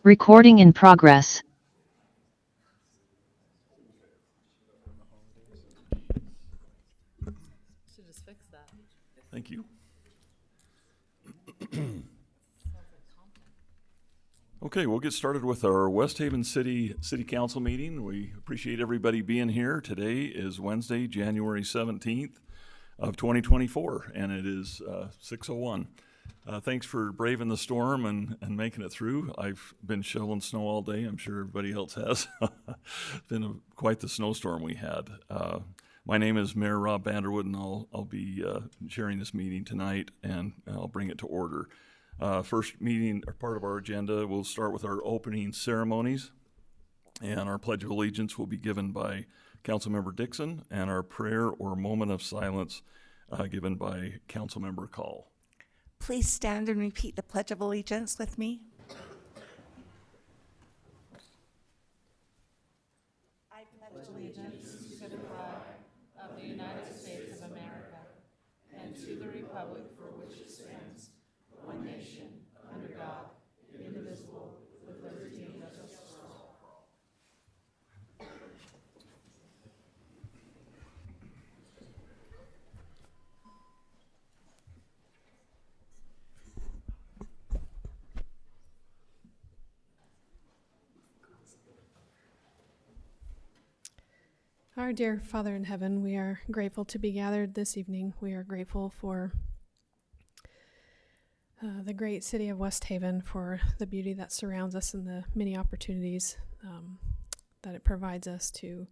Recording in progress. Should just fix that. Thank you. Okay, we'll get started with our West Haven City Council meeting. We appreciate everybody being here. Today is Wednesday, January 17th of 2024, and it is 6:01. Thanks for braving the storm and making it through. I've been shoveling snow all day. I'm sure everybody else has. It's been quite the snowstorm we had. My name is Mayor Rob Vanderwood, and I'll be chairing this meeting tonight, and I'll bring it to order. First meeting, or part of our agenda, we'll start with our opening ceremonies, and our Pledge of Allegiance will be given by Councilmember Dixon, and our prayer or moment of silence given by Councilmember Call. Please stand and repeat the Pledge of Allegiance with me. I pledge allegiance To the flag of the United States of America and to the republic for which it stands, one nation, under God, indivisible, with liberty and justice for all. Our dear Father in heaven, we are grateful to be gathered this evening. We are grateful for the great city of West Haven, for the beauty that surrounds us and the many opportunities that it provides us to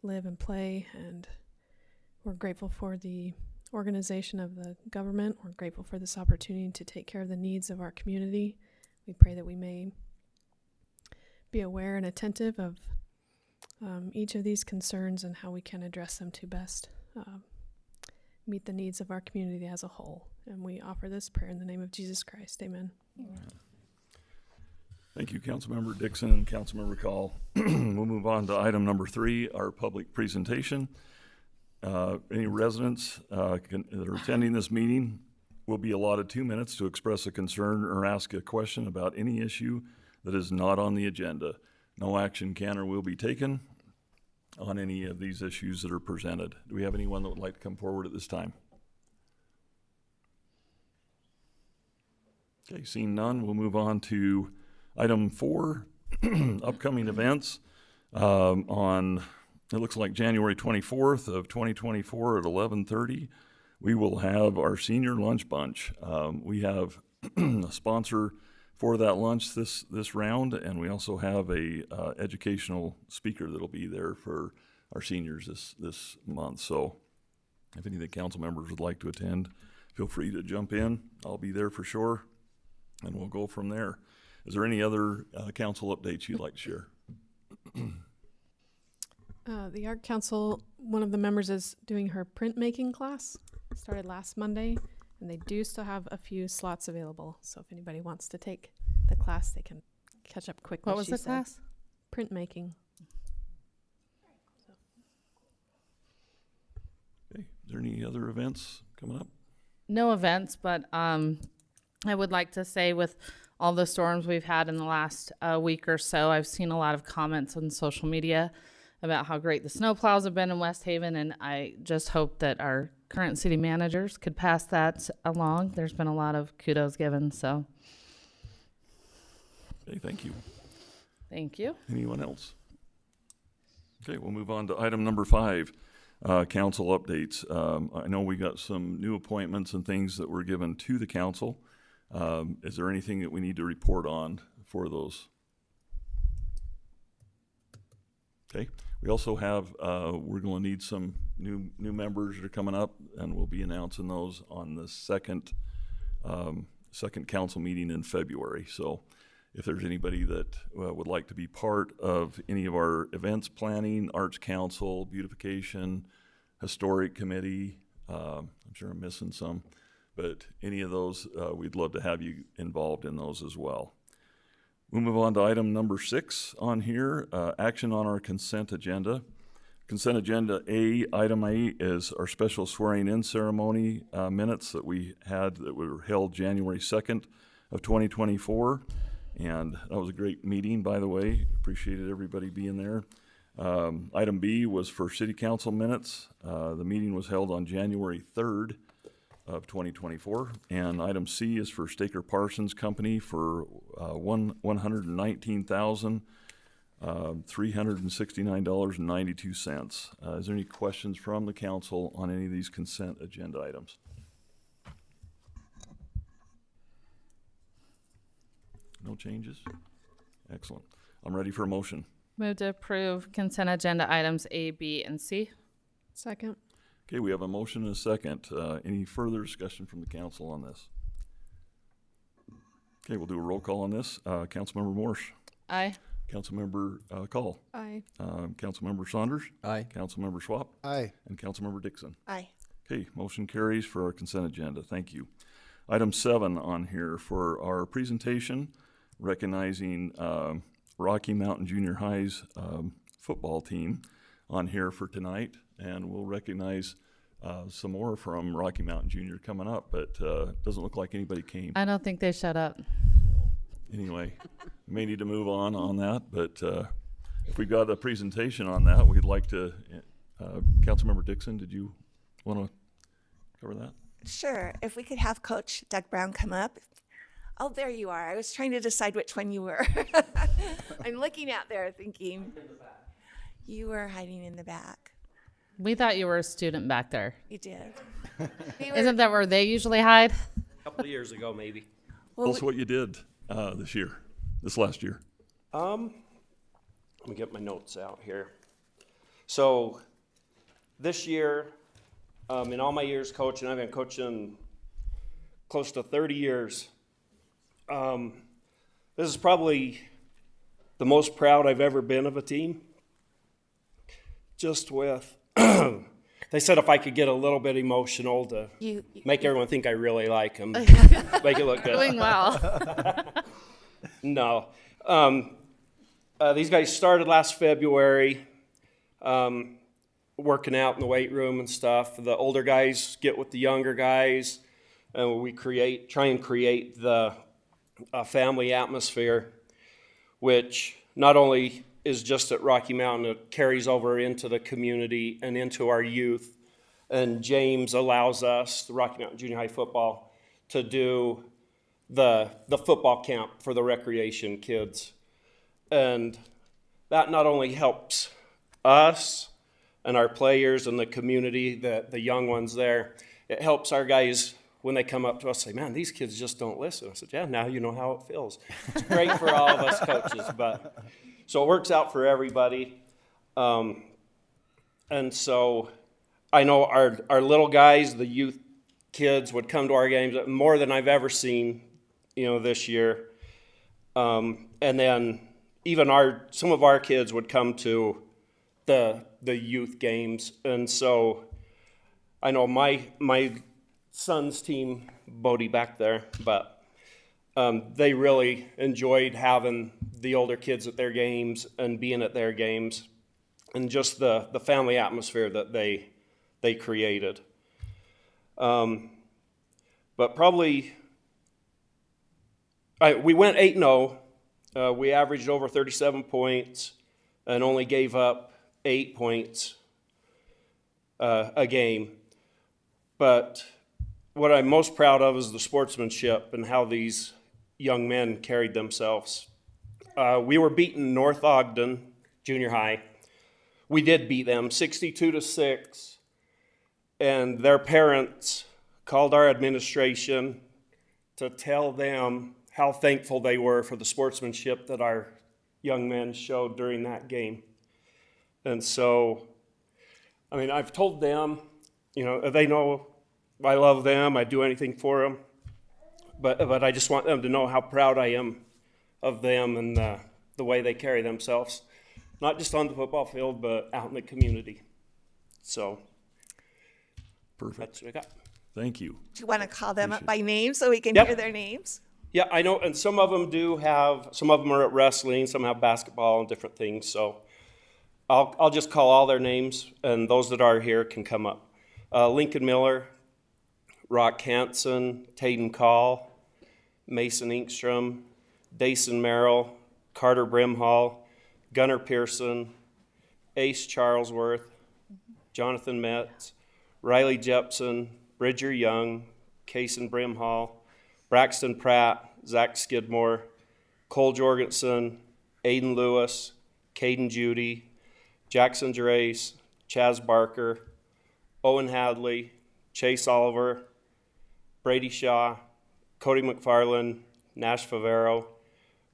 live and play. And we're grateful for the organization of the government. We're grateful for this opportunity to take care of the needs of our community. We pray that we may be aware and attentive of each of these concerns and how we can address them to best meet the needs of our community as a whole. And we offer this prayer in the name of Jesus Christ. Amen. Thank you, Councilmember Dixon and Councilmember Call. We'll move on to item number 3, our public presentation. Any residents that are attending this meeting will be allotted 2 minutes to express a concern or ask a question about any issue that is not on the agenda. No action can or will be taken on any of these issues that are presented. Do we have anyone that would like to come forward at this time? Okay, seeing none, we'll move on to item 4, upcoming events. On, it looks like January 24th of 2024 at 11:30, we will have our senior lunch bunch. We have a sponsor for that lunch this round, and we also have a educational speaker that'll be there for our seniors this month. So if any of the council members would like to attend, feel free to jump in. I'll be there for sure, and we'll go from there. Is there any other council updates you'd like to share? The Art Council, one of the members is doing her printmaking class. Started last Monday, and they do still have a few slots available. So if anybody wants to take the class, they can catch up quickly. What was the class? Printmaking. Okay. Is there any other events coming up? No events, but I would like to say with all the storms we've had in the last week or so, I've seen a lot of comments on social media about how great the snowplows have been in West Haven, and I just hope that our current city managers could pass that along. There's been a lot of kudos given, so. Okay, thank you. Thank you. Anyone else? Okay, we'll move on to item number 5, council updates. I know we got some new appointments and things that were given to the council. Is there anything that we need to report on for those? Okay, we also have, we're going to need some new members that are coming up, and we'll be announcing those on the second council meeting in February. So if there's anybody that would like to be part of any of our events planning, Arts Council, Beautification, Historic Committee, I'm sure I'm missing some, but any of those, we'd love to have you involved in those as well. We'll move on to item number 6 on here, action on our consent agenda. Consent agenda A, item A, is our special swearing-in ceremony minutes that we had that were held January 2nd of 2024. And that was a great meeting, by the way. Appreciated everybody being there. Item B was for city council minutes. The meeting was held on January 3rd of 2024. And item C is for Staker Parsons Company for $119,369.92. Is there any questions from the council on any of these consent agenda items? No changes? Excellent. I'm ready for a motion. Move to approve consent agenda items A, B, and C. Second. Okay, we have a motion and a second. Any further discussion from the council on this? Okay, we'll do a roll call on this. Councilmember Morse, Aye. Councilmember Call, Aye. Councilmember Saunders, Aye. Councilmember Schwab, Aye. and Councilmember Dixon. Aye. Okay, motion carries for our consent agenda. Thank you. Item 7 on here for our presentation, recognizing Rocky Mountain Junior High's football team on here for tonight. And we'll recognize some more from Rocky Mountain Junior coming up, but doesn't look like anybody came. I don't think they shut up. Anyway, we may need to move on that, but if we've got a presentation on that, we'd like to, Councilmember Dixon, did you want to cover that? Sure. If we could have Coach Doug Brown come up. Oh, there you are. I was trying to decide which one you were. I'm looking out there thinking you were hiding in the back. We thought you were a student back there. You did. Isn't that where they usually hide? A couple of years ago, maybe. Tell us what you did this last year. Let me get my notes out here. So this year, in all my years coaching, I've been coaching close to 30 years. This is probably the most proud I've ever been of a team. Just with, they said if I could get a little bit emotional to make everyone think I really like them, make it look good. Doing well. No. These guys started last February, working out in the weight room and stuff. The older guys get with the younger guys, and we try and create the family atmosphere, which not only is just at Rocky Mountain, it carries over into the community and into our youth. And James allows us, the Rocky Mountain Junior High football, to do the football camp for the recreation kids. And that not only helps us and our players and the community, the young ones there, it helps our guys when they come up to us say, man, these kids just don't listen. I said, yeah, now you know how it feels. It's great for all of us coaches, but so it works out for everybody. And so I know our little guys, the youth kids, would come to our games more than I've ever seen, this year. And then even some of our kids would come to the youth games. And so I know my son's team, Bodie back there, but they really enjoyed having the older kids at their games and being at their games, and just the family atmosphere that they created. But probably, we went 8-0. We averaged over 37 points and only gave up 8 points a game. But what I'm most proud of is the sportsmanship and how these young men carried themselves. We were beating North Ogden Junior High. We did beat them 62-6, and their parents called our administration to tell them how thankful they were for the sportsmanship that our young men showed during that game. And so, I've told them, they know I love them, I'd do anything for them, but I just want them to know how proud I am of them and the way they carry themselves, not just on the football field, but out in the community. So, Perfect. that's what I got. Thank you. Do you want to call them up Appreciate by name so we can Yep. hear their names? Yeah, I know, and some of them are at wrestling, some have basketball and different things, so I'll just call all their names, and those that are here can come up. Lincoln Miller, Rock Hansen, Tayden Call, Mason Inkstrom, Dason Merrill, Carter Brimhall, Gunnar Pearson, Ace Charlesworth, Jonathan Metz, Riley Jepson, Bridger Young, Kason Brimhall, Braxton Pratt, Zach Skidmore, Cole Jorgensen, Aiden Lewis, Caden Judy, Jackson Gerace, Chaz Barker, Owen Hadley, Chase Oliver, Brady Shaw, Cody McFarland, Nash Favero,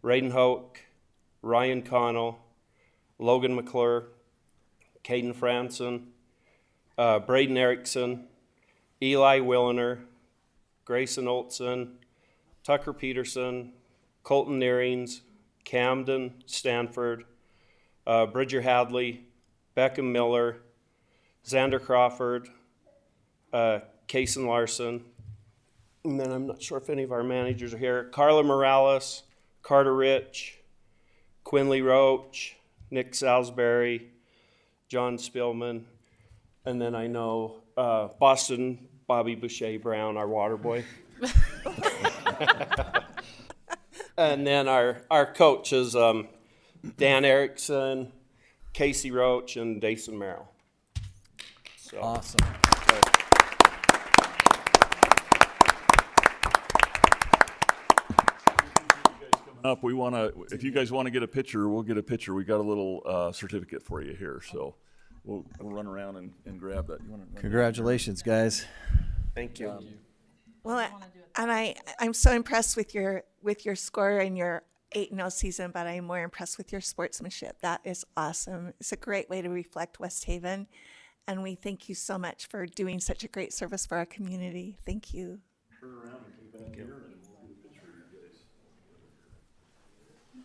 Raiden Hoke, Ryan Connell, Logan McClure, Caden Franson, Braden Erickson, Eli Williner, Grayson Olson, Tucker Peterson, Colton Nearings, Camden Stanford, Bridger Hadley, Beckham Miller, Xander Crawford, Kason Larson, and then I'm not sure if any of our managers are here. Carla Morales, Carter Rich, Quinley Roach, Nick Salisbury, John Spillman, and then I know Boston Bobby Boucher Brown, our water boy. And then our coaches, Dan Erickson, Casey Roach, and Dason Merrill. So, Awesome. Up, we want to, if you guys want to get a picture, we'll get a picture. We got a little certificate for you here, so we'll run around and grab that. You want to? Congratulations, guys. thank you. Well, I'm so impressed with your score and your 8-0 season, but I'm more impressed with your sportsmanship. That is awesome. It's a great way to reflect West Haven, and we thank you so much for doing such a great service for our community. Thank you. Turn around and come back here, and we'll do a picture of you guys. Thank you.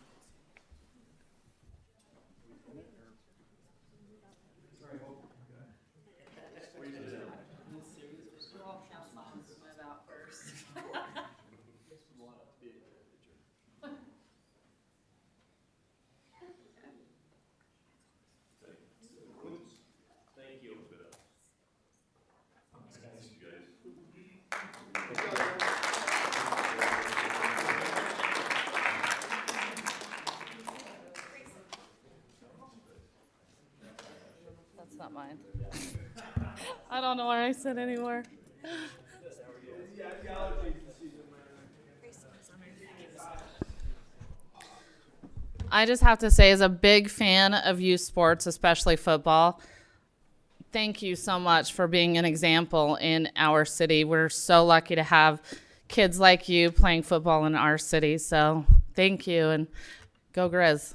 That's not mine. I don't know where I sit anymore. I just have to say, as a big fan of youth sports, especially football, thank you so much for being an example in our city. We're so lucky to have kids like you playing football in our city. So thank you, and go Grizz.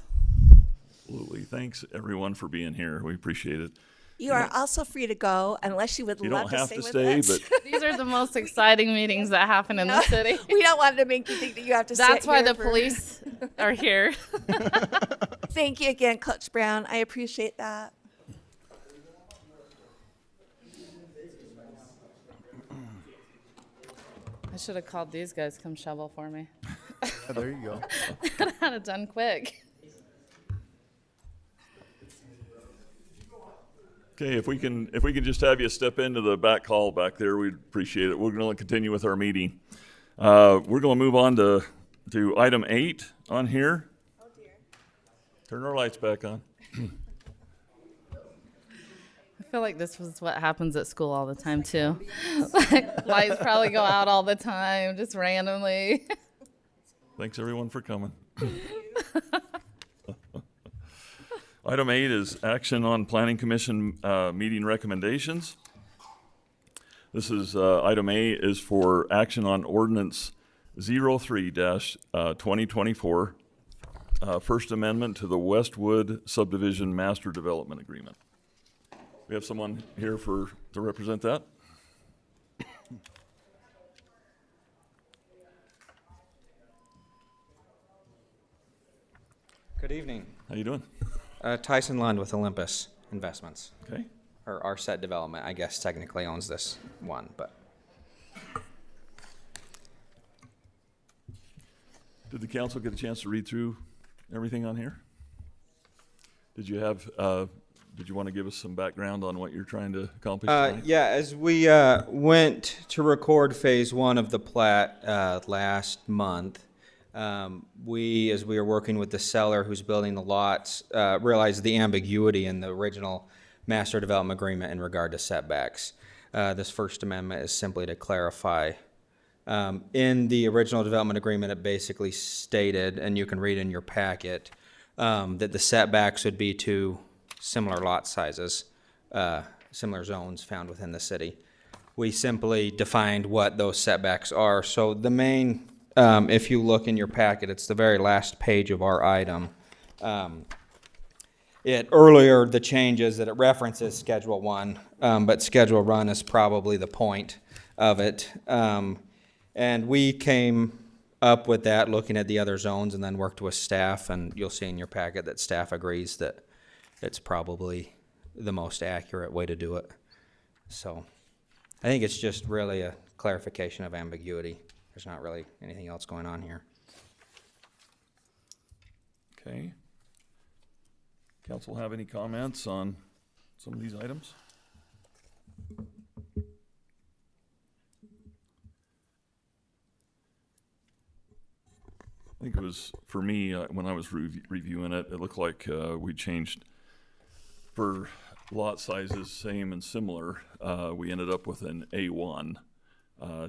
Absolutely. Thanks, everyone, for being here. We appreciate it. You are also free to go unless you would You love don't have to to stay stay, with us. but These are the most exciting meetings that happen in the city. We don't want to make you think that you have to That's sit why here the for- police are here. Thank you again, Coach Brown. I appreciate that. I should have called these guys come shovel for me. There you go. Could have had it done quick. okay, if we can just have you step into the back hall back there, we'd appreciate it. We're going to continue with our meeting. We're going to move on to item 8 on here. Oh dear. Turn our lights back on. I feel like this was what happens at school all the time too. Like, lights probably go out all the time, just randomly. Thanks, everyone, for coming. Item 8 is action on Planning Commission meeting recommendations. This is, item A is for action on ordinance 03-2024, First Amendment to the Westwood Subdivision Master Development Agreement. We have someone here to represent that? Good evening. How you doing? Tyson Lund with Olympus Investments, Okay. or our set development, I guess technically owns this one, but Did the council get a chance to read through everything on here? Did you want to give us some background on what you're trying to accomplish tonight? yeah, as we went to record phase 1 of the plat last month, We, as we were working with the seller who's building the lots, realized the ambiguity in the original master development agreement in regard to setbacks. This First Amendment is simply to clarify. In the original development agreement, it basically stated, and you can read in your packet, that the setbacks would be to similar lot sizes, similar zones found within the city. We simply defined what those setbacks are. So the main, if you look in your packet, it's the very last page of our item. Earlier, the changes that it references Schedule 1, but Schedule 1 is probably the point of it. And we came up with that, looking at the other zones, and then worked with staff, and you'll see in your packet that staff agrees that it's probably the most accurate way to do it. So I think it's just really a clarification of ambiguity. There's not really anything else going on here. Okay. Council have any comments on some of these items? I think it was, for me, when I was reviewing it, it looked like we changed for lot sizes, same and similar. We ended up with an A1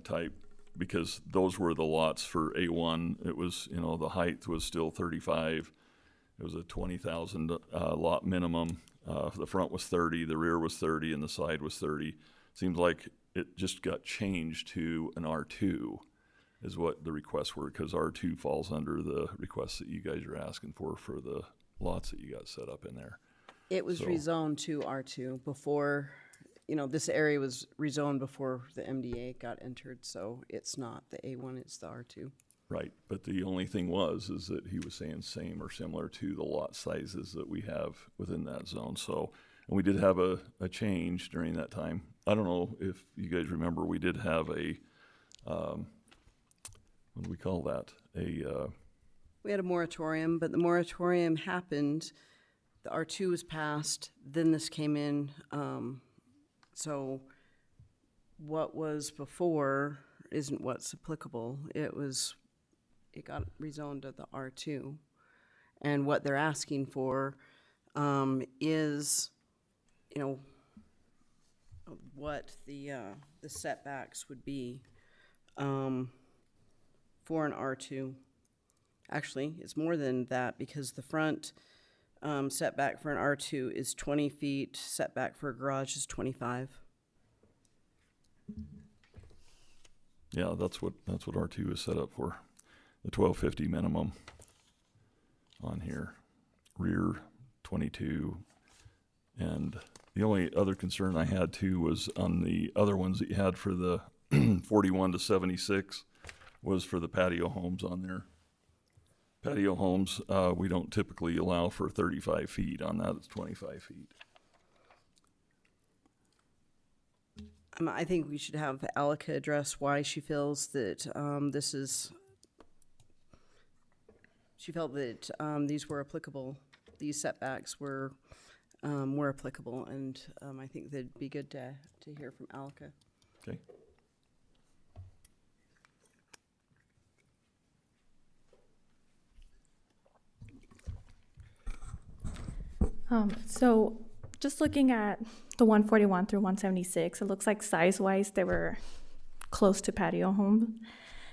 type, because those were the lots for A1. It was, the height was still 35. It was a 20,000 lot minimum. The front was 30, the rear was 30, and the side was 30. Seems like it just got changed to an R2 is what the requests were, because R2 falls under the requests that you guys are asking for the lots that you got set up in there. It was So- rezoned to R2 before, this area was rezoned before the MDA got entered, so it's not the A1, it's the R2. Right, but the only thing is that he was saying same or similar to the lot sizes that we have within that zone. So, and we did have a change during that time. I don't know if you guys remember, we did have a, what do we call that? We had a moratorium, but the moratorium happened, the R2 was passed, then this came in. So what was before isn't what's applicable. It got rezoned to the R2. And what they're asking for is, what the setbacks would be for an R2. Actually, it's more than that, because the front setback for an R2 is 20 feet, setback for a garage is 25. Yeah, that's what R2 is set up for. The 1250 minimum on here. Rear 22. And the only other concern I had too was on the other ones that you had for the 41 to 76 was for the patio homes on there. Patio homes, we don't typically allow for 35 feet. On that, it's 25 feet. I think we should have Alika address why she feels that she felt that these were applicable, these setbacks were applicable, and I think that'd be good to hear from Alika. Okay. So just looking at the 141 through 176, it looks like size-wise they were close to patio homes.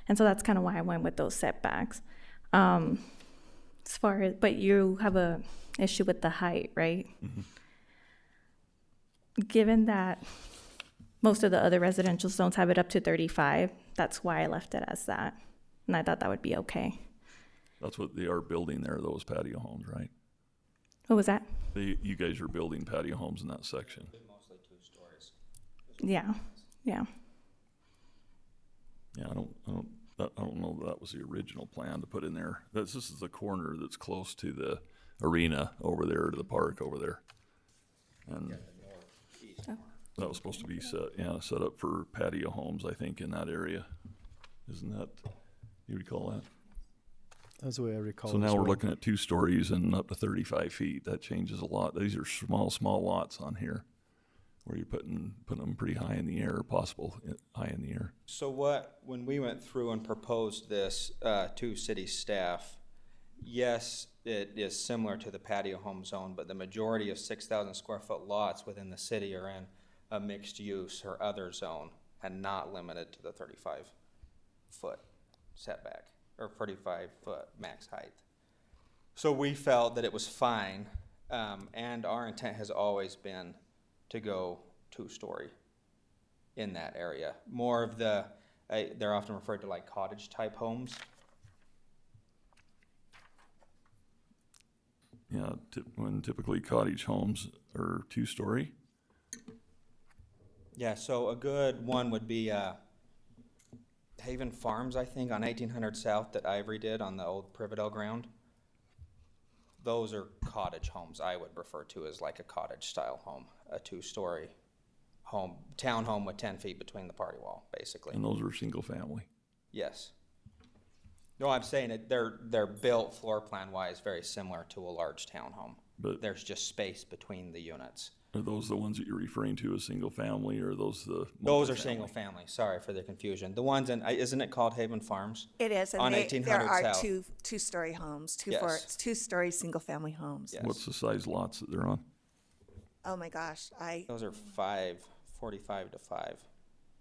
And so that's kind of why I went with those setbacks. As far as, but you have a issue with the height, right? Mm-hmm. Given that most of the other residential zones have it up to 35, that's why I left it as that. And I thought that would be okay. That's what they are building there, those patio homes, right? What was that? You guys are building patio homes in that section. Mostly 2 stories. Yeah, yeah. Yeah, I don't know if that was the original plan to put in there. This is the corner that's close to the arena over there, to the park over there. And that was supposed to be set up for patio homes, I think, in that area. Isn't that, you recall that? That's the way I recall. So it now as we're well. looking at 2 stories and up to 35 feet. That changes a lot. These are small lots on here. Where you're putting them pretty high in the air, high in the air. So when we went through and proposed this to city staff, yes, it is similar to the patio home zone, but the majority of 6,000 square foot lots within the city are in a mixed use or other zone and not limited to the 35-foot setback or 45-foot max height. So we felt that it was fine, and our intent has always been to go 2-story in that area. More of they're often referred to like cottage type homes. Yeah, when typically cottage homes are 2-story. Yeah, so a good one would be Haven Farms, I think, on 1800 South that Ivory did on the old Privedel ground. Those are cottage homes. I would refer to as like a cottage style home, a 2-story home, townhome with 10 feet between the party wall, basically. And those are single family. Yes. No, I'm saying they're built floor plan wise very similar to a large townhome. But There's just space between the units. are those the ones that you're referring to as single family, or are those the Those are multifamily? single family. Sorry for the confusion. The ones isn't it called Haven Farms? It is, On and there 1800 are South. two-story homes, Yes. two-story single-family homes. Yes. What's the size lots that they're on? Oh my gosh, Those are 45 to 5.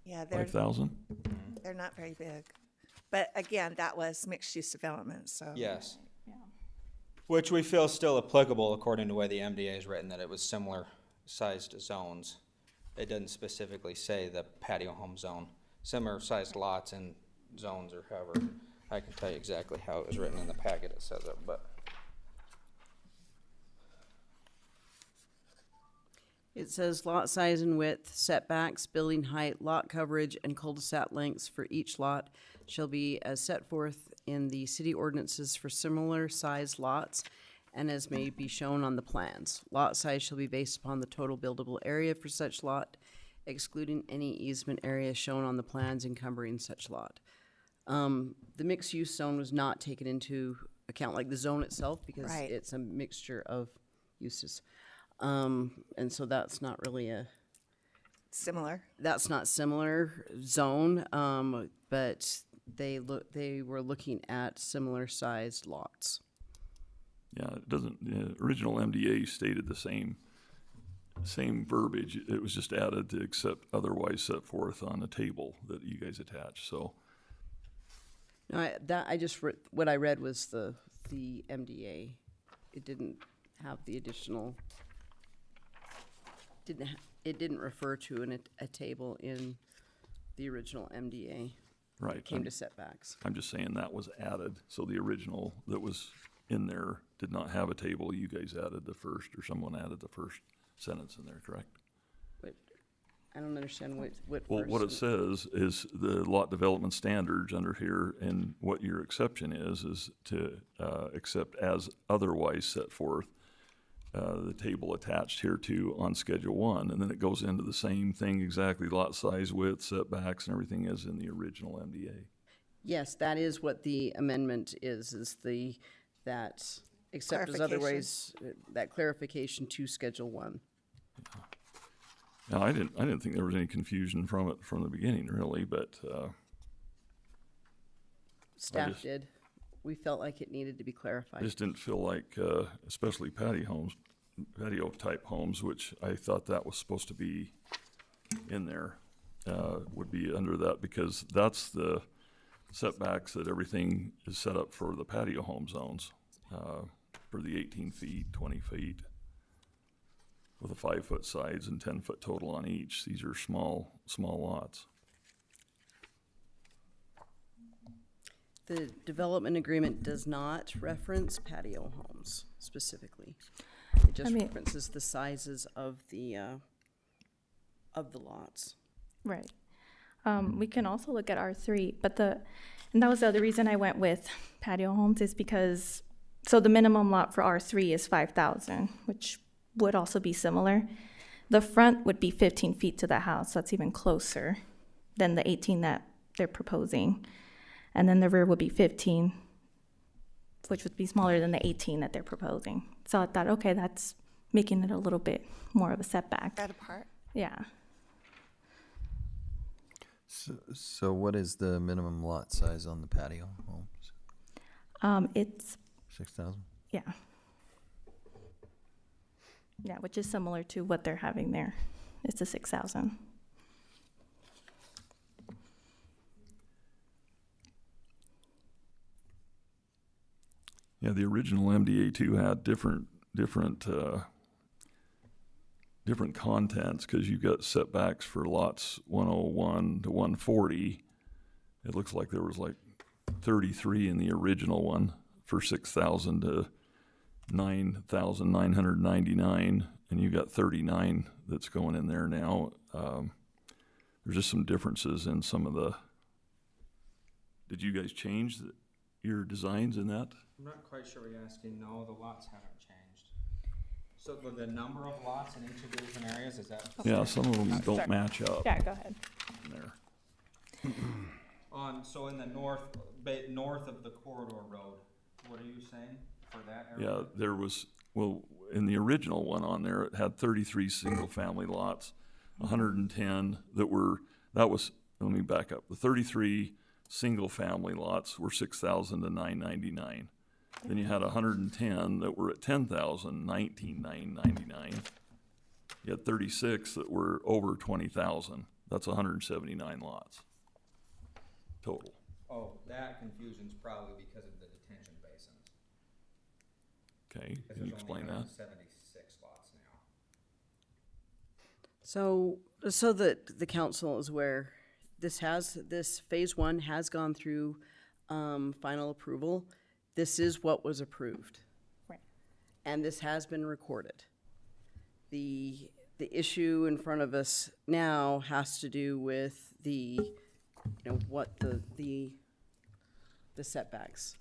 yeah, they're 5,000? not very big. But again, that was mixed-use development, so. Yes. Which we feel still applicable according to the way the MDA is written, that it was similar sized zones. It doesn't specifically say the patio home zone. Similar sized lots and zones or however. I can tell you exactly how it was written in the packet. It says it, but. It says lot size and width, setbacks, building height, lot coverage, and cul-de-sac lengths for each lot shall be as set forth in the city ordinances for similar sized lots and as may be shown on the plans. Lot size shall be based upon the total buildable area for such lot, excluding any easement area shown on the plans encumbering such lot. The mixed-use zone was not taken into account, like the zone itself, because Right. it's a mixture of uses. And so that's not really Similar. that's not similar zone, but they were looking at similar sized lots. Yeah, it doesn't, original MDA stated the same verbiage. It was just added to except otherwise set forth on the table that you guys attached, so. No, what I read was the MDA. It didn't have the additional, it didn't refer to a table in the original MDA. Right. It came to setbacks. I'm just saying that was added, so the original that was in there did not have a table. You guys added the first, or someone added the first sentence in there, correct? But I don't understand what Well, first. what it says is the lot development standards under here, and what your exception is to accept as otherwise set forth, the table attached here to on Schedule 1, and then it goes into the same thing exactly, lot size, width, setbacks, and everything as in the original MDA. Yes, that is what the amendment is that except as otherwise, that clarification to Schedule 1. Now, I didn't think there was any confusion from it from the beginning, really, but Staff just- did. We felt like it needed to be I clarified. just didn't feel like, especially patio type homes, which I thought that was supposed to be in there, would be under that, because that's the setbacks that everything is set up for the patio home zones, for the 18 feet, 20 feet, with a 5-foot sides and 10-foot total on each. These are small lots. The development agreement does not reference patio homes specifically. It just references the sizes of the lots. Right. We can also look at R3, and that was the other reason I went with patio homes is because, so the minimum lot for R3 is 5,000, which would also be similar. The front would be 15 feet to the house, so that's even closer than the 18 that they're proposing. And then the rear would be 15, which would be smaller than the 18 that they're proposing. So I thought, okay, that's making it a little bit more of a setback. That apart? Yeah. So what is the minimum lot size on the patio homes? It's 6,000? yeah. Yeah, which is similar to what they're having there. It's a 6,000. Yeah, the original MDA2 had different contents because you got setbacks for lots 101 to 140. It looks like there was like 33 in the original one for 6,000 to 9,999, and you got 39 that's going in there now. There's just some differences in some of the. Did you guys change your designs in that? I'm not quite sure what you're asking. No, the lots haven't changed. So the number of lots in each of the different areas, is that? Yeah, some of them don't sorry. match up Yeah, go ahead. in there. So in the north of the corridor road, what are you saying for that area? Yeah, there was, well, in the original one on there, it had 33 single-family lots, 110 let me back up. The 33 single-family lots were 6,000 to 999. Then you had 110 that were at 10,000, 19,999. You had 36 that were over 20,000. That's 179 lots total. Oh, that confusion's probably because of the detention basins. Okay, Because can you there's explain only that? 76 lots now. So that the council is aware, this phase one has gone through final approval. This is what was approved. Right. And this has been recorded. The issue in front of us now has to do with what the setbacks.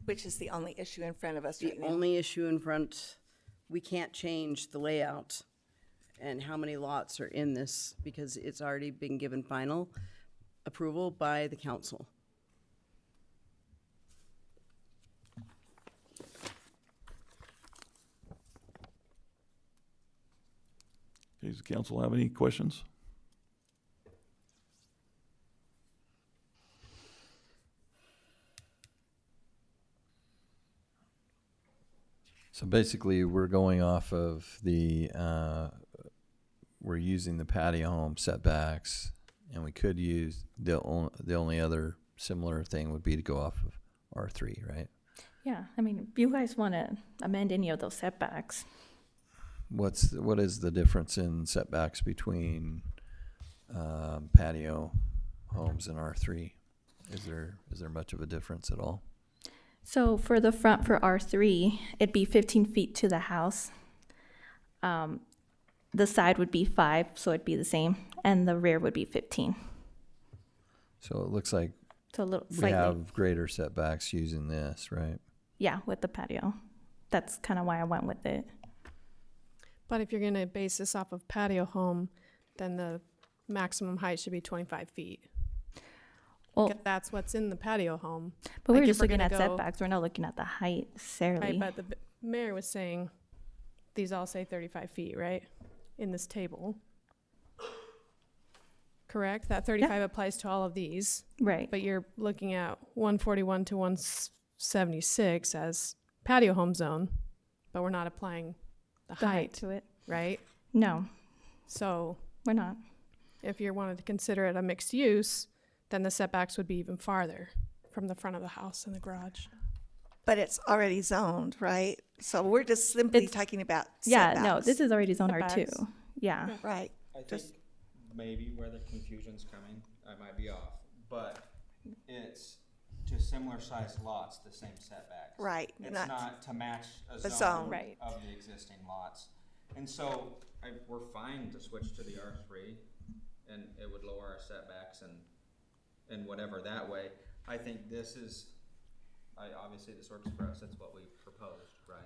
Which is the only issue in front of us The right now. only issue in front, we can't change the layout and how many lots are in this because it's already been given final approval by the council. Okay, does the council have any questions? So basically, we're going off of we're using the patio home setbacks, and we could use the only other similar thing would be to go off of R3, right? Yeah, I mean, if you guys want to amend any of those setbacks, What is the difference in setbacks between patio homes and R3? Is there much of a difference at all? so for the front for R3, it'd be 15 feet to the house. The side would be 5, so it'd be the same, and the rear would be 15. So it looks like So a little we slightly, have greater setbacks using this, right? yeah, with the patio. That's kind of why I went with it. But if you're going to base this off of patio home, then the maximum height should be 25 feet. Well, Because that's what's in the patio home. but like we're if just we're looking gonna at go- setbacks. We're not looking at the height necessarily. Right, but the mayor was saying these all say 35 feet, right? In this table. Correct? That 35 applies to all of these, Right. but you're looking at 141 to 176 as patio home zone, but we're not applying the The height height, to it. right? No, So we're not. if you wanted to consider it a mixed use, then the setbacks would be even farther from the front of the house and the garage. But it's already zoned, right? So we're just simply It's- talking about Yeah, no, setbacks. this is already zone R2. Setbacks. Yeah. Right. I think Just- maybe where the confusion's coming, I might be off, but it's to similar sized lots, the same setbacks. Right, It's not- not to match a The zone zone. Right. of the existing lots. And so we're fine to switch to the R3 and it would lower our setbacks and whatever that way. I think this is, obviously this works for us, that's what we proposed, right?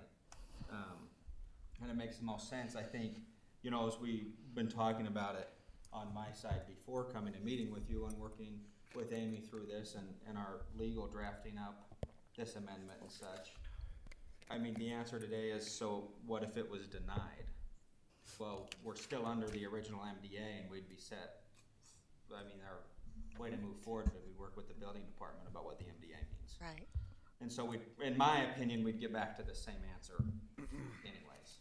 And it makes the most sense, I think, as we've been talking about it on my side before coming and meeting with you and working with Amy through this and our legal drafting up this amendment and such. I mean, the answer today is, so what if it was denied? well, we're still under the original MDA and we'd be set. I mean, our way to move forward would be work with the building department about what the MDA means. Right. And so we, in my opinion, we'd get back to the same answer anyways.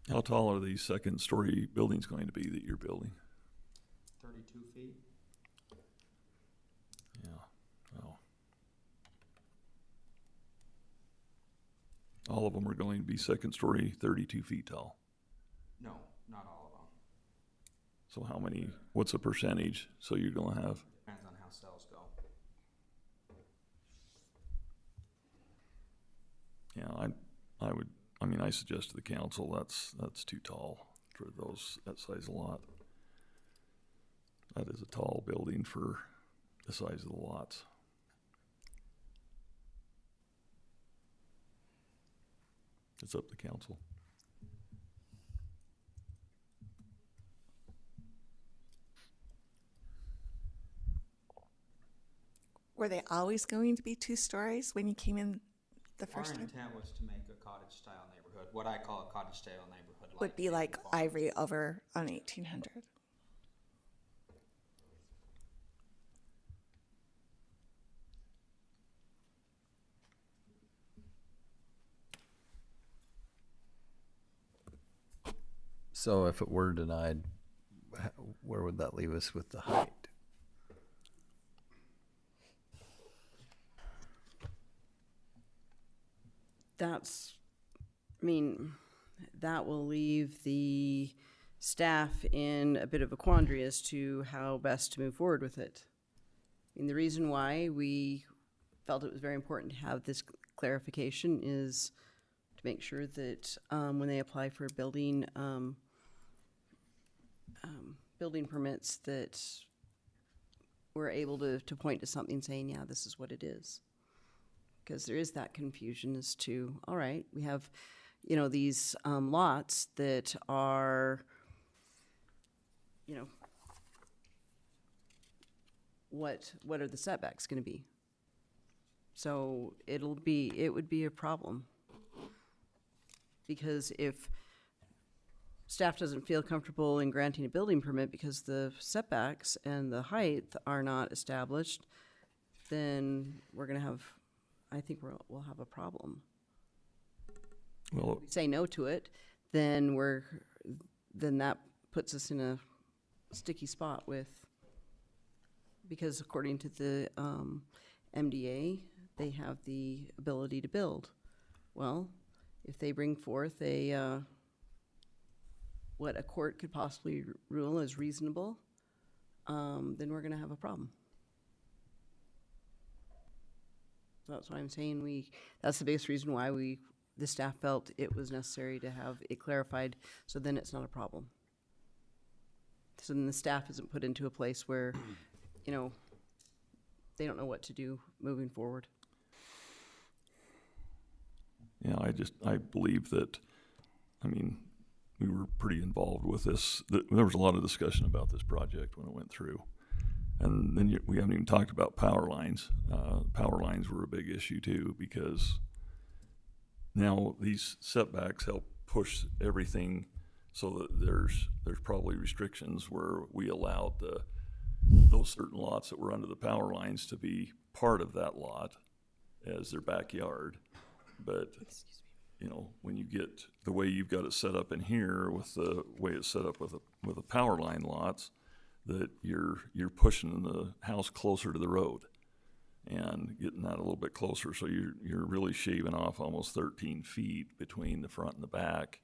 How tall are these second-story buildings going to be that you're building? 32 feet? Yeah, well. All of them are going to be second-story, 32 feet tall. No, not all of them. So how many, what's the percentage? So you're gonna have, Depends on how sales go. yeah, I suggest to the council, that's too tall for that size of lot. That is a tall building for the size of the lots. It's up to council. Were they always going to be 2 stories when you came in the first Our time? intent was to make a cottage-style neighborhood, what I call a cottage-style neighborhood. Would be like Ivory over on 1800. So if it were denied, where would that leave us with the height? That will leave the staff in a bit of a quandary as to how best to move forward with it. The reason why we felt it was very important to have this clarification is to make sure that when they apply for building permits, that we're able to point to something saying, yeah, this is what it is. Because there is that confusion as to, all right, we have, these lots that are, what are the setbacks going to be? So it would be a problem. Because if staff doesn't feel comfortable in granting a building permit because the setbacks and the height are not established, then we're going to have, I think we'll have a problem. Well, If we say no to it, then that puts us in a sticky spot because according to the MDA, they have the ability to build. Well, if they bring forth what a court could possibly rule as reasonable, then we're going to have a problem. So that's why I'm saying that's the biggest reason why the staff felt it was necessary to have it clarified, so then it's not a problem. So then the staff isn't put into a place where, they don't know what to do moving forward. yeah, I believe that, we were pretty involved with this. There was a lot of discussion about this project when it went through. And then we haven't even talked about power lines. Power lines were a big issue too, because now these setbacks help push everything so that there's probably restrictions where we allowed those certain lots that were under the power lines to be part of that lot as their backyard. But, when you get the way you've got it set up in here with the way it's set up with the power line lots, that you're pushing the house closer to the road and getting that a little bit closer. So you're really shaving off almost 13 feet between the front and the back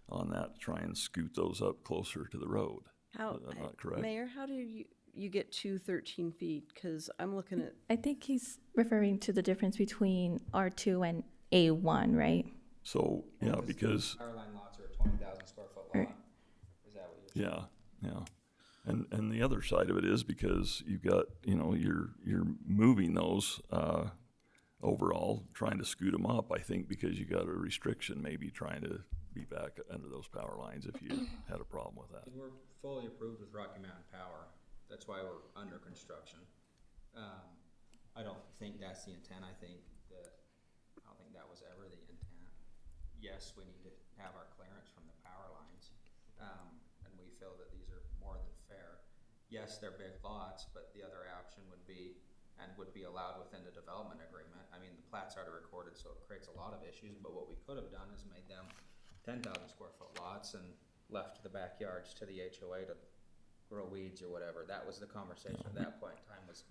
on that to try and scoot those up closer to the road. How, Is that not correct? Mayor, how do you get to 13 feet? Because I'm looking at, I think he's referring to the difference between R2 and A1, right? So, yeah, because, Power line lots are a 20,000 square foot lot. Is that what you're saying? yeah. And the other side of it is because you've got, you're moving those, overall, trying to scoot them up, I think, because you got a restriction, maybe trying to be back under those power lines if you had a problem with that. And we're fully approved with Rocky Mountain Power. That's why we're under construction. I don't think that's the intent. I think that was ever the intent. Yes, we need to have our clearance from the power lines, and we feel that these are more than fair. Yes, they're big lots, but the other option would be, and would be allowed within the development agreement. I mean, the plat's already recorded, so it creates a lot of issues, but what we could have done is made them 10,000 square foot lots and left the backyards to the HOA to grow weeds or whatever. That was the conversation at that point in time, was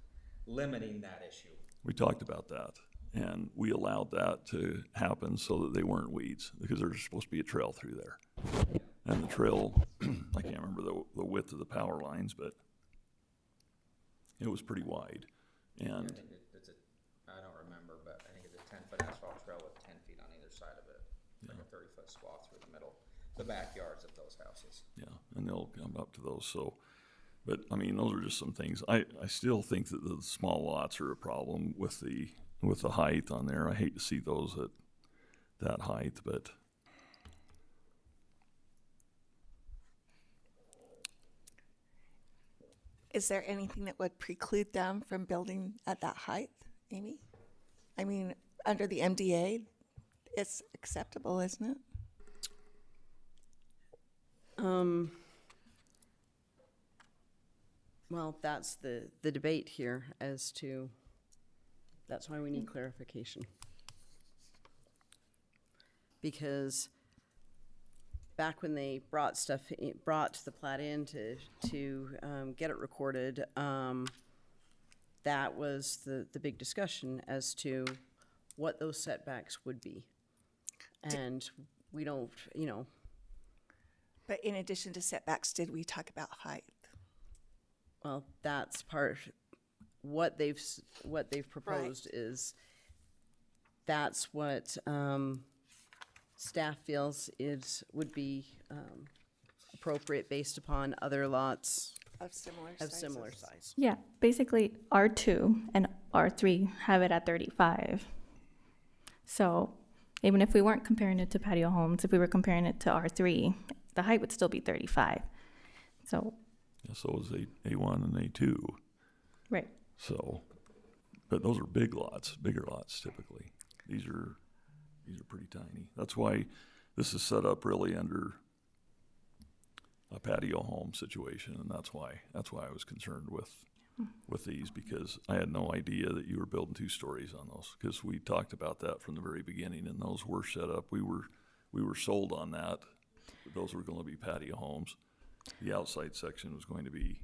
limiting that issue. We talked about that, and we allowed that to happen so that they weren't weeds, because there's supposed to be a trail through there. And the trail, I can't remember the width of the power lines, but it was pretty wide. I And think it's I don't remember, but I think it's a 10-foot asphalt trail with 10 feet on either side of it. Like a 30-foot swath through the middle, the backyards of those houses. yeah, and they'll come up to those, so, but, I mean, those are just some things. I still think that the small lots are a problem with the height on there. I hate to see those at that height, but Is there anything that would preclude them from building at that height, Amy? I mean, under the MDA, it's acceptable, isn't it? Well, that's the debate here as to, that's why we need clarification. Because back when they brought the plat in to get it recorded, that was the big discussion as to what those setbacks would be. And we don't, But in addition to setbacks, did we talk about height? well, that's part, what they've proposed is, that's what staff feels would be appropriate based upon other lots Of similar of sizes? similar size. Yeah, basically R2 and R3 have it at 35. So even if we weren't comparing it to patio homes, if we were comparing it to R3, the height would still be 35. So, yeah, so is A1 and A2. right. So, but those are big lots, bigger lots typically. These are pretty tiny. That's why this is set up really under a patio home situation, and that's why I was concerned with these, because I had no idea that you were building 2 stories on those, because we talked about that from the very beginning, and those were set up. We were sold on that. Those were going to be patio homes. The outside section was going to be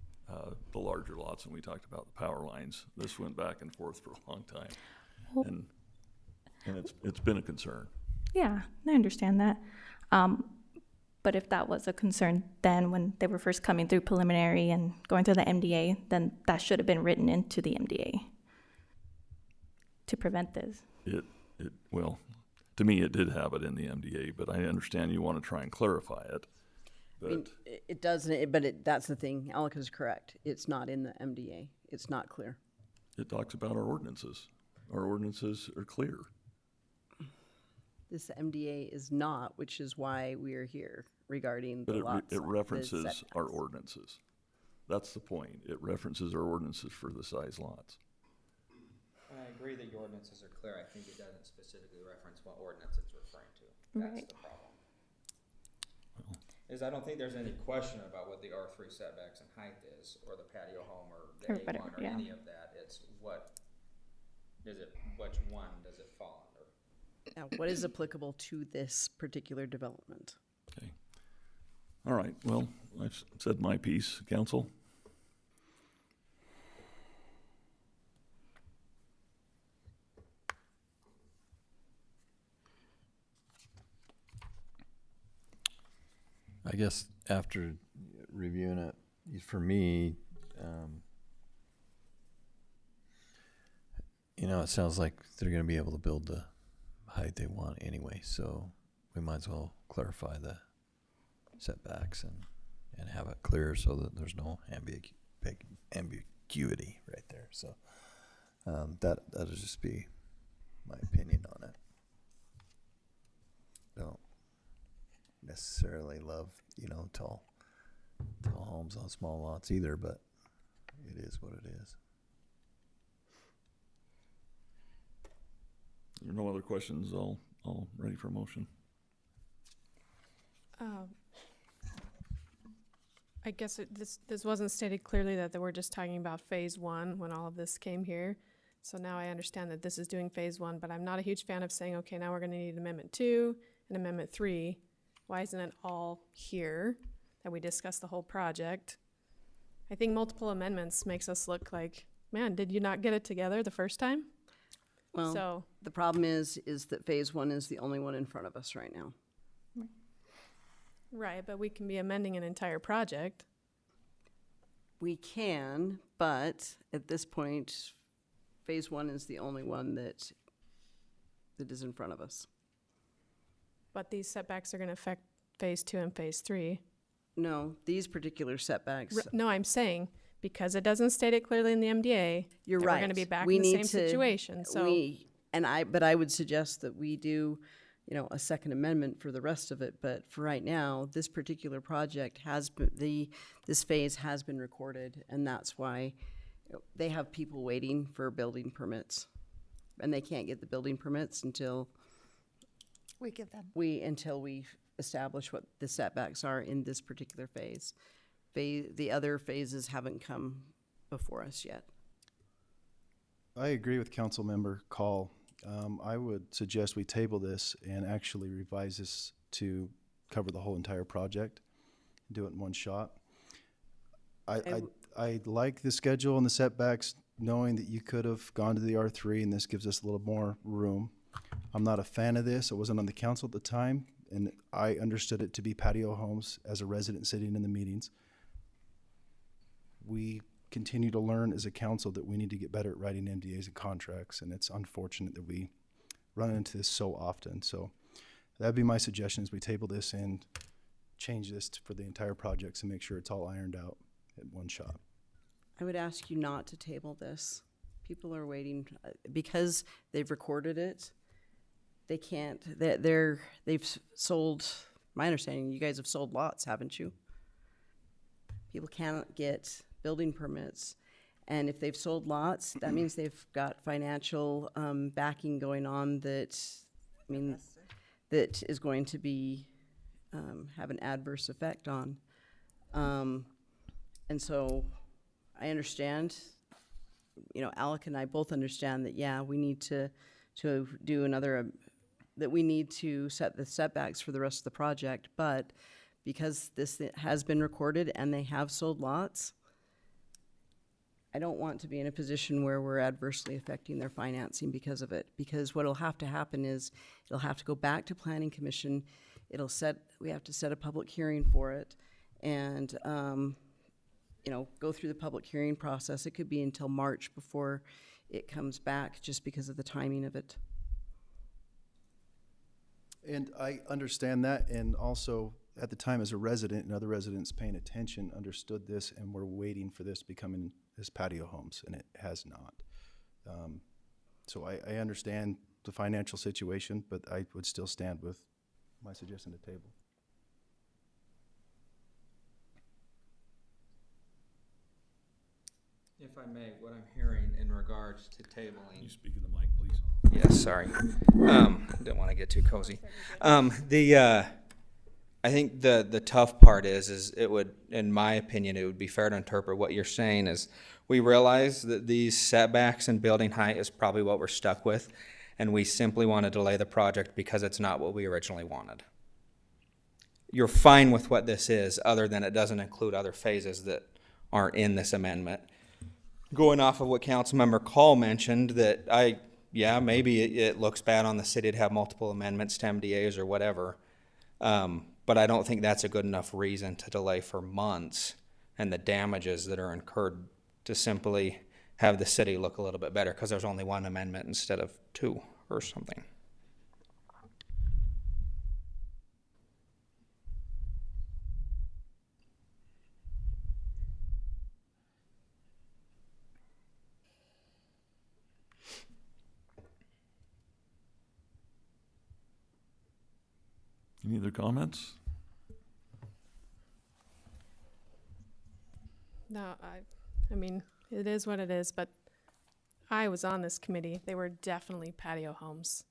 the larger lots, and we talked about the power lines. This went back and forth for a long time, and it's been a concern. Yeah, I understand that. But if that was a concern then when they were first coming through preliminary and going through the MDA, then that should have been written into the MDA to prevent this. Well, to me, it did have it in the MDA, but I understand you want to try and clarify it. I mean, But it doesn't, but that's the thing, Alika's correct. It's not in the MDA. It's not clear. it talks about our ordinances. Our ordinances are clear. This MDA is not, which is why we are here regarding the But lots. it references the our setbacks. ordinances. That's the point. It references our ordinances for the size lots. I agree that your ordinances are clear. I think it doesn't specifically reference what ordinance it's referring to. That's Right. the problem. Is I don't think there's any question about what the R3 setbacks and height is, or the patio home, or the Or A1, whatever, or yeah. any of that. It's which one does it fall under? Now, what is applicable to this particular development? Okay. All right, well, I've said my piece, council. I guess after reviewing it, for me, it sounds like they're going to be able to build the height they want anyway, so we might as well clarify the setbacks and have it clear so that there's no ambiguity right there. So that'll just be my opinion on it. Don't necessarily love, tall homes on small lots either, but it is what it is. there are no other questions, I'll ready for a motion. I guess this wasn't stated clearly that we're just talking about phase one when all of this came here. So now I understand that this is doing phase one, but I'm not a huge fan of saying, okay, now we're gonna need amendment 2 and amendment 3. Why isn't it all here that we discuss the whole project? I think multiple amendments makes us look like, man, did you not get it together the first time? Well, So, the problem is that phase one is the only one in front of us right now. right, but we can be amending an entire project. We can, but at this point, phase one is the only one that is in front of us. But these setbacks are gonna affect phase 2 and phase 3. No, these particular setbacks, No, I'm saying, because it doesn't state it clearly in the MDA. you're that right. We're gonna be back We in the need same to- situation, so. But I would suggest that we do, a second amendment for the rest of it. But for right now, this particular project this phase has been recorded, and that's why they have people waiting for building permits. And they can't get the building permits until We give them. until we establish what the setbacks are in this particular phase. The other phases haven't come before us yet. I agree with Councilmember Call. I would suggest we table this and actually revise this to cover the whole entire project, do it in one shot. I like the schedule and the setbacks, knowing that you could have gone to the R3 and this gives us a little more room. I'm not a fan of this. I wasn't on the council at the time, and I understood it to be patio homes as a resident sitting in the meetings. We continue to learn as a council that we need to get better at writing MDAs and contracts, and it's unfortunate that we run into this so often. So that'd be my suggestion, is we table this and change this for the entire projects and make sure it's all ironed out at one shot. I would ask you not to table this. People are waiting, because they've recorded it. They can't, they've sold, my understanding, you guys have sold lots, haven't you? People cannot get building permits. And if they've sold lots, that means they've got financial backing going on that is going to be, have an adverse effect on. And so I understand, Alec and I both understand that, yeah, we need to do another, that we need to set the setbacks for the rest of the project. But because this has been recorded and they have sold lots, I don't want to be in a position where we're adversely affecting their financing because of it. Because what'll have to happen is it'll have to go back to Planning Commission. We have to set a public hearing for it, and go through the public hearing process. It could be until March before it comes back, just because of the timing of it. And I understand that, and also at the time as a resident and other residents paying attention understood this, and we're waiting for this becoming as patio homes, and it has not. So I understand the financial situation, but I would still stand with my suggestion to table. If I may, what I'm hearing in regards to Can you tabling. speak in the mic, please? Yes, sorry. Didn't want to get too cozy. I think the tough part is it would, in my opinion, it would be fair to interpret what you're saying is we realize that these setbacks and building height is probably what we're stuck with, and we simply want to delay the project because it's not what we originally wanted. You're fine with what this is, other than it doesn't include other phases that aren't in this amendment. Going off of what Councilmember Call mentioned, that maybe it looks bad on the city to have multiple amendments to MDAs or whatever. But I don't think that's a good enough reason to delay for months and the damages that are incurred to simply have the city look a little bit better because there's only one amendment instead of two or something. Any other comments? No, I mean, it is what it is, but I was on this committee, they were definitely patio homes.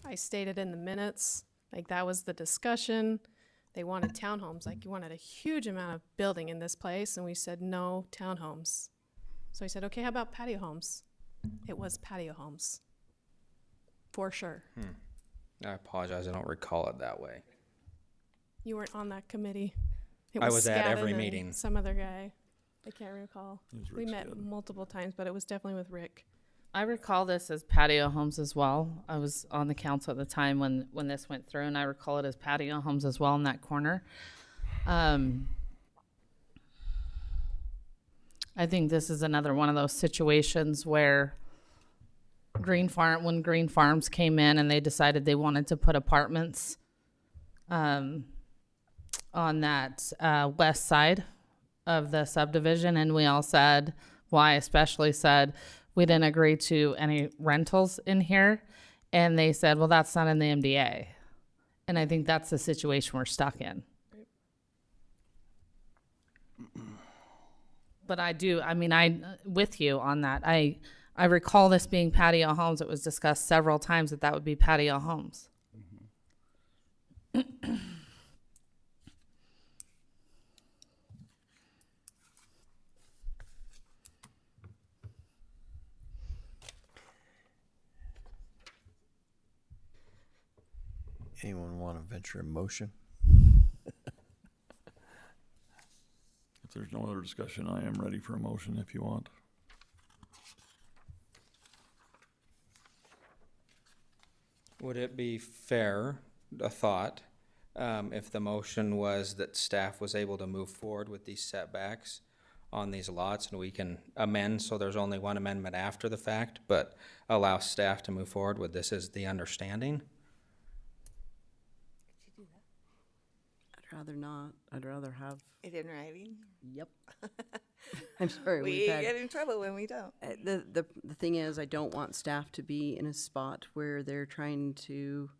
I stated in the minutes, like that was the discussion. They wanted townhomes, like you wanted a huge amount of building in this place, and we said no townhomes. So he said, okay, how about patio homes? It was patio homes. For sure. I apologize, I don't recall it that way. You weren't on that committee. It I was at every Scadden and meeting. Some other guy. I can't recall. It was We Rick met Scadden. multiple times, but it was definitely with Rick. I recall this as patio homes as well. I was on the council at the time when this went through, and I recall it as patio homes as well in that corner. I think this is another one of those situations where when Green Farms came in and they decided they wanted to put apartments on that west side of the subdivision, and we all said, well, I especially said, we didn't agree to any rentals in here. And they said, well, that's not in the MDA. And I think that's the situation we're stuck in. But I with you on that. I recall this being patio homes. It was discussed several times that would be patio homes. Anyone want to venture a motion? If there's no other discussion, I am ready for a motion if you want. Would it be fair, a thought, if the motion was that staff was able to move forward with these setbacks on these lots, and we can amend, so there's only one amendment after the fact, but allow staff to move forward with this as the understanding? I'd rather not. I'd rather have, It in writing. yep. I'm sorry. We get in trouble when we don't. The thing is, I don't want staff to be in a spot where they're trying to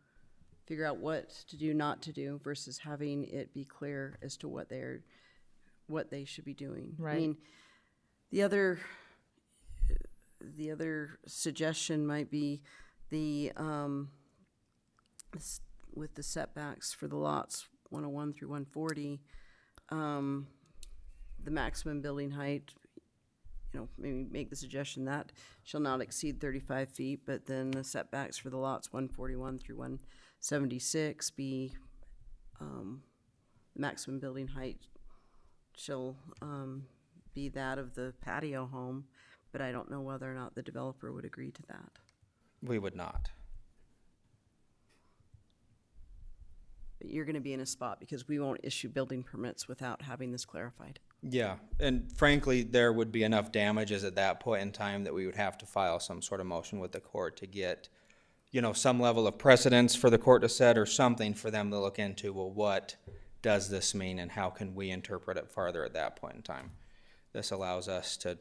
figure out what to do, not to do, versus having it be clear as to what they should be doing. I Right. mean, the other suggestion might be with the setbacks for the lots 101 through 140, the maximum building height, maybe make the suggestion that shall not exceed 35 feet, but then the setbacks for the lots 141 through 176 be, the maximum building height shall be that of the patio home, but I don't know whether or not the developer would agree to that. We would not. But you're gonna be in a spot because we won't issue building permits without having this clarified. Yeah, and frankly, there would be enough damages at that point in time that we would have to file some sort of motion with the court to get, some level of precedence for the court to set or something for them to look into, well, what does this mean and how can we interpret it farther at that point in time? This allows us to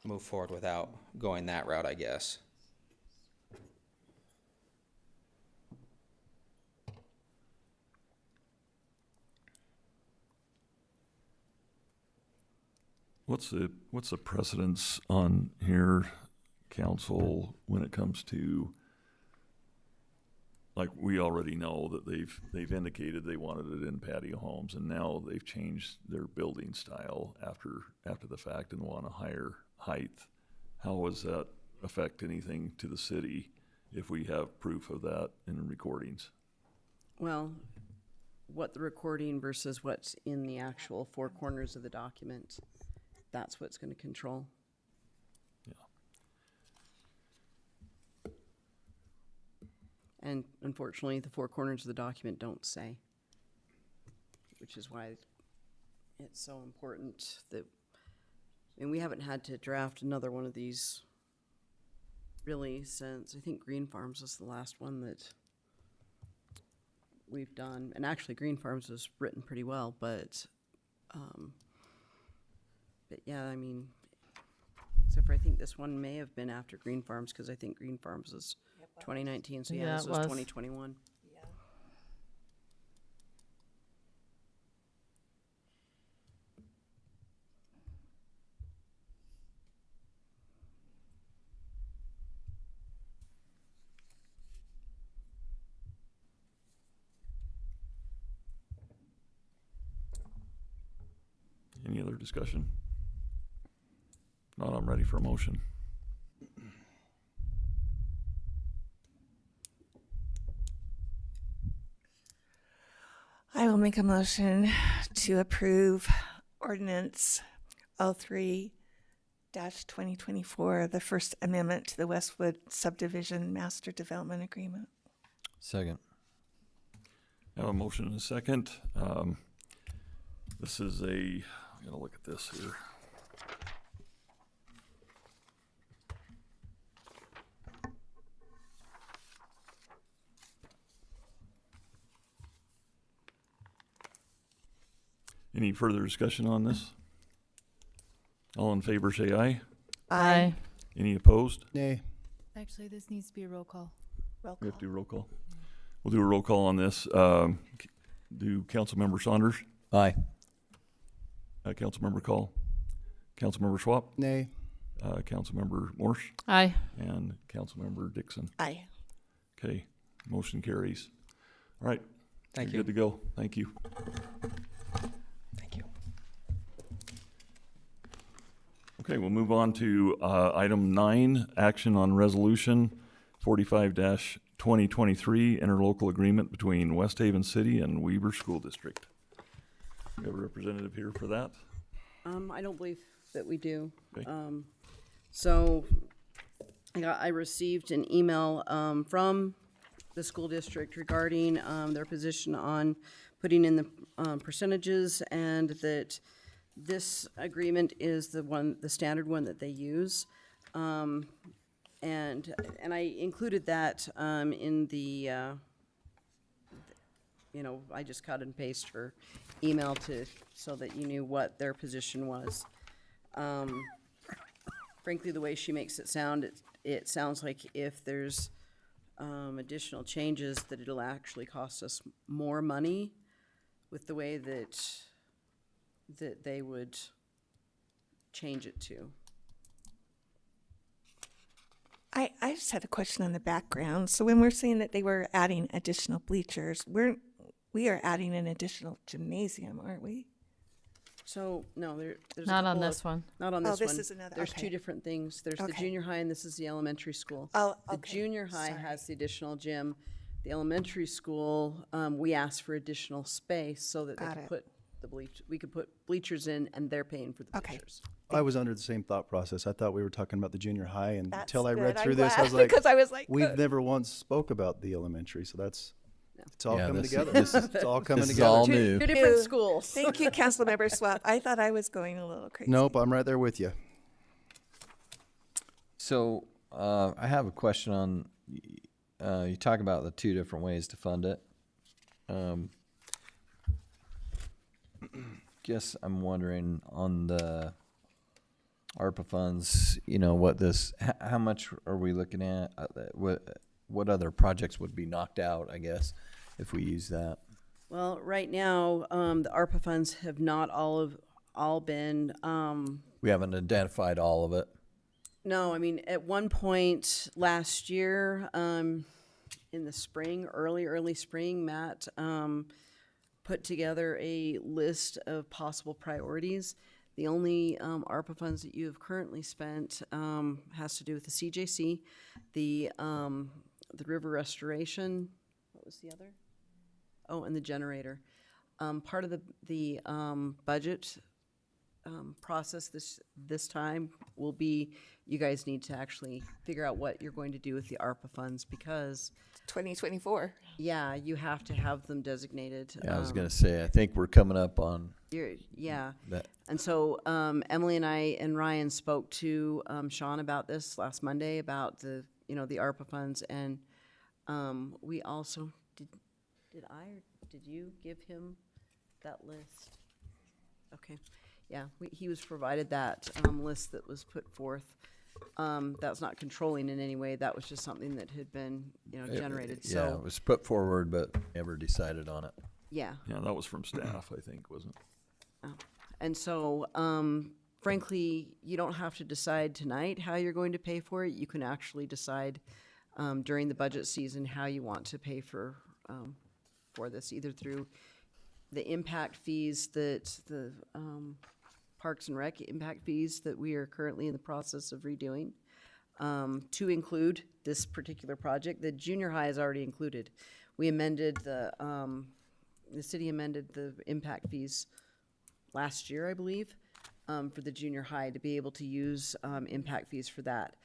move forward without going that route, I guess. What's the precedence on here, council, when it comes to, like, we already know that they've indicated they wanted it in patio homes, and now they've changed their building style after the fact and want a higher height. How does that affect anything to the city if we have proof of that in recordings? Well, what the recording versus what's in the actual four corners of the document, that's what's gonna control. Yeah. And unfortunately, the four corners of the document don't say, which is why it's so important that, and we haven't had to draft another one of these really since, I think Green Farms was the last one that we've done. And actually, Green Farms was written pretty well, but yeah, I mean, except for I think this one may have been after Green Farms, because I think Green Farms was 2019, so yeah, Yeah, this it was was. 2021. Any other discussion? Not, I'm ready for a motion. I will make a motion to approve ordinance 03-2024, the First Amendment to the Westwood Subdivision Master Development Agreement. Second. I have a motion and a second. This is I gotta look at this here. Any further discussion on this? All in favor, say aye. Aye. Any opposed? Nay. Actually, this needs to be a roll call. Roll We have call. to do a roll call. We'll do a roll call on this. Do Councilmember Saunders, Aye. Councilmember Call, Councilmember Schwab, Nay. Councilmember Morse, Aye. and Councilmember Dixon. Aye. Okay, motion carries. All right. Thank you're you. Good to go. Thank you. Thank you. Okay, we'll move on to item 9, action on resolution 45-2023, interlocal agreement between West Haven City and Weber School District. We have a representative here for that. I don't believe that we do. Okay. So I received an email from the school district regarding their position on putting in the percentages, and that this agreement is the standard one that they use. And I included that in the, I just cut and paste her email so that you knew what their position was. Frankly, the way she makes it sound, it sounds like if there's additional changes, that it'll actually cost us more money with the way that they would change it to. I just had a question on the background. So when we're saying that they were adding additional bleachers, we are adding an additional gymnasium, aren't we? So, no, there's a Not on couple this of- one. Not on Oh, this this one. is another- There's okay. two different things. There's the Okay. junior high and this is the elementary school. Oh, The okay. junior high Sorry. has the additional gym. The elementary school, we asked for additional space so that they Got could it. put we could put bleachers in, and they're paying for the Okay. bleachers. I was under the same thought process. I thought we were talking about the junior high, and That's until I read good. through I'm this, I glad, was like, because I was like, we've never once spoke about the elementary, so it's all Yeah, coming this- together. this- It's all coming This is together. all Two new. different Ew. schools. Thank you, Councilmember Swap. I thought I was going a little crazy. Nope, I'm right there with you. So, I have a question on, you talk about the two different ways to fund it. Guess I'm wondering on the ARPA funds, how much are we looking at? What other projects would be knocked out, I guess, if we use that? Well, right now, the ARPA funds have not all been, We haven't identified all of it. no, I mean, at one point last year, in the spring, early spring, Matt put together a list of possible priorities. The only ARPA funds that you have currently spent has to do with the CJC, the river restoration. What was the other? Oh, and the generator. Part of the budget process this time will be, you guys need to actually figure out what you're going to do with the ARPA funds, because 2024. yeah, you have to have them designated. Yeah, I was gonna say, I think we're coming up on Yeah, that. and so Emily and I and Ryan spoke to Sean about this last Monday about the ARPA funds, and we also did I or did you give him that list? Okay, yeah, he was provided that list that was put forth. That's not controlling in any way. That was just something that had been generated. Yeah, So it was put forward, but never decided on it. yeah. Yeah, that was from staff, I think, wasn't it? And so, frankly, you don't have to decide tonight how you're going to pay for it. You can actually decide during the budget season how you want to pay for this, either through the impact fees that the Parks and Rec impact fees that we are currently in the process of redoing, to include this particular project. The junior high is already included. We amended the city amended the impact fees last year, I believe, for the junior high to be able to use impact fees for that.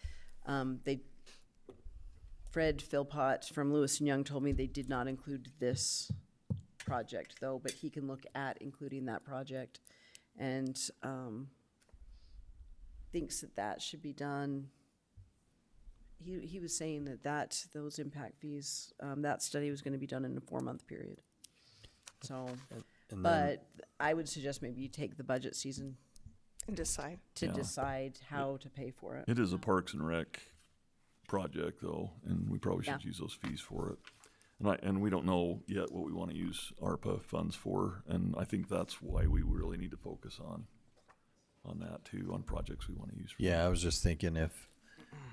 Fred Philpott from Lewis and Young told me they did not include this project though, but he can look at including that project, and thinks that that should be done. He was saying that those impact fees, that study was going to be done in a 4-month period. So, And then- but I would suggest maybe you take the budget season And decide. to Yeah. decide how to pay for it. It is a Parks and Rec project though, and we probably should Yeah. use those fees for it. And we don't know yet what we want to use ARPA funds for, and I think that's why we really need to focus on that too, on projects we want to use. For Yeah, I was just thinking if,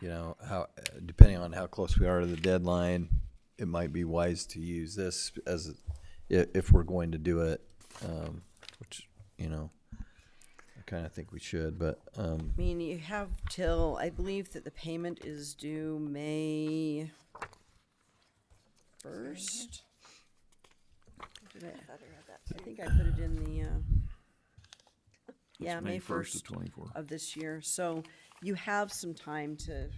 you know, how, depending on how close we are to the deadline, it might be wise to use this as, if we're going to do it, which, you know, I kind of think we should, but, I mean, you have till, I believe that the payment is due May 1st. I think I put it in the, yeah, It's May 1st of 1st 24. of this year. So you have some time to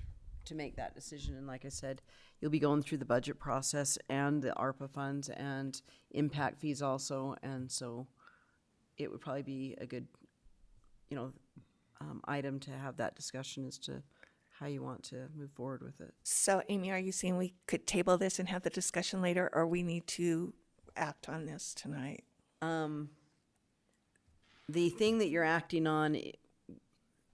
make that decision. And like I said, you'll be going through the budget process and the ARPA funds and impact fees also. And so it would probably be a good, item to have that discussion as to how you want to move forward with it. So Amy, are you saying we could table this and have the discussion later, or we need to act on this tonight? The thing that you're acting on,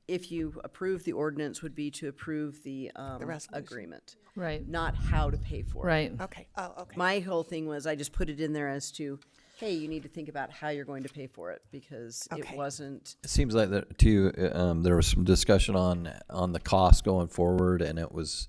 if you approve the ordinance, would be to approve the resolution. agreement, Right, not how to pay for it. right. Okay, oh, okay. My whole thing was I just put it in there as to, hey, you need to think about how you're going to pay for it, because it Okay. wasn't, it seems like that too, there was some discussion on the cost going forward, and it was,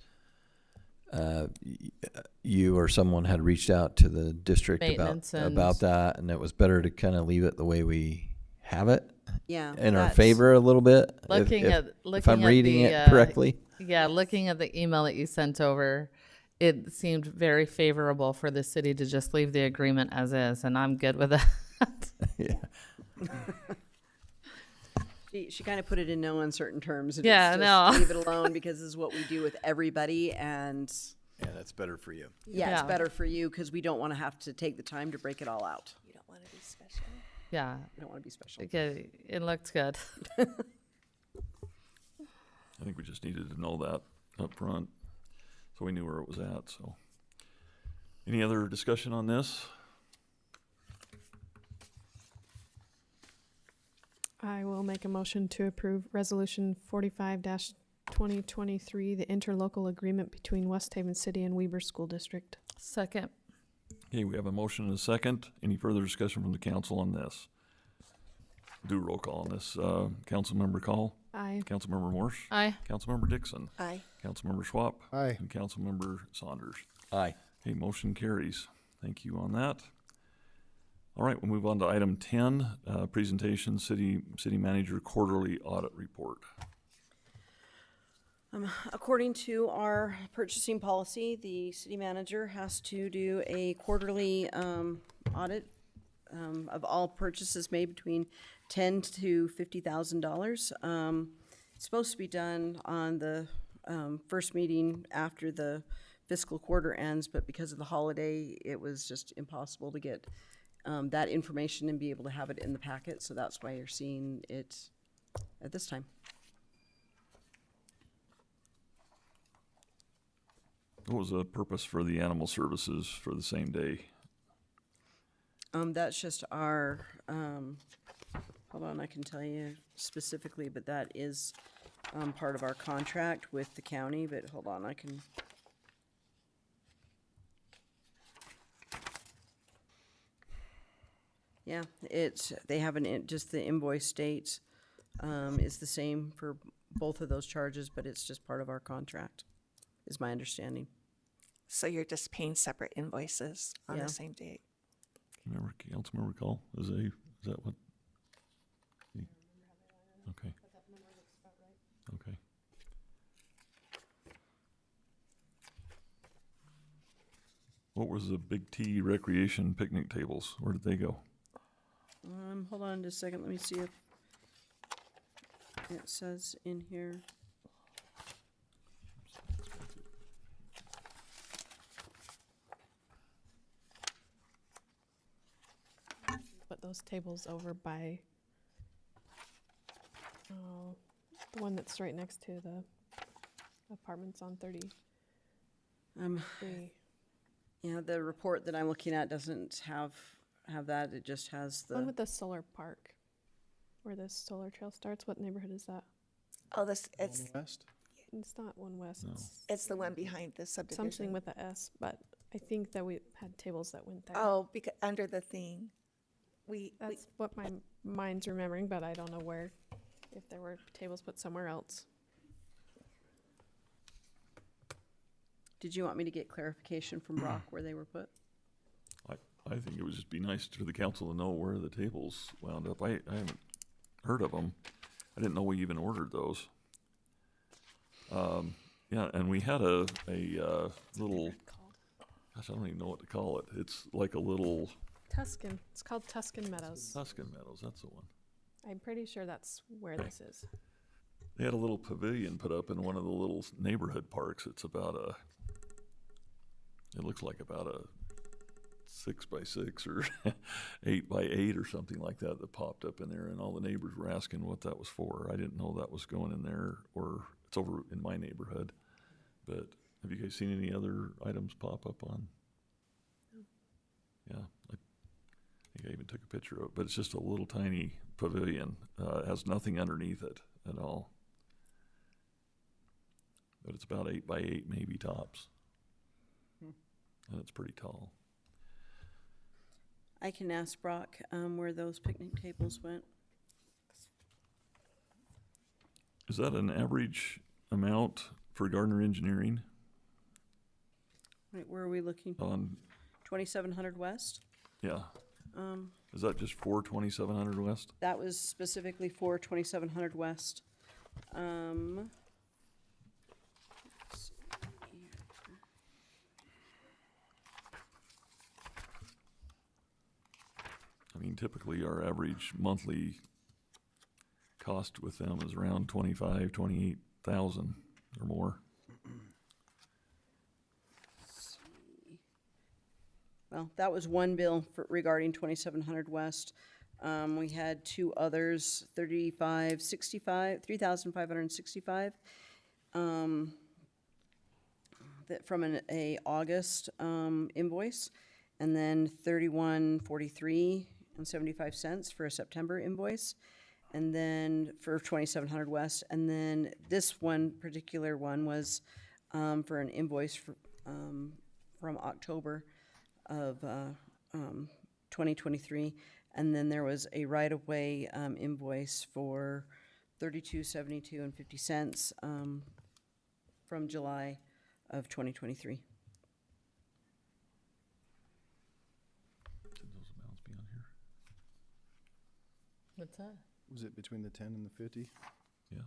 you or someone had reached out to the district Maintenance and- about that, and it was better to kind of leave it the way we have it yeah. in our that's- favor a little bit. if- Looking if- at if I'm looking at reading the, it correctly. Yeah, looking at the email that you sent over, it seemed very favorable for the city to just leave the agreement as is, and I'm good with that. Yeah. She kind of put it in no uncertain terms. And Yeah, it's no. just leave it alone, because this is what we do with everybody, and Yeah, that's better for you. yeah, it's Yeah. better for you, because we don't want to have to take the time to break it all out. You don't want to be special. Yeah, We don't want to be special. okay, it looked good. I think we just needed to know that up front, so we knew where it was at, so. Any other discussion on this? I will make a motion to approve Resolution 45-2023, the interlocal agreement between West Haven City and Weber School District. Second, Okay, we have a motion and a second. Any further discussion from the council on this? Do a roll call on this. Councilmember Call, Aye. Councilmember Morse, aye. Councilmember Dixon, Aye. Councilmember Schwab, Aye. and Councilmember Saunders. Aye. Okay, motion carries. Thank you on that. All right, we'll move on to item 10, presentation, city manager quarterly audit report. According to our purchasing policy, the city manager has to do a quarterly audit of all purchases made between $10,000 to $50,000. It's supposed to be done on the first meeting after the fiscal quarter ends, but because of the holiday, it was just impossible to get that information and be able to have it in the packet. So that's why you're seeing it at this time. What was the purpose for the animal services for the same day? That's just our, hold on, I can tell you specifically, but that is, part of our contract with the county, but hold on, I can. Yeah, they have just the invoice date, is the same for both of those charges, but it's just part of our contract, is my understanding. So you're just paying separate invoices on Yeah. the same date? Remember, Councilmember Call, is that what? Okay. Okay. What was the Big T recreation picnic tables? Where did they go? Hold on just a second, let me see if it says in here. Put those tables over by, the one that's right next to the apartments on 33. Yeah, the report that I'm looking at doesn't have that, it just has One the, with the solar park, where the solar trail starts. What neighborhood is that? Oh, it's West? It's not One West. No. it's the one behind the It's subdivision. something with a S, but I think that we had tables that went there. Oh, because under the thing, we That's what my mind's remembering, but I don't know where, if there were tables put somewhere else. did you want me to get clarification from Brock where they were put? I think it would just be nice for the council to know where the tables wound up. I haven't heard of them. I didn't know we even ordered those. Yeah, and we had a little, gosh, I don't even know what to call it. It's like a little Tuscan. It's called Tuscan Meadows. Tuscan Meadows, that's the one. I'm pretty sure that's where Okay. this is. They had a little pavilion put up in one of the little neighborhood parks. It's about it looks like about a 6x6 or 8x8 or something like that popped up in there, and all the neighbors were asking what that was for. I didn't know that was going in there, or it's over in my neighborhood. But have you guys seen any other items pop up on? Yeah, I think I even took a picture of it, but it's just a little tiny pavilion. It has nothing underneath it at all. But it's about 8x8 maybe tops. And it's pretty tall. I can ask Brock where those picnic tables went. Is that an average amount for Gardner Engineering Right, where are we looking? on, 2700 West? yeah? Is that just for 2700 West? That was specifically for 2700 West. Let's see here. I mean, typically our average monthly cost with them is around 28,000 or more. Well, that was one bill regarding 2700 West. We had two others, 3,565, that from a August invoice, and then 3143 and 75 cents for a September invoice, and then for 2700 West, and then this one particular one was for an invoice from October of 2023, and then there was a right-of-way invoice for $32.72 and 50 cents from July of 2023. Should those amounts be on here? What's that? Was it between the 10 and the 50? Yeah,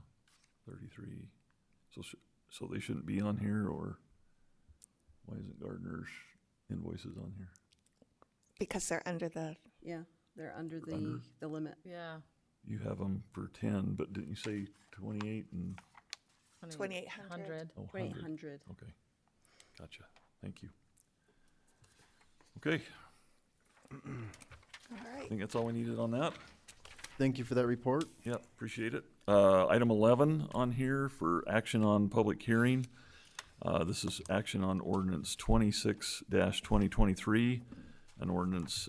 33. So they shouldn't be on here, or why isn't Gardner's invoices on here? because they're under the, Yeah, they're under Under. the limit. Yeah. You have them for 10, but didn't you say 28 and, 2,800. oh, 100? 2,800. Okay, gotcha, thank you. Okay, All I right. think that's all we needed on that. Thank you for that report. Yep, appreciate it. Item 11 on here for action on public hearing. This is action on ordinance 26-2023, an ordinance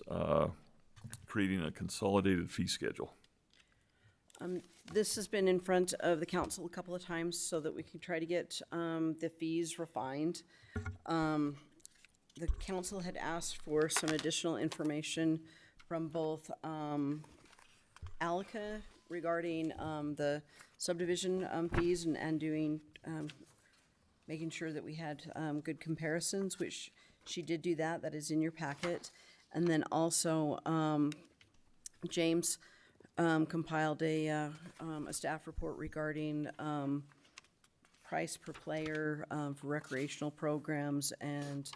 creating a consolidated fee schedule. This has been in front of the council a couple of times so that we can try to get the fees refined. The council had asked for some additional information from both Alka regarding the subdivision fees and doing, making sure that we had good comparisons, which she did do that. That is in your packet. And then also James compiled a staff report regarding price per player for recreational programs, and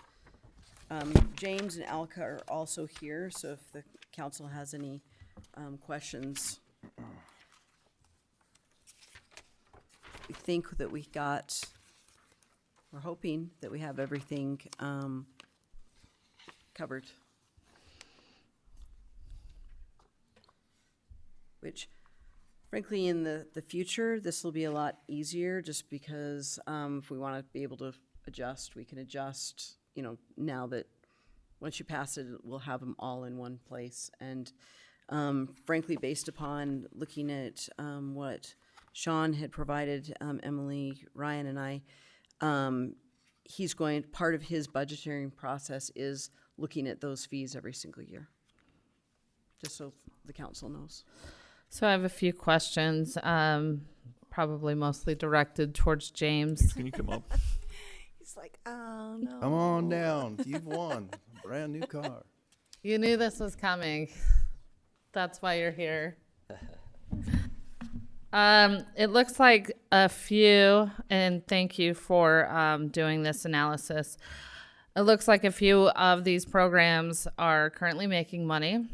James and Alka are also here, so if the council has any questions. We think that we're hoping that we have everything covered. Which, frankly, in the future, this will be a lot easier, just because if we want to be able to adjust, we can adjust, now that once you pass it, we'll have them all in one place. And frankly, based upon looking at what Sean had provided, Emily, Ryan, and I, part of his budgeting process is looking at those fees every single year, just so the council knows. So I have a few questions, probably mostly directed towards James. Can you come up? He's like, oh no. Come on down. You've won a brand new car. You knew this was coming. That's why you're here. It looks like a few, and thank you for doing this analysis. It looks like a few of these programs are currently making money.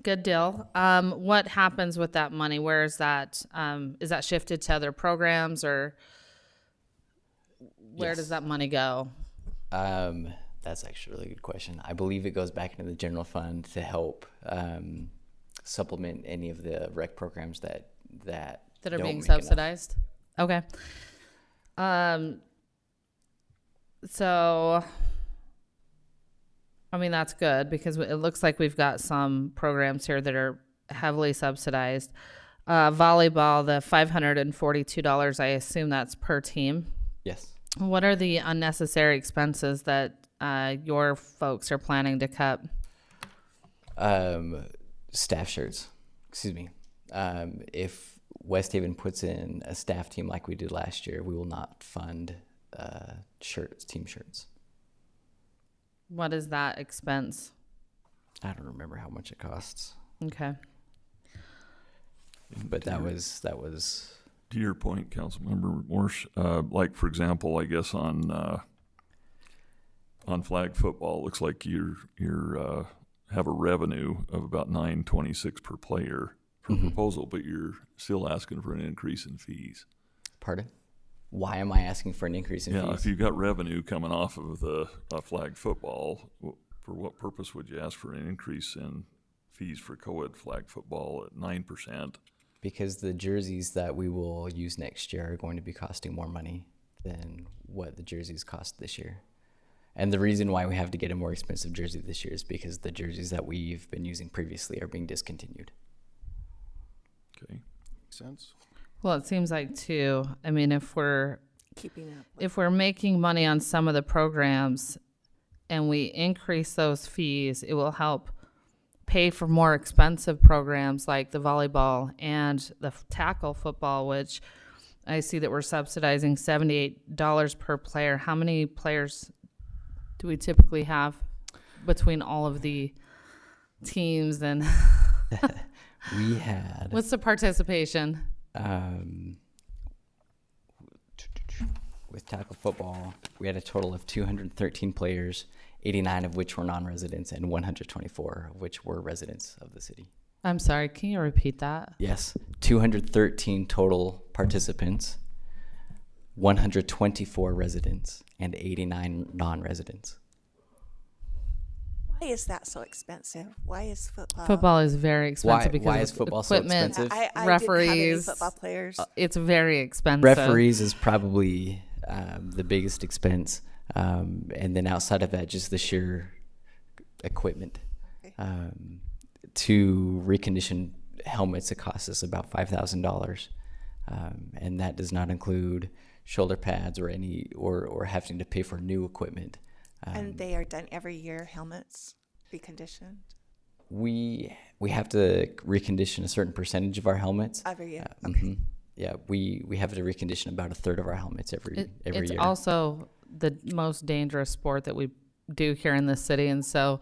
Good deal. What happens with that money? Where is that? Is that shifted to other programs, or where does that money go? That's actually a really good question. I believe it goes back into the general fund to help supplement any of the rec programs that are don't being make subsidized. Okay. So, I mean, that's good, because it looks like we've got some programs here that are heavily subsidized. Volleyball, the $542, I assume that's per team. Yes. What are the unnecessary expenses that your folks are planning to cut? Staff shirts. Excuse me. If West Haven puts in a staff team like we did last year, we will not fund team shirts. What is that expense? I don't remember how much it costs, Okay. but that was To your point, Councilmember Morse, like, for example, I guess on flag football, it looks like you're have a revenue of about $9.26 per player per proposal, but you're still asking for an increase in fees. Pardon? Why am I asking for an increase in Yeah, fees? if you've got revenue coming off of the flag football, for what purpose would you ask for an increase in fees for co-ed flag football at 9%? Because the jerseys that we will use next year are going to be costing more money than what the jerseys cost this year. And the reason why we have to get a more expensive jersey this year is because the jerseys that we've been using previously are being discontinued. Okay. Makes sense. Well, it seems like too, I mean, if we're Keeping up. if we're making money on some of the programs and we increase those fees, it will help pay for more expensive programs like the volleyball and the tackle football, which I see that we're subsidizing $78 per player. How many players do we typically have between all of the teams, and We had what's the participation? with tackle football, we had a total of 213 players, 89 of which were non-residents and 124 of which were residents of the city. I'm sorry, can you repeat that? Yes, 213 total participants, 124 residents, and 89 non-residents. Why is that so expensive? Why is football? Football is very expensive because Why of is football so equipment, expensive? I didn't have any referees. football players. It's very expensive. Referees is probably the biggest expense, and then outside of that, just the sheer equipment. Okay. To recondition helmets, it costs us about $5,000, and that does not include shoulder pads or having to pay for new equipment. And they are done every year, helmets, reconditioned We have to recondition a certain percentage of our helmets. every year. Mhm. Yeah, we have to recondition about a third of our helmets every It's year. also the most dangerous sport that we do here in this city, and so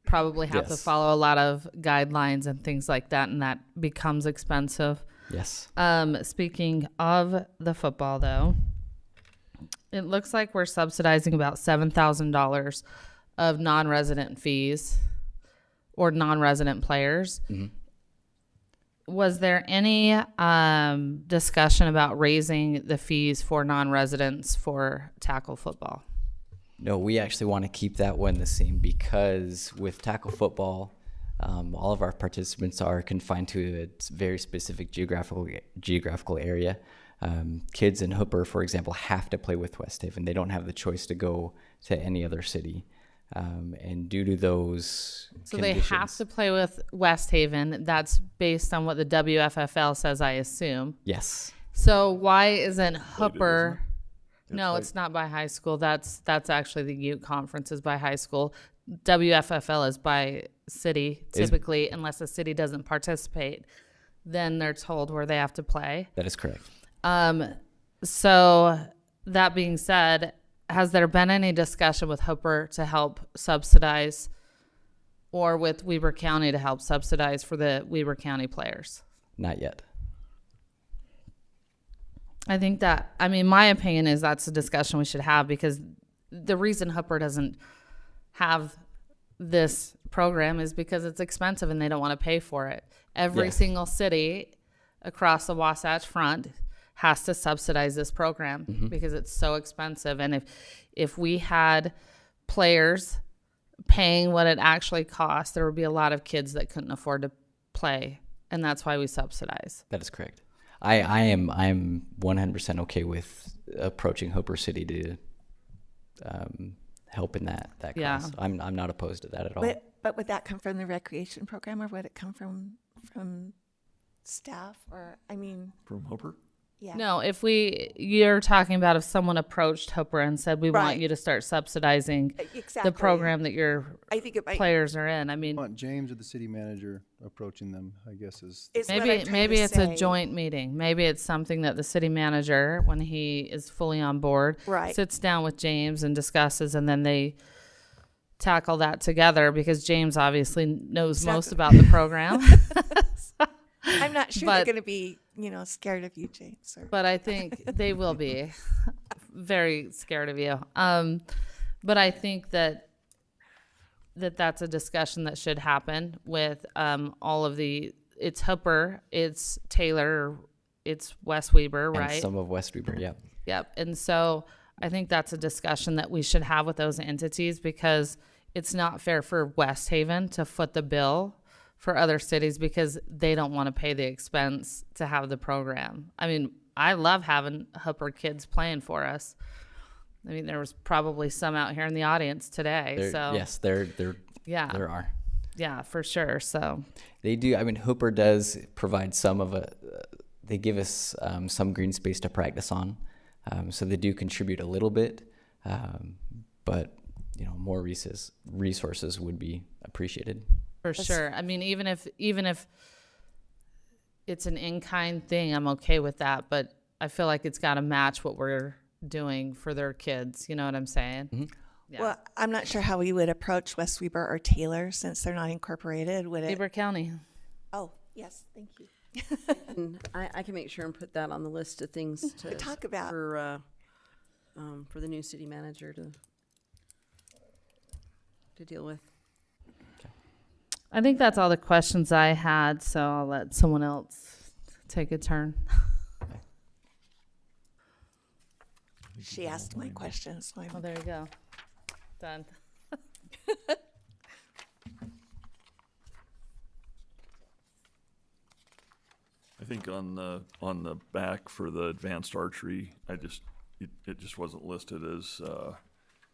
probably have to Yes. follow a lot of guidelines and things like that, and that becomes expensive. Yes. Speaking of the football, though, it looks like we're subsidizing about $7,000 of non-resident fees or non-resident players. Was there any discussion about raising the fees for non-residents for tackle football? No, we actually want to keep that one the same because with tackle football, all of our participants are confined to a very specific geographical area. Kids in Hooper, for example, have to play with West Haven. They don't have the choice to go to any other city. And due to those So they have to play with West Haven. That's based on what the WFFL says, I assume. Yes. So why isn't isn't Hooper? it? No, it's not by high school. That's actually the Ute conference is by high school. WFFL is by city typically, unless the city doesn't participate. Then they're told where they have to play. That is correct. So that being said, has there been any discussion with Hooper to help subsidize, or with Weber County to help subsidize for the Weber County players? Not yet. I think that, I mean, my opinion is that's a discussion we should have, because the reason Hooper doesn't have this program is because it's expensive and they don't want to pay for it. Every Yeah. single city across the Wasatch Front has to subsidize this program because it's so expensive. And if we had players paying what it actually costs, there would be a lot of kids that couldn't afford to play, and that's why we subsidize. That is correct. I'm 100% okay with approaching Hooper City to help in that Yeah. cost. I'm not opposed to that at all. But would that come from the recreation program, or would it come from staff? Or, I mean, From Hooper? yeah. No, you're talking about if someone approached Hooper and said, we want Right. you to start subsidizing Exactly. the program that your I think it might. players are in. I mean, Want James or the city manager approaching them, I guess is. is what I'm maybe trying to it's a say. joint meeting. Maybe it's something that the city manager, when he is fully on board, Right. sits down with James and discusses, and then they tackle that together, because James obviously knows most about the program. I'm not sure But- they're going to be, scared of you, James. Or, But I think they will be very scared of you. But I think that's a discussion that should happen with all of it's Hooper, it's Taylor, it's West Weber, And right? some of West Weber, yeah. Yep. And so I think that's a discussion that we should have with those entities, because it's not fair for West Haven to foot the bill for other cities because they don't want to pay the expense to have the program. I mean, I love having Hooper kids playing for us. I mean, there was probably some out here in the audience today. Yes, there yeah, are. yeah, for sure. So They do. I mean, Hooper does provide they give us some green space to practice on. So they do contribute a little bit, but more resources would be appreciated. for sure. I mean, even if it's an in-kind thing, I'm okay with that. But I feel like it's got to match what we're doing for their kids. You know what I'm saying? Yeah. Well, I'm not sure how we would approach West Weber or Taylor since they're not incorporated. Would it? Weber County. Oh, yes. Thank you. And I can make sure and put that on the list of things to talk about. for the new city manager to deal with. I think that's all the questions I had, so I'll let someone else take a turn. She asked my questions. So Oh, there you go. Done. I think on the back for the advanced archery, it just wasn't listed as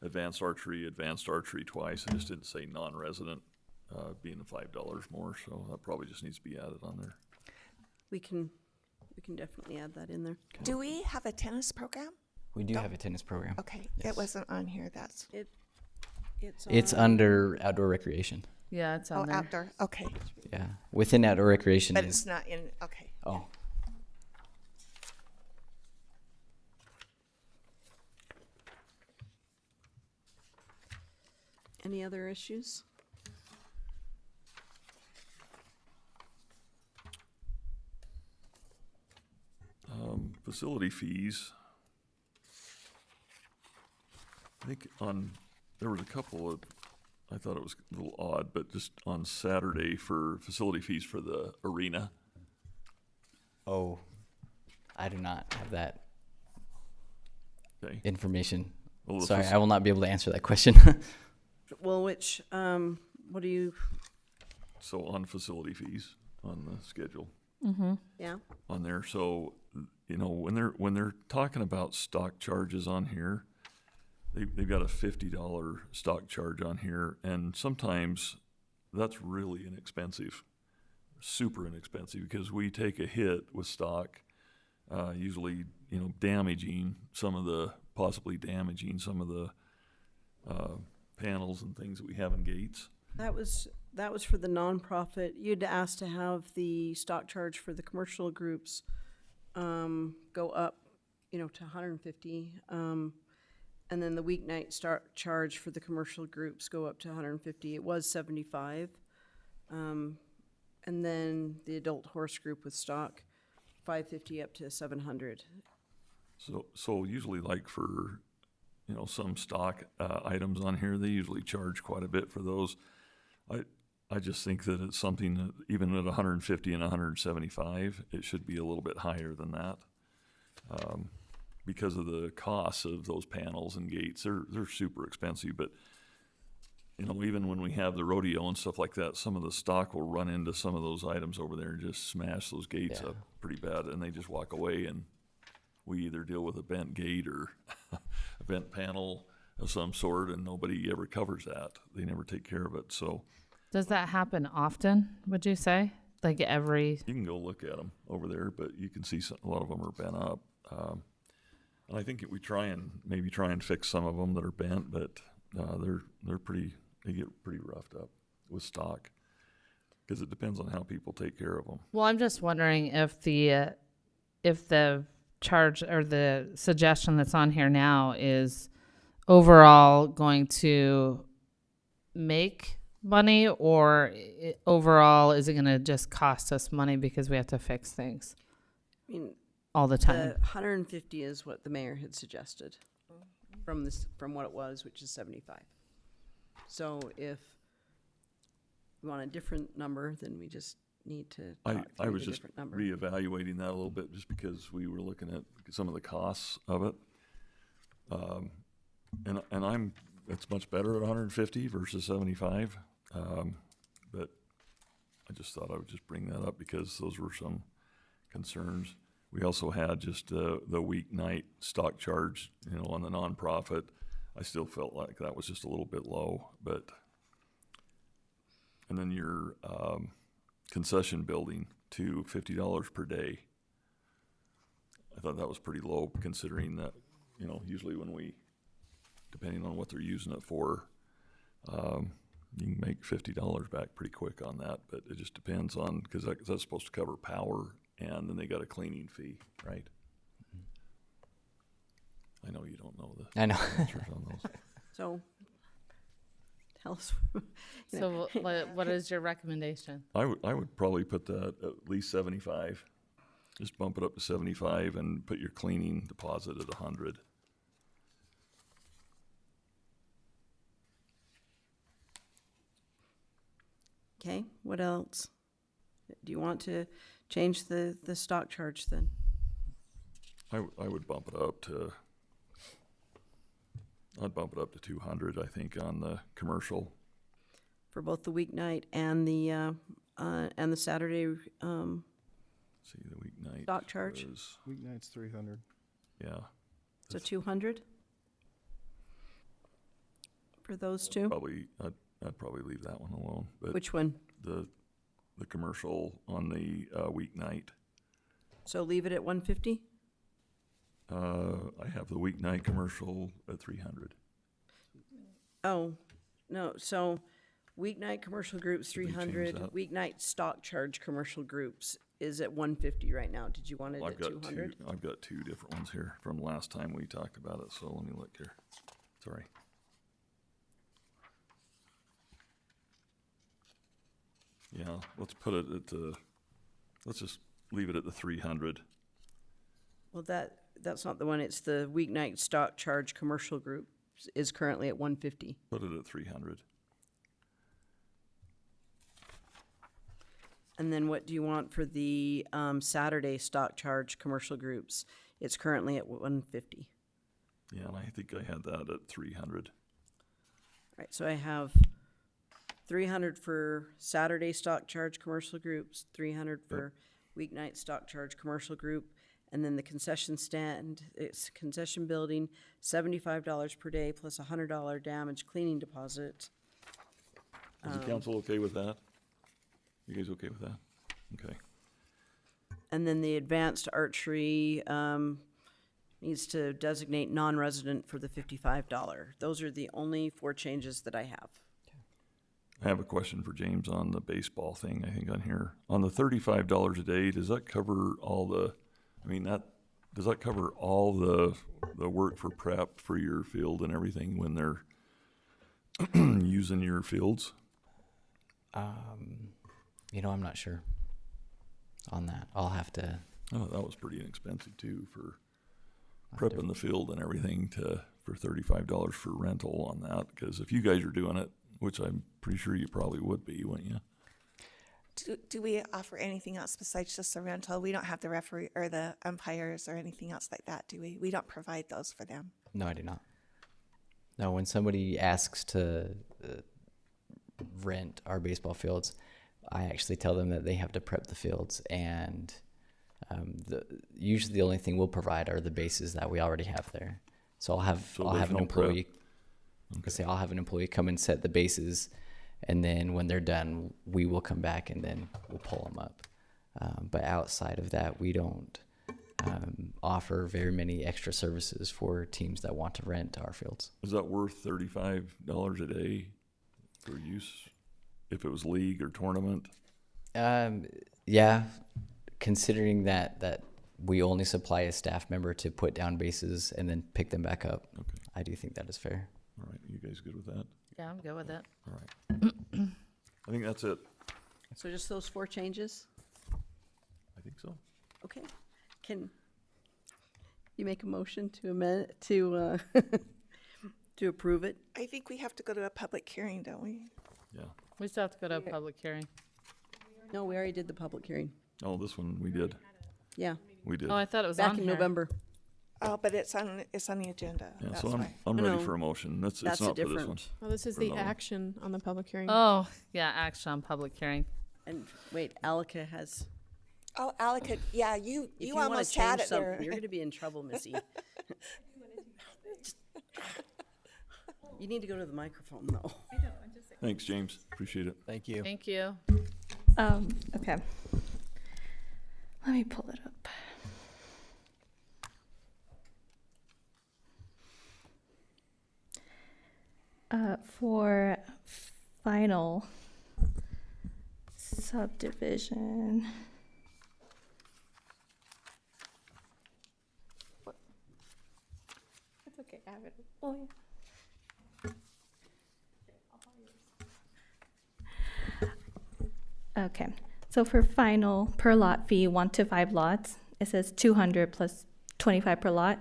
advanced archery twice. It just didn't say non-resident, being the $5 more. So that probably just needs to be added on there. We can definitely add that in there. Do we have a tennis program? We do have a tennis program. Okay, Yes. it wasn't on here. That's It's under outdoor recreation. Yeah, it's on there. outdoor. Okay, Yeah, within outdoor recreation but is it's not in. Okay. oh. Any other issues? facility fees, I think there was a couple of, I thought it was a little odd, but just on Saturday for facility fees for the arena. Oh, I do not have that Okay. information. Well, the Sorry, fac- I will not be able to answer that question. Well, which, what do you, So on facility fees on the schedule yeah? on there. So, you know, when they're talking about stock charges on here, they've got a $50 stock charge on here, and sometimes that's really inexpensive, super inexpensive, because we take a hit with stock, usually, you know, possibly damaging some of the panels and things that we have in gates. That was for the nonprofit. You'd asked to have the stock charge for the commercial groups go up, you know, to 150, and then the weeknight charge for the commercial groups go up to 150. It was 75, and then the adult horse group with stock, 550 up to 700. So usually, like for, you know, some stock items on here, they usually charge quite a bit for those. I just think that it's something that even at 150 and 175, it should be a little bit higher than that, because of the costs of those panels and gates. They're super expensive. But you know, even when we have the rodeo and stuff like that, some of the stock will run into some of those items over there and just smash those gates Yeah. up pretty bad, and they just walk away, and we either deal with a bent gate or a bent panel of some sort, and nobody ever covers that. They never take care of it. So Does that happen often, would you say? Like every, you can go look at them over there, but you can see a lot of them are bent up. And I think we try and fix some of them that are bent, but they get pretty roughed up with stock, because it depends on how people take care of them. well, I'm just wondering if the charge or the suggestion that's on here now is overall going to make money, or overall is it going to just cost us money because we have to fix things I mean, all the time? the 150 is what the mayor had suggested from what it was, which is 75. So if we want a different number, then we just need to talk I through was the just different number. reevaluating that a little bit, just because we were looking at some of the costs of it. And it's much better at 150 versus 75. But I just thought I would just bring that up because those were some concerns. We also had just the weeknight stock charge, you know, on the nonprofit. I still felt like that was just a little bit low, and then your concession building to $50 per day. I thought that was pretty low, considering that, you know, usually depending on what they're using it for, you can make $50 back pretty quick on that, but it just depends on, because that's supposed to cover power, and then they got a cleaning fee, right? I know you don't know the I know. answers on those. So tell us. So what is your recommendation? I would probably put that at least 75. Just bump it up to 75 and put your cleaning deposit at 100. Okay, what else? Do you want to change the stock charge then? I would bump it up to. I'd bump it up to 200. I think on the commercial. For both the weeknight and the Saturday, See the weeknight. Stock charge? Weeknight's 300. Yeah. so 200? For those two? I'd probably leave that one alone. But Which one? the commercial on the weeknight. So leave it at 150? I have the weeknight commercial at 300. Oh, no, so weeknight commercial groups, Did we change 300. that? Weeknight stock charge commercial groups is at 150 right now. Did you want it Well, at 200? I've got two different ones here from last time we talked about it, so let me look here. Sorry. Yeah, let's put it at let's just leave it at the 300. Well, that's not the one. It's the weeknight stock charge commercial group is currently at 150. Put it at 300. And then what do you want for the Saturday stock charge commercial groups? It's currently at 150. Yeah, and I think I had that at 300. Right, so I have 300 for Saturday stock charge commercial groups, 300 for weeknight stock charge commercial group, and then the concession stand, it's concession building, $75 per day plus $100 damage cleaning deposit. Is the council okay with that? You guys okay with that? Okay. And then the advanced archery needs to designate non-resident for the $55. Those are the only 4 changes that I have. I have a question for James on the baseball thing, I think on here. On the $35 a day, does that cover all the, does that cover all the work for prep for your field and everything when they're using your fields? I'm not sure on that. I'll have to. Oh, that was pretty inexpensive too for prepping the field and everything for $35 for rental on that. Because if you guys are doing it, which I'm pretty sure you probably would be, wouldn't you? Do we offer anything else besides just the rental? We don't have the referee or the umpires or anything else like that, do we? We don't provide those for them. No, I do not. No, when somebody asks to rent our baseball fields, I actually tell them that they have to prep the fields, and usually the only thing we'll provide are the bases that we already have there. So I'll have there's an no prep. employee. I'll have an employee come and set the bases, and then when they're done, we will come back and then we'll pull them up. But outside of that, we don't offer very many extra services for teams that want to rent our fields. Is that worth $35 a day for use if it was league or tournament? Yeah, considering that we only supply a staff member to put down bases and then pick them back up. Okay. I do think that is fair. All right. You guys good with that? Yeah, I'm good with it. All right. I think that's it. So just those 4 changes? I think so. Okay. Can you make a motion to amend, to approve it? I think we have to go to a public hearing, don't we? Yeah. We still have to go to a public hearing. No, we already did the public hearing. Oh, this one we did. Yeah, We did. Oh, I thought it was back on in here. November. Oh, but it's on the agenda. Yeah, That's so why. I'm No, ready no. for a motion. It's That's not a for this one. different. Well, this is For the another one. action on the public hearing. Oh, yeah, action on public hearing. And wait, Alika has. Oh, Alec, yeah, If you you want to almost change had it something, there. you're going to be in trouble, Missy. You need to go to the microphone, though. Thanks, James. Appreciate it. Thank you. Thank you. Okay. Let me pull it up. For final subdivision. It's okay, I have it. Oh, yeah. Okay, so for final per lot fee, 1 to 5 lots, it says 200 plus 25 per lot.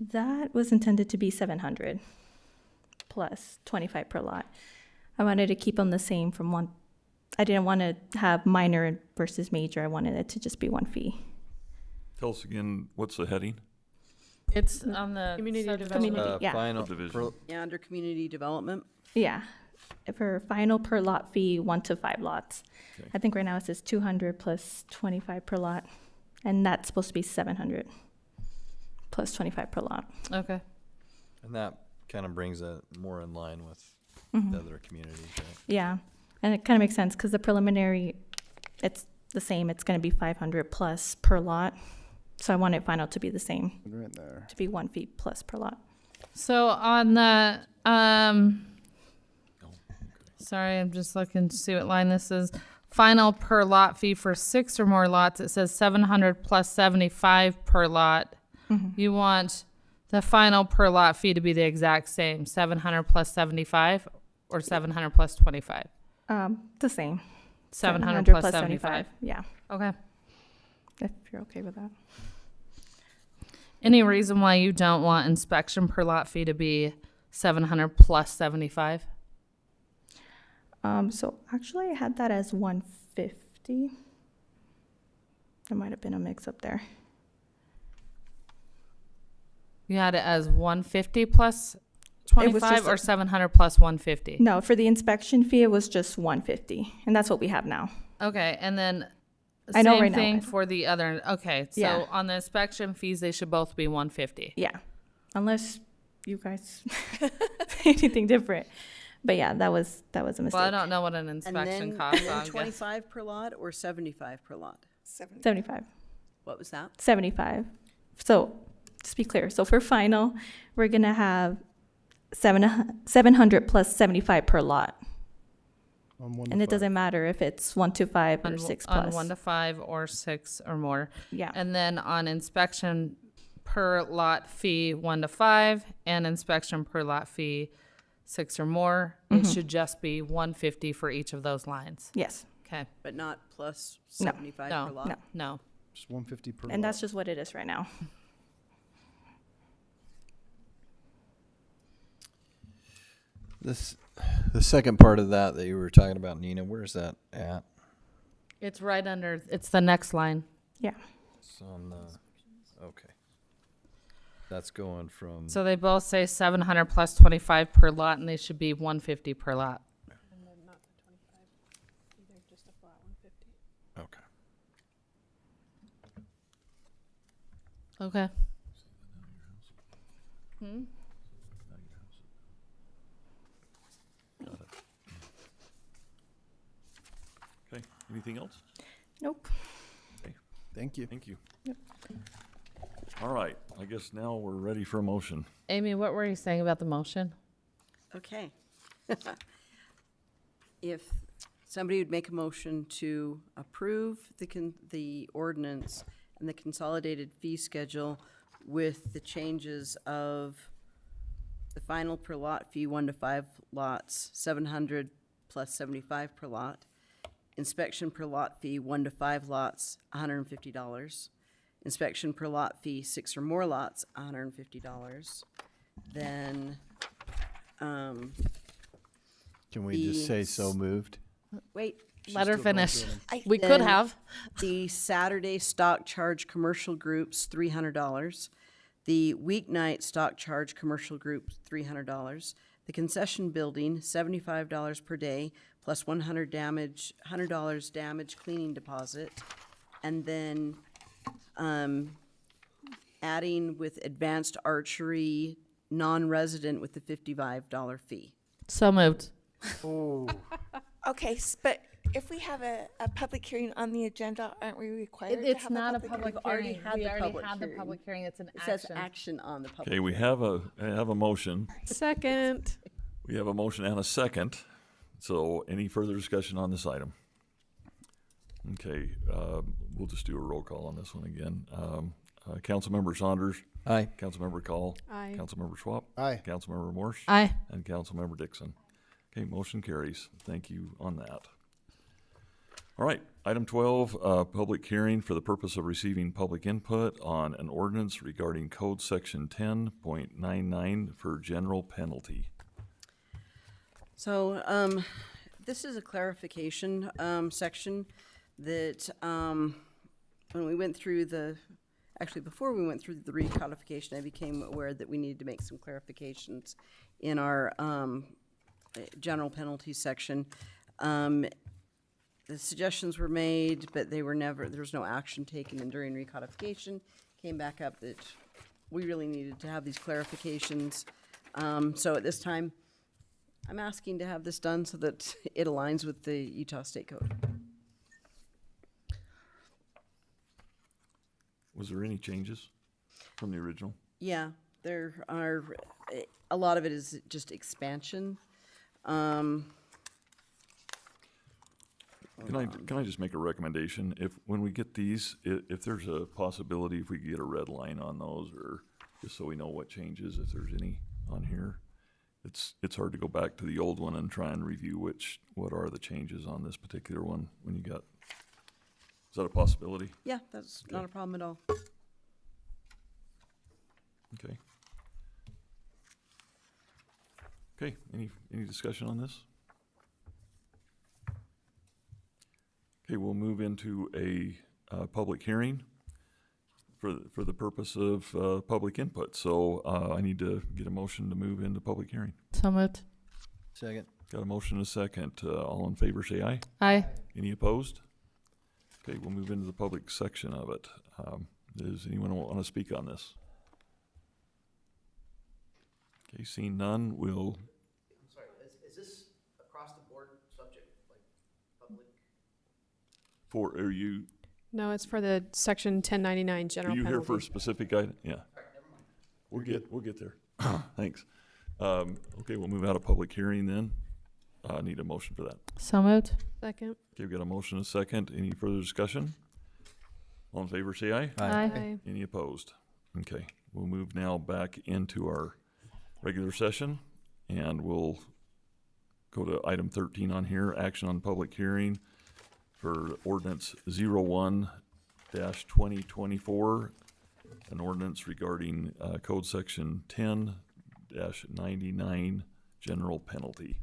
That was intended to be 700 plus 25 per lot. I wanted to keep them the same from one. I didn't want to have minor versus major. I wanted it to just be one fee. Tell us again, what's the heading? It's on the Community subdivision. development. Yeah. Final Subdivision. Yeah, under community development. Yeah, for final per lot fee, 1 to 5 lots. Okay. I think right now it says 200 plus 25 per lot, and that's supposed to be 700 plus 25 per lot. Okay. And that kind of brings it more in line with Mhm. the other communities, right? Yeah, and it kind of makes sense because the preliminary, it's the same. It's going to be 500 plus per lot. So I want it final to be the same, Right there. to be 1 fee plus per lot. So on the, sorry, I'm just looking to see what line this is. Final per lot fee for 6 or more lots, it says 700 plus 75 per lot. You want the final per lot fee to be the exact same, 700 plus 75 or 700 plus 25? The same. 700 plus 75. Yeah. Okay. if you're okay with that. Any reason why you don't want inspection per lot fee to be 700 plus 75? So actually I had that as 150. There might have been a mix up there. You had it as 150 plus just 25 or a- 700 plus 150? No, for the inspection fee, it was just 150, and that's what we have now. Okay, and then I know same right now, thing I- for the other. Okay, so Yeah. on the inspection fees, they should both be 150. Yeah, unless you guys say anything different. But yeah, that was a mistake. Well, I don't know what an And inspection then, costs. and so then I'm guess- 25 per lot or 75 per lot? 75. What was that? 75. So just be clear. So for final, we're gonna have 700 plus 75 per lot, On 1 to and it 5. doesn't matter if it's 1 to 5 or on, 6 on plus. 1 to 5 or 6 or more. Yeah. And then on inspection per lot fee 1 to 5 and inspection per lot fee 6 or more, it should just be 150 for each of those lines. Yes. Okay. But not plus No. 75 No, per lot? No. No. Just 150 per And lot. that's just what it is right now. This, the second part of that you were talking about, Nina, where's that at? It's right under, it's the next line. Yeah. It's on the, okay. That's going from, So they both say 700 plus 25 per lot, and they should be 150 per lot. okay. Okay. Hmm? Okay, anything else? Nope. Thank you. Thank you. All right, I guess now we're ready for a motion. Amy, what were you saying about the motion? Okay. If somebody would make a motion to approve the ordinance and the consolidated fee schedule with the changes of the final per lot fee, 1 to 5 lots, 700 plus 75 per lot. Inspection per lot fee, 1 to 5 lots, $150. Inspection per lot fee, 6 or more lots, $150. Then, Can we just say so moved? wait. Let her finish. I- We could Then- have. The Saturday stock charge commercial groups, $300. The weeknight stock charge commercial group, $300. The concession building, $75 per day, plus $100 damage cleaning deposit. And then, adding with advanced archery, non-resident with the $55 fee. So moved. Okay, but if we have a public hearing on the agenda, aren't we required to It's have not a public public We've already hearing. had We the already public had the hearing. public hearing. It's an It says action. action on the public. Okay, we have a motion. Second. We have a motion and a second. So any further discussion on this item? Okay, we'll just do a roll call on this one again. Councilmember Saunders, Aye. Councilmember Call, Aye. Councilmember Schwab, Aye. Councilmember Morse, Aye. and Councilmember Dixon. Okay, motion carries. Thank you on that. All right, item 12, public hearing for the purpose of receiving public input on an ordinance regarding code section 10.99 for general penalty. So, this is a clarification, section that, when we went through before we went through the recodification, I became aware that we needed to make some clarifications in our, general penalty section. The suggestions were made, but there was no action taken, and during recodification, came back up that we really needed to have these clarifications. So at this time, I'm asking to have this done so that it aligns with the Utah State Code. Was there any changes from the original? Yeah, there are, a lot of it is just expansion. Can I just make a recommendation? When we get these, if there's a possibility, if we could get a red line on those, or just so we know what changes, if there's any on here. It's hard to go back to the old one and try and review what are the changes on this particular one when you got Is that a possibility? Yeah, that's not a problem at all. Okay. Okay, any discussion on this? Okay, we'll move into a public hearing for the purpose of public input. So I need to get a motion to move into public hearing. So moved. Second. Got a motion and a second. All in favor, say aye. Aye. Any opposed? Okay, we'll move into the public section of it. Does anyone want to speak on this? Okay, seeing none, we'll. I'm sorry, is this across the board subject, like public? Are you No, it's for the section 1099 general here penalty. for a specific item? Yeah. We'll get there. Thanks. Okay, we'll move out of public hearing then. I need a motion for that. So moved. Second. Okay, we've got a motion and a second. Any further discussion? All in favor, say aye. Aye. Any opposed? Okay, we'll move now back into our regular session, and we'll go to item 13 on here, action on public hearing for ordinance 01-2024, an ordinance regarding code section 10-99 general penalty.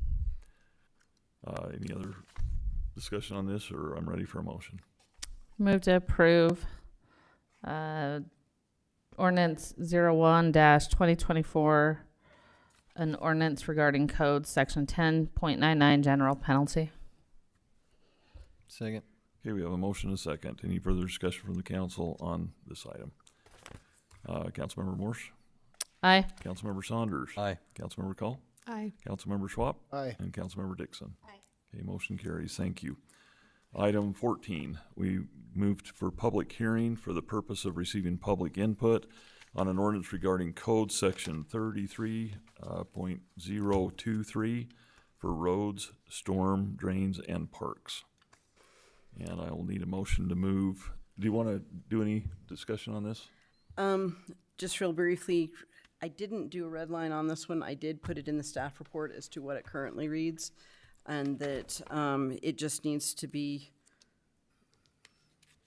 Any other discussion on this, or I'm ready for a motion? Move to approve ordinance 01-2024, an ordinance regarding code section 10.99 general penalty. Second. Okay, we have a motion and a second. Any further discussion from the council on this item? Councilmember Morse? Aye. Councilmember Saunders? Aye. Councilmember Call? Aye. Councilmember Schwab? Aye. And Councilmember Dixon? Aye. Okay, motion carries. Thank you. Item 14, we moved for public hearing for the purpose of receiving public input on an ordinance regarding code section 33.023 for roads, storm drains, and parks. And I will need a motion to move. Do you want to do any discussion on this? Just real briefly, I didn't do a red line on this one. I did put it in the staff report as to what it currently reads, and that it just needs to be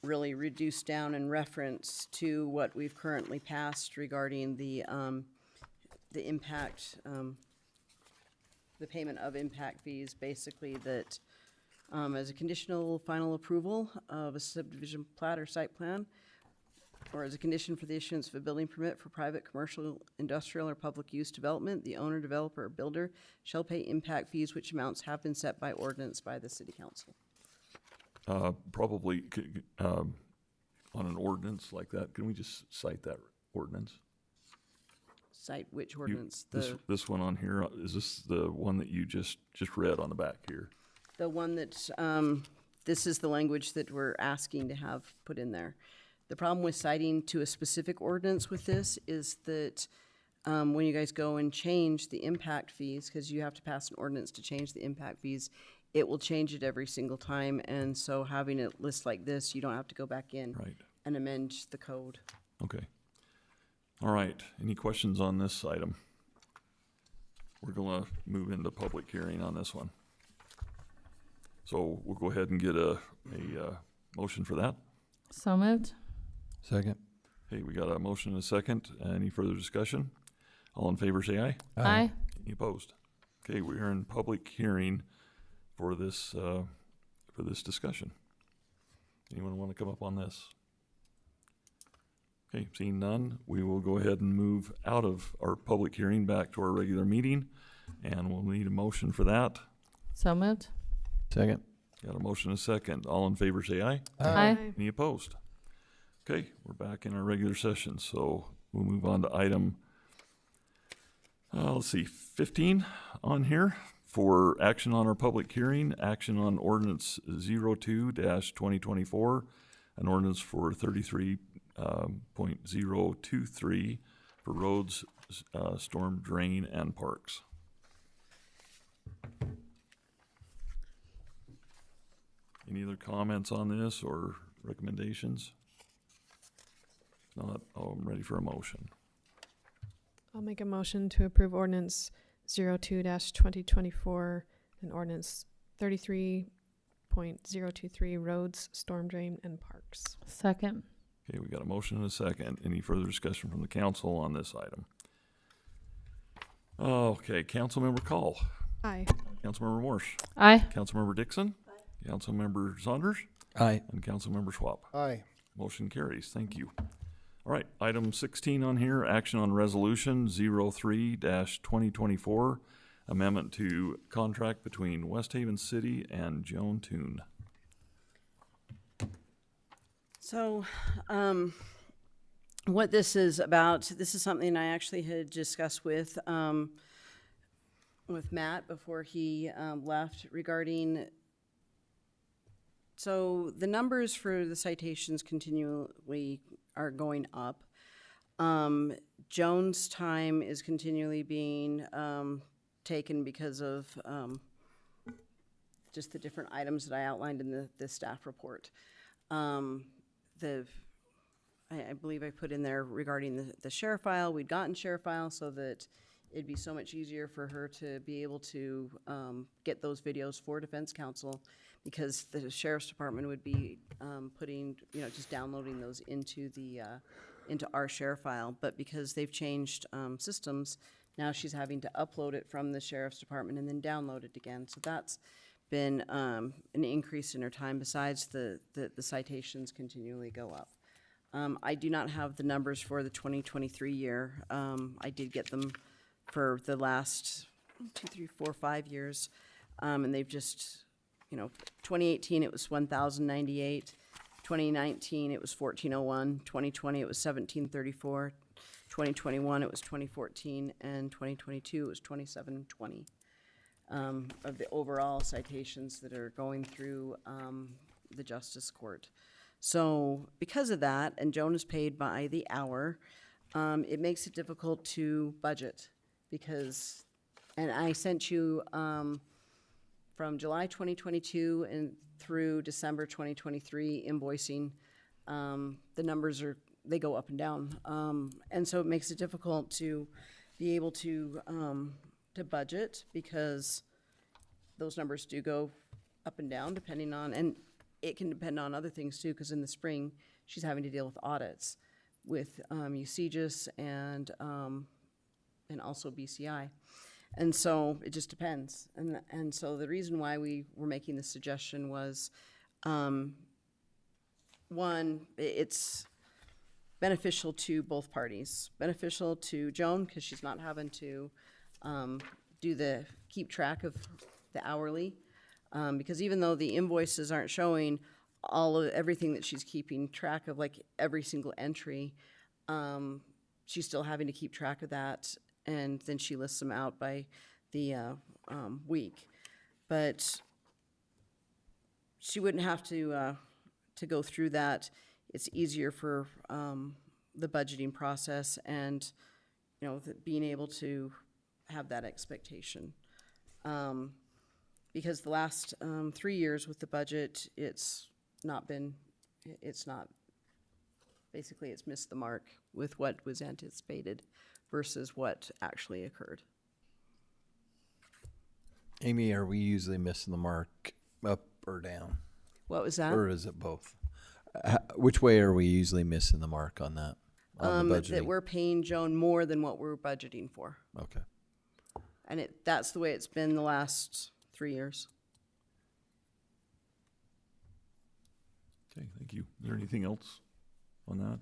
really reduced down in reference to what we've currently passed regarding the impact, the payment of impact fees, basically that as a conditional final approval of a subdivision plat or site plan, or as a condition for the issuance of a building permit for private, commercial, industrial, or public use development, the owner, developer, or builder shall pay impact fees which amounts have been set by ordinance by the city council. Probably on an ordinance like that, can we just cite that ordinance? Cite which You- ordinance? This one on here, is this the one that you just read on the back here? The one that, this is the language that we're asking to have put in there. The problem with citing to a specific ordinance with this is that when you guys go and change the impact fees, because you have to pass an ordinance to change the impact fees, it will change it every single time, and so having it list like this, you don't have to go back in Right, and amend the code. okay. All right, any questions on this item? We're gonna move into public hearing on this one. So we'll go ahead and get a motion for that. So moved. Second. Okay, we got a motion and a second. Any further discussion? All in favor, say aye. Aye. Any opposed? Okay, we are in public hearing for this discussion. Anyone want to come up on this? Okay, seeing none, we will go ahead and move out of our public hearing back to our regular meeting, and we'll need a motion for that. So moved. Second. Got a motion and a second. All in favor, say aye. Aye. Any opposed? Okay, we're back in our regular session, so we'll move on to item, let's see, 15 on here for action on our public hearing, action on ordinance 02-2024, an ordinance for 33.023 for roads, storm drain, and parks. Any other comments on this or recommendations? If not, I'm ready for a motion. I'll make a motion to approve ordinance 02-2024 and ordinance 33 5.023 roads, storm drain, and parks. Second. Okay, we got a motion and a second. Any further discussion from the council on this item? Okay, Councilmember Call. Aye. Councilmember Morse. Aye. Councilmember Dixon. Councilmember Saunders. Aye. And Councilmember Schwab. Aye. Motion carries. Thank you. All right, item 16 on here, action on resolution 03-2024, amendment to contract between West Haven City and Joan Toon. So, what this is about, this is something I actually had discussed with Matt before he left regarding, so the numbers for the citations continually are going up. Joan's time is continually being taken because of just the different items that I outlined in the staff report. I believe I put in there regarding the share file. We'd gotten share file so that it'd be so much easier for her to be able to get those videos for Defense Council, because the Sheriff's Department would be putting, just downloading those into our share file. But because they've changed systems, now she's having to upload it from the Sheriff's Department and then download it again. So that's been an increase in her time, besides the citations continually go up. I do not have the numbers for the 2023 year. I did get them for the last 2, 3, 4, 5 years. And they've just, 2018 it was 1,098. 2019 it was 1,401. 2020 it was 1,734. 2021 it was 2014, and 2022 it was 2,720. Of the overall citations that are going through the Justice Court. So because of that, and Joan is paid by the hour, it makes it difficult to budget, because, and I sent you from July 2022 and through December 2023 invoicing, the numbers they go up and down. And so it makes it difficult to be able to budget, because those numbers do go up and down depending on, and it can depend on other things too, because in the spring, she's having to deal with audits with UCGIS and also BCI. And so it just depends. And so the reason why we were making this suggestion was, one, it's beneficial to both parties. Beneficial to Joan, because she's not having to keep track of the hourly, because even though the invoices aren't showing everything that she's keeping track of, like every single entry, she's still having to keep track of that, and then she lists them out by the week. But she wouldn't have to go through that. It's easier for the budgeting process, and being able to have that expectation. Because the last 3 years with the budget, it's missed the mark with what was anticipated versus what actually occurred. Amy, are we usually missing the mark up or down? What was that? Or is it both? Which way are we usually missing the mark on that? On the budgeting? That we're paying Joan more than what we're budgeting for. Okay. And that's the way it's been the last 3 years. Okay, thank you. Is there anything else on that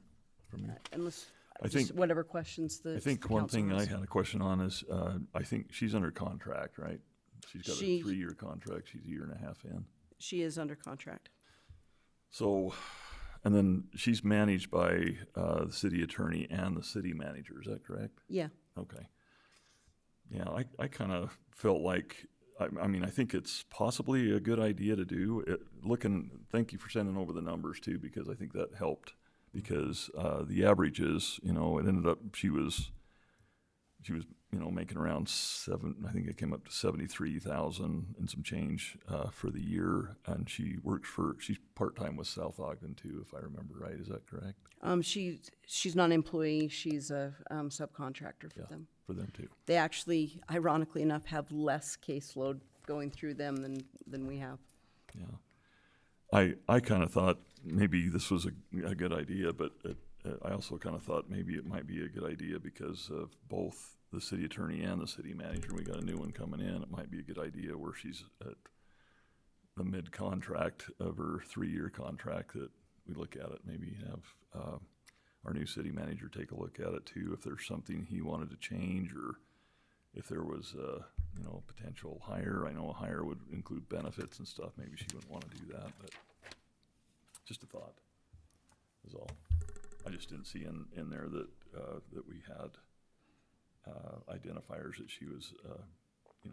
from you? Unless, I just think- whatever questions the I think the one council thing I has. had a question on is, I think she's under contract, right? She's got a She- 3-year contract. She's a year and a half in. She is under contract. So, and then she's managed by the city attorney and the city manager, is that correct? Yeah. Okay. Yeah, I kind of felt like, I mean, I think it's possibly a good idea to do it. Thank you for sending over the numbers too, because I think that helped, because the average is, it ended up, she was making around I think it came up to 73,000 and some change for the year. And she's part-time with South Ogden too, if I remember right. Is that correct? She's not an employee. She's a subcontractor for them. For them too. They actually, ironically enough, have less caseload going through them than we have. Yeah. I kind of thought maybe this was a good idea, but I also kind of thought maybe it might be a good idea because of both the city attorney and the city manager. We got a new one coming in. It might be a good idea where she's at the mid-contract of her 3-year contract that we look at it, maybe have our new city manager take a look at it too, if there's something he wanted to change or if there was a, potential hire. I know a hire would include benefits and stuff. Maybe she wouldn't want to do that, but just a thought is all. I just didn't see in there that that we had identifiers that she was,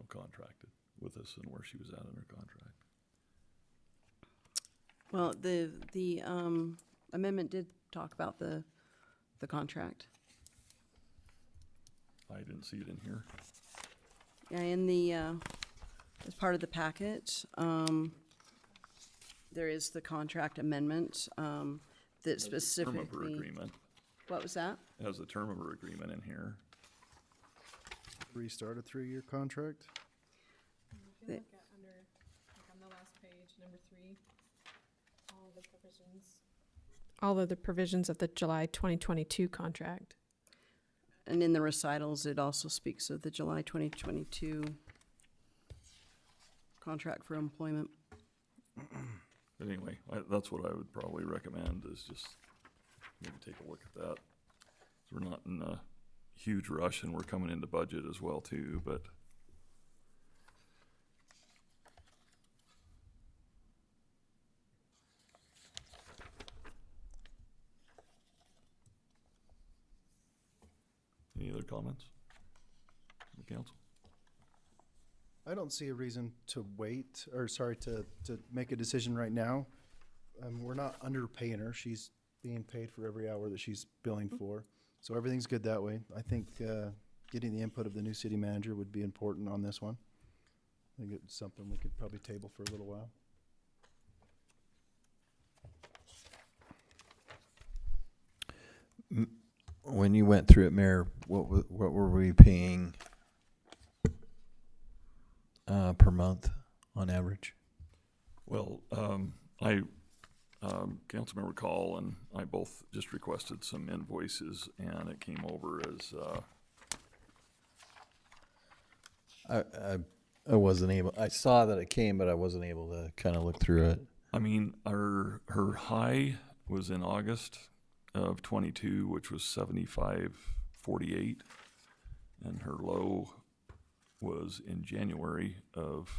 contracted with us and where she was at in her contract. Well, the amendment did talk about the contract. I didn't see it in here. Yeah, in the, as part of the packet, there is the contract amendment, that Term of her specifically. agreement. What was that? It has the term of her agreement in here. Restart a 3-year contract? If you look at under, like on the last page, number 3, all of the provisions of the July 2022 contract. And in the recitals, it also speaks of the July 2022 contract for employment. But anyway, that's what I would probably recommend is just maybe take a look at that. So we're not in a huge rush and we're coming into budget as well too, but any other comments from the council? I don't see a reason to wait, or sorry, to make a decision right now. We're not underpaying her. She's being paid for every hour that she's billing for. So everything's good that way. I think getting the input of the new city manager would be important on this one. I think it's something we could probably table for a little while. When you went through it, Mayor, what were we paying per month on average? Well, Councilmember Call and I both just requested some invoices and it came over as, I wasn't able. I saw that it came, but I wasn't able to kind of look through it. I mean, her high was in August of 22, which was 75.48, and her low was in January of,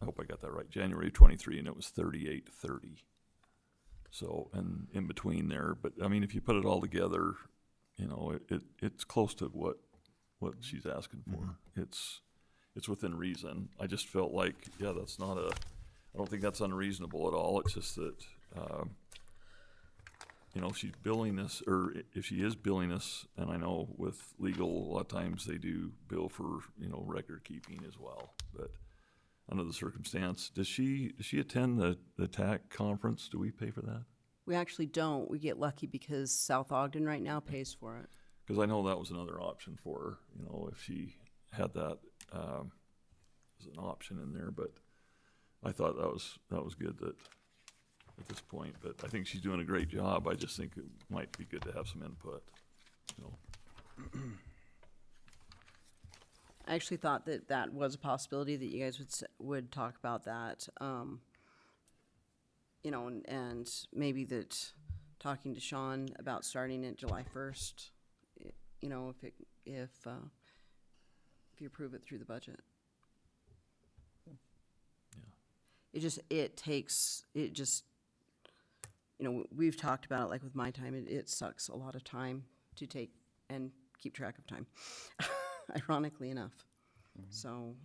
I hope I got that right, January 23, and it was 38.30. So, and in between there, but I mean, if you put it all together, it's close to what she's asking for. It's within reason. I just felt like, yeah, that's not I don't think that's unreasonable at all. It's just that, she's billing us, or if she is billing us, and I know with legal, a lot of times they do bill for, record keeping as well. But under the circumstance, does she attend the TAC conference? Do we pay for that? We actually don't. We get lucky because South Ogden right now pays for it. Because I know that was another option for her, if she had that as an option in there. But I thought that was good that at this point. But I think she's doing a great job. I just think it might be good to have some input. I actually thought that was a possibility that you guys would talk about that, and maybe that talking to Sean about starting it July 1st, if you approve it through the budget. We've talked about it, like with my time, it sucks a lot of time to take and keep track of time, ironically enough. So,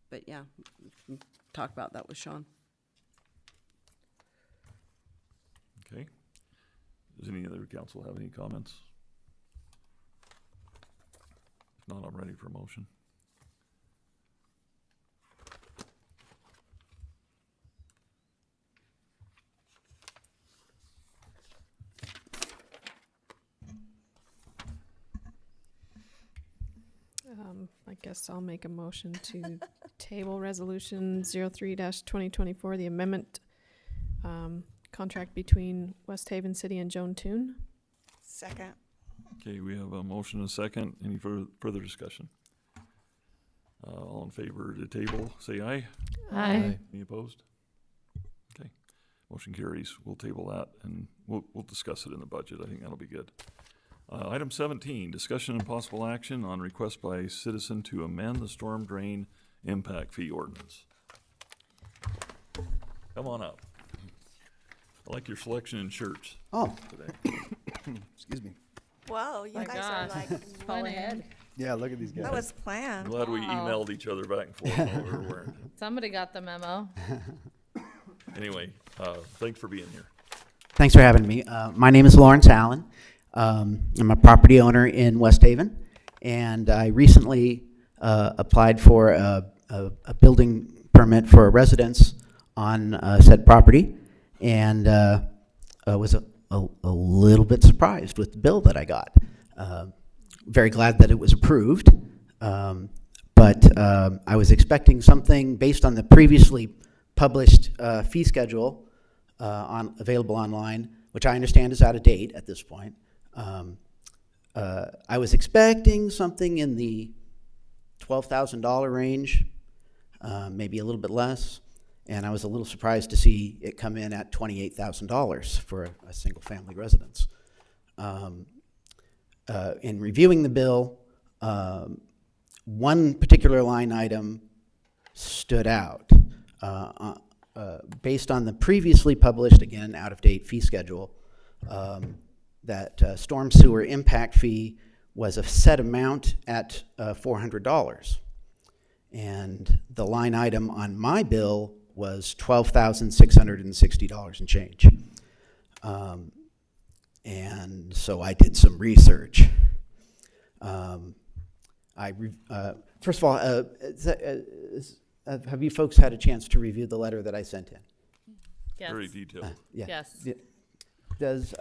but yeah, we can talk about that with Sean. Okay. Does any other council have any comments? If not, I'm ready for a motion. I guess I'll make a motion to table resolution 03-2024, the amendment contract between West Haven City and Joan Toon. Second. Okay, we have a motion and a second. Any further discussion? All in favor to table, say aye. Aye. Any opposed? Okay, motion carries. We'll table that and we'll discuss it in the budget. I think that'll be good. Item 17, discussion and possible action on request by citizen to amend the storm drain impact fee ordinance. Come on up. I like your selection in shirts Oh, today. Excuse me. Whoa, you My guys gosh. are like Fall winning. ahead. Yeah, look at these guys. That was planned. Glad we Wow. emailed each other back and forth while we were wearing it. Somebody got the memo. Anyway, thanks for being here. thanks for having me. My name is Lawrence Allen. I'm a property owner in West Haven, and I recently applied for a building permit for a residence on said property, and was a little bit surprised with the bill that I got. Very glad that it was approved, but I was expecting something based on the previously published fee schedule available online, which I understand is out of date at this point. I was expecting something in the $12,000 range, maybe a little bit less, and I was a little surprised to see it come in at $28,000 for a single-family residence. In reviewing the bill, one particular line item stood out. Based on the previously published, again, out-of-date fee schedule, that storm sewer impact fee was a set amount at $400. And the line item on my bill was $12,660 and change. And so I did some research. First of all, have you folks had a chance to review the letter that I sent in? Yes. Very detailed. Yeah. Yes.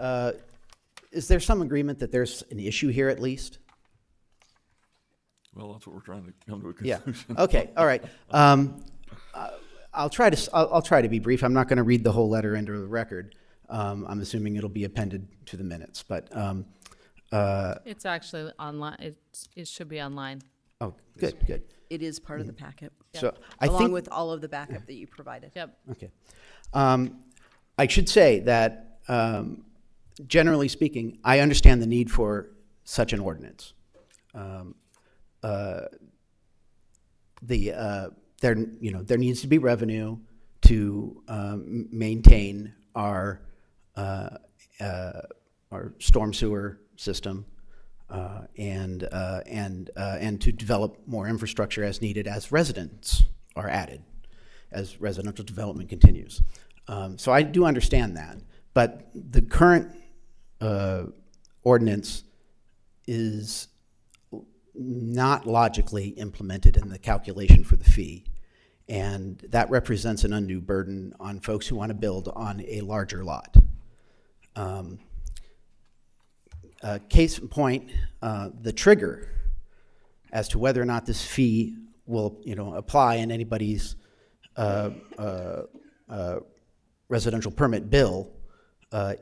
Is there some agreement that there's an issue here at least? Well, that's what we're trying to come to a Yeah. conclusion. Okay. All right. I'll try to be brief. I'm not going to read the whole letter into the record. I'm assuming it'll be appended to the minutes. But It's actually online. It should be online. oh, good. It is part of the packet, So I along think with all of the backup that you provided. Yep. okay. I should say that generally speaking, I understand the need for such an ordinance. There needs to be revenue to maintain our storm sewer system and to develop more infrastructure as needed as residents are added, as residential development continues. So I do understand that, but the current ordinance is not logically implemented in the calculation for the fee, and that represents an undue burden on folks who want to build on a larger lot. Case in point, the trigger as to whether or not this fee will, apply in anybody's residential permit bill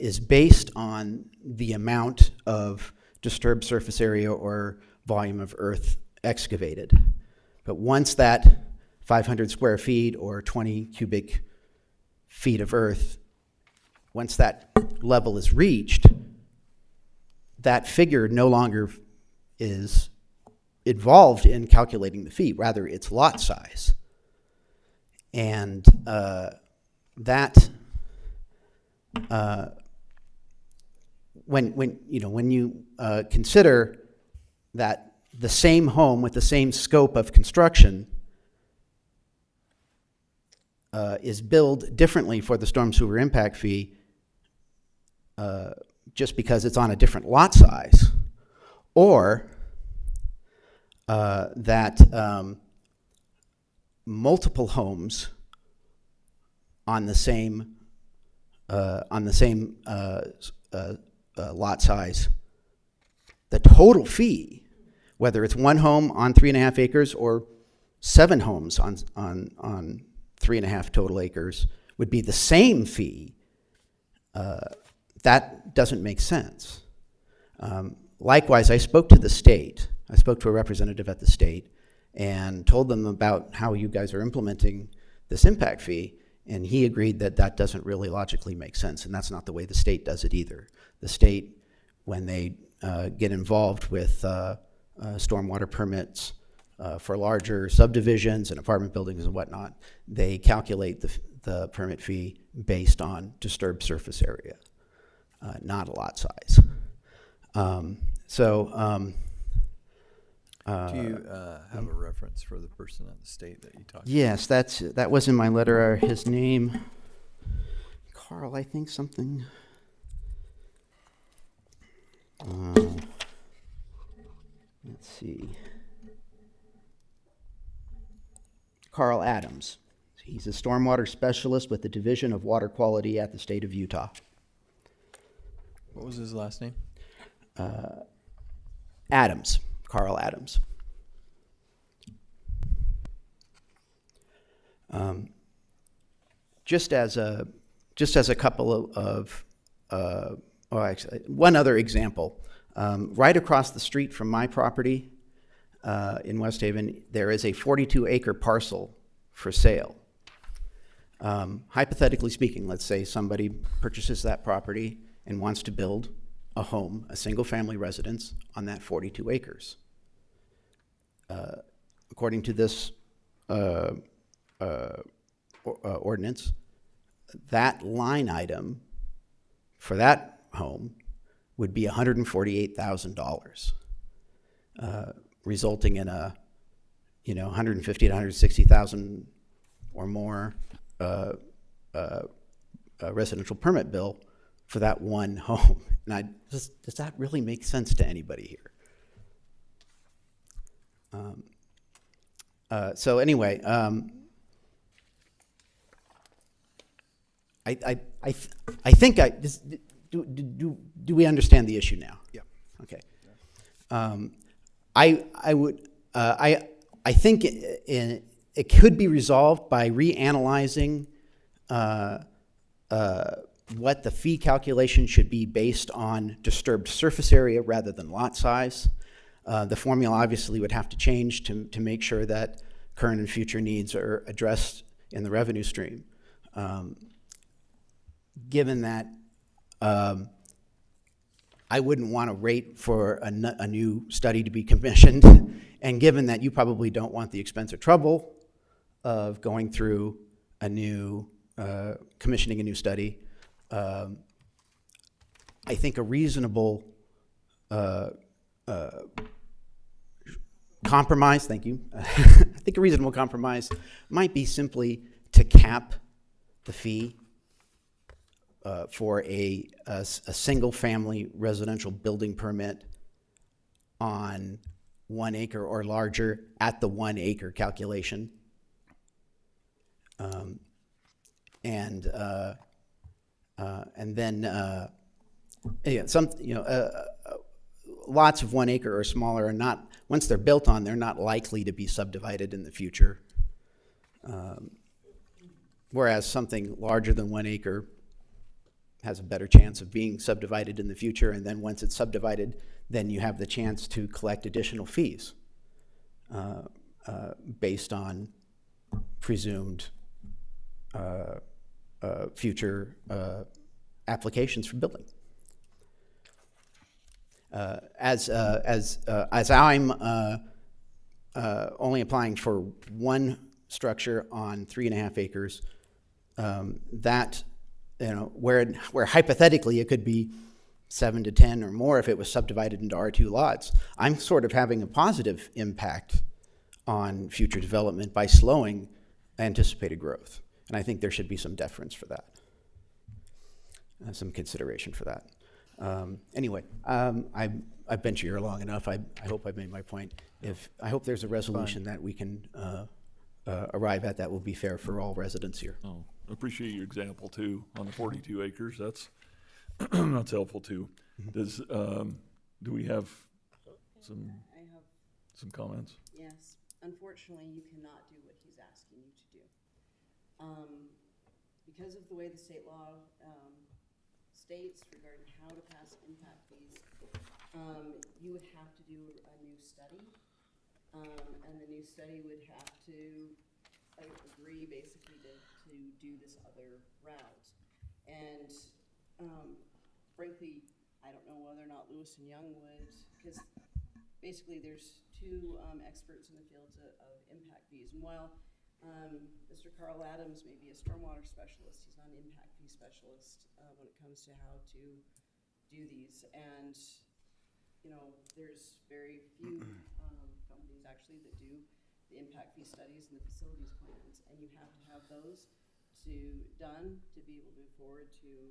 is based on the amount of disturbed surface area or volume of earth excavated. But once that 500 square feet or 20 cubic feet of earth, once that level is reached, that figure no longer is involved in calculating the fee, rather it's lot size. And when you consider that the same home with the same scope of construction is billed differently for the storm sewer impact fee just because it's on a different lot size, or that multiple homes on the same lot size, the total fee whether it's one home on 3.5 acres or 7 homes on 3.5 total acres, would be the same fee, that doesn't make sense. Likewise, I spoke to the state. I spoke to a representative at the state and told them about how you guys are implementing this impact fee, and he agreed that that doesn't really logically make sense, and that's not the way the state does it either. The state, when they get involved with stormwater permits for larger subdivisions and apartment buildings and whatnot, they calculate the permit fee based on disturbed surface area, not a lot size. Do you have a reference for the person at the state that you talked to? Yes, that was in my letter. His name, Carl, I think something. Let's see. Carl Adams. He's a stormwater specialist with the Division of Water Quality at the state of Utah. What was his last name? Adams, Carl Adams. Just as a couple of actually, one other example. Right across the street from my property in West Haven, there is a 42-acre parcel for sale. Hypothetically speaking, let's say somebody purchases that property and wants to build a home, a single-family residence on that 42 acres. According to this ordinance, that line item for that home would be $148,000, resulting in a, $150,000 to $160,000 or more residential permit bill for that one home. And does that really make sense to anybody here? So anyway, I think do we understand the issue now? Yeah. Okay. I think it could be resolved by reanalyzing what the fee calculation should be based on disturbed surface area rather than lot size. The formula obviously would have to change to make sure that current and future needs are addressed in the revenue stream. Given that I wouldn't want to wait for a new study to be commissioned, and given that you probably don't want the expense or trouble of going through a new, commissioning a new study, I think a reasonable compromise, thank you, I think a reasonable compromise might be simply to cap the fee for a single-family residential building permit on 1 acre or larger at the 1 acre calculation. And then lots of 1 acre or smaller are not, once they're built on, they're not likely to be subdivided in the future. Whereas something larger than 1 acre has a better chance of being subdivided in the future, and then once it's subdivided, then you have the chance to collect additional fees based on presumed future applications for building. As I'm only applying for one structure on 3.5 acres, that, where hypothetically it could be 7 to 10 or more if it was subdivided into R2 lots, I'm sort of having a positive impact on future development by slowing anticipated growth. And I think there should be some deference for that, some consideration for that. Anyway, I've been here long enough. I hope I've made my point. I hope there's a resolution that we can arrive at that will be fair for all residents here. Oh, appreciate your example too on the 42 acres. That's that's helpful too. Does do we have some? some comments? Yes, unfortunately, you cannot do what he's asking you to do. Because of the way the state law states regarding how to pass impact fees, you would have to do a new study. And the new study would have to agree basically to do this other route. And frankly, I don't know whether or not Lewis and Young would, because basically there's two experts in the fields of impact fees. And while Mr. Carl Adams may be a stormwater specialist, he's not an impact fee specialist when it comes to how to do these. And, you know, there's very few companies actually that do the impact fee studies and the facilities plans. And you have to have those done to be able to move forward to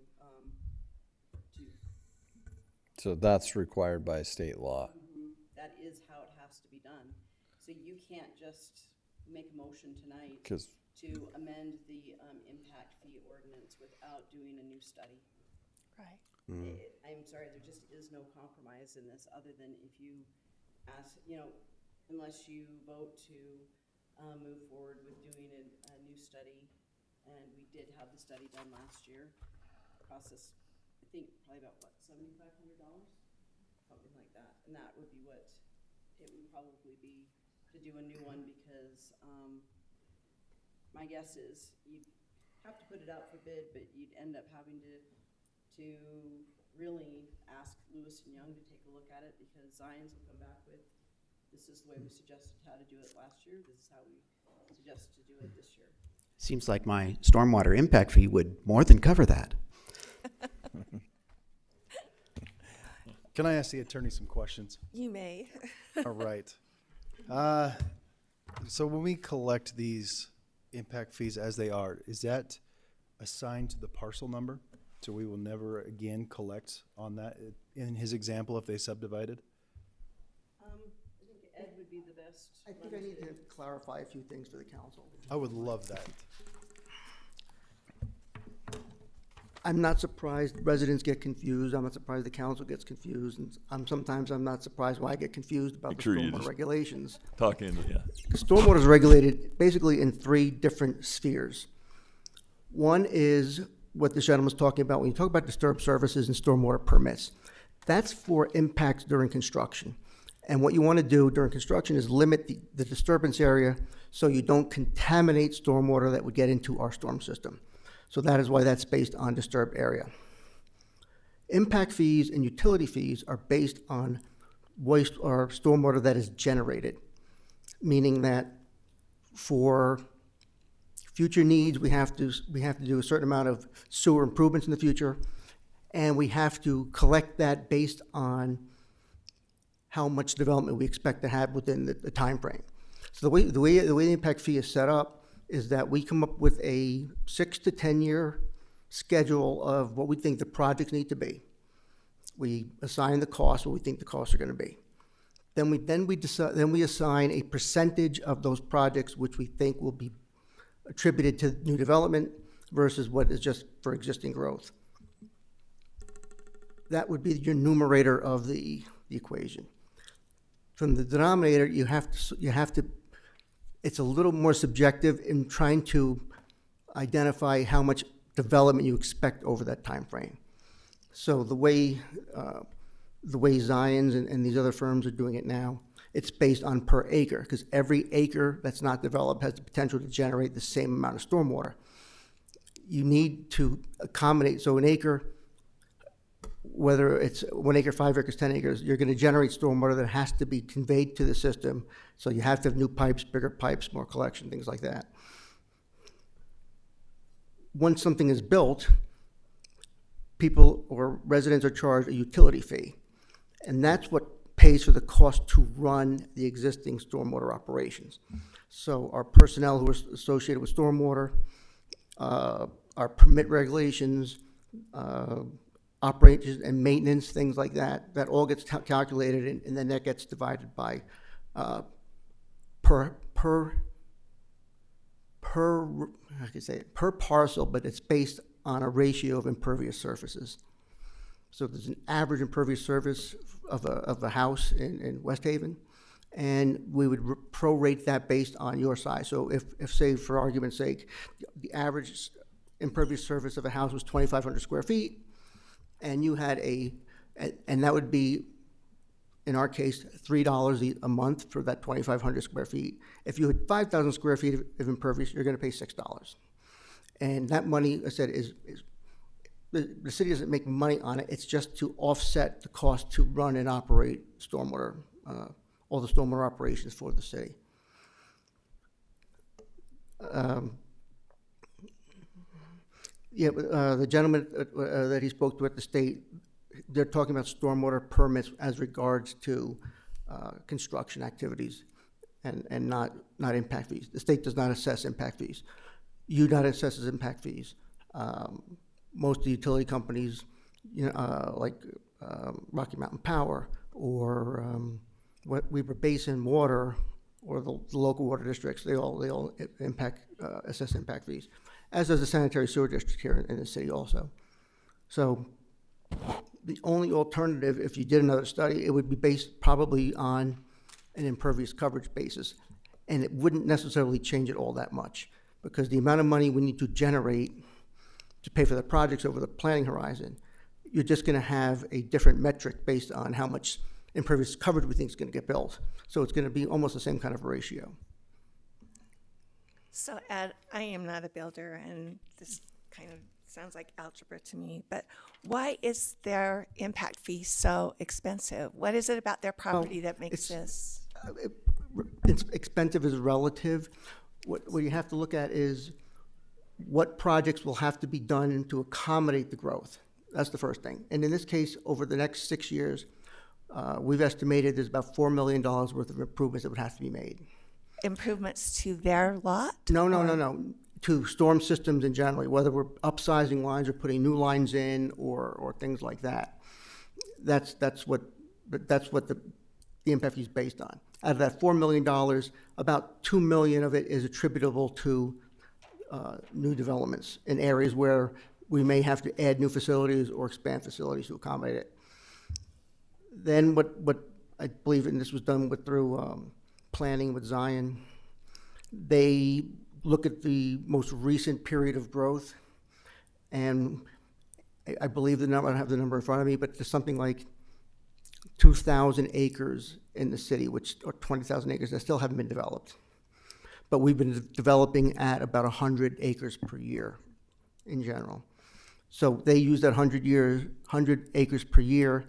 So that's required by state law. that is how it has to be done. So you can't just make a motion tonight 'Cause- to amend the impact fee ordinance without doing a new study. Right. I'm sorry, there just is no compromise in this, other than if you ask, you know, unless you vote to move forward with doing a new study. And we did have the study done last year. It cost us, I think, probably about, what, $7,500? Something like that. And that would be what it would probably be to do a new one, because my guess is you'd have to put it out for bid, but you'd end up having to really ask Lewis and Young to take a look at it, because Zions will come back with, this is the way we suggested how to do it last year, this is how we suggest to do it this year. Seems like my stormwater impact fee would more than cover that. Can I ask the attorney some questions? You may. All right. So when we collect these impact fees as they are, is that assigned to the parcel number? So we will never again collect on that? In his example, if they subdivided? I think Ed would be the best. I think I need to clarify a few things for the council. I would love that. I'm not surprised residents get confused. I'm not surprised the council gets confused. And sometimes I'm not surprised why I get confused about Make the sure you stormwater just regulations. Talk into, yeah. Stormwater is regulated basically in three different spheres. One is what the gentleman was talking about when you talk about disturbed services and stormwater permits. That's for impacts during construction. And what you want to do during construction is limit the disturbance area so you don't contaminate stormwater that would get into our storm system. So that is why that's based on disturbed area. Impact fees and utility fees are based on waste or stormwater that is generated, meaning that for future needs, we have to do a certain amount of sewer improvements in the future, and we have to collect that based on how much development we expect to have within the time frame. So the way the impact fee is set up is that we come up with a 6 to 10 year schedule of what we think the projects need to be. We assign the cost, what we think the costs are going to be. Then we assign a percentage of those projects which we think will be attributed to new development versus what is just for existing growth. That would be your numerator of the equation. From the denominator, you have to. It's a little more subjective in trying to identify how much development you expect over that time frame. So the way Zions and these other firms are doing it now, it's based on per acre, because every acre that's not developed has the potential to generate the same amount of stormwater. You need to accommodate, so an acre, whether it's 1 acre, 5 acres, 10 acres, you're going to generate stormwater that has to be conveyed to the system. So you have to have new pipes, bigger pipes, more collection, things like that. Once something is built, people or residents are charged a utility fee. And that's what pays for the cost to run the existing stormwater operations. So our personnel who are associated with stormwater, our permit regulations, operations and maintenance, things like that, that all gets calculated, and then that gets divided by per parcel, but it's based on a ratio of impervious surfaces. So there's an average impervious surface of a house in West Haven, and we would prorate that based on your size. So if say, for argument's sake, the average impervious surface of a house was 2,500 square feet, and you had and that would be, in our case, $3 a month for that 2,500 square feet. If you had 5,000 square feet of impervious, you're going to pay $6. And that money, I said, the city doesn't make money on it. It's just to offset the cost to run and operate stormwater, all the stormwater operations for the city. The gentleman that he spoke to at the state, they're talking about stormwater permits as regards to construction activities and not impact fees. The state does not assess impact fees. UDOT assesses impact fees. Most of the utility companies, like Rocky Mountain Power or Weber Basin Water or the local water districts, they all assess impact fees, as does the sanitary sewer district here in the city also. So the only alternative, if you did another study, it would be based probably on an impervious coverage basis, and it wouldn't necessarily change it all that much, because the amount of money we need to generate to pay for the projects over the planning horizon, you're just going to have a different metric based on how much impervious coverage we think is going to get built. So it's going to be almost the same kind of ratio. So Ed, I am not a builder, and this kind of sounds like algebra to me, but why is their impact fee so expensive? What is it about their property that makes this? It's expensive is relative. What you have to look at is what projects will have to be done to accommodate the growth. That's the first thing. And in this case, over the next 6 years, we've estimated there's about $4 million worth of improvements that would have to be made. Improvements to their lot? No. To storm systems in general, whether we're upsizing lines or putting new lines in or things like that. That's what the impact fee is based on. Out of that $4 million, about $2 million of it is attributable to new developments in areas where we may have to add new facilities or expand facilities to accommodate it. Then what I believe, and this was done through planning with Zion, they look at the most recent period of growth, and I believe the number, I don't have the number in front of me, but there's something like 2,000 acres in the city, or 20,000 acres that still haven't been developed. But we've been developing at about 100 acres per year in general. So they use that 100 acres per year,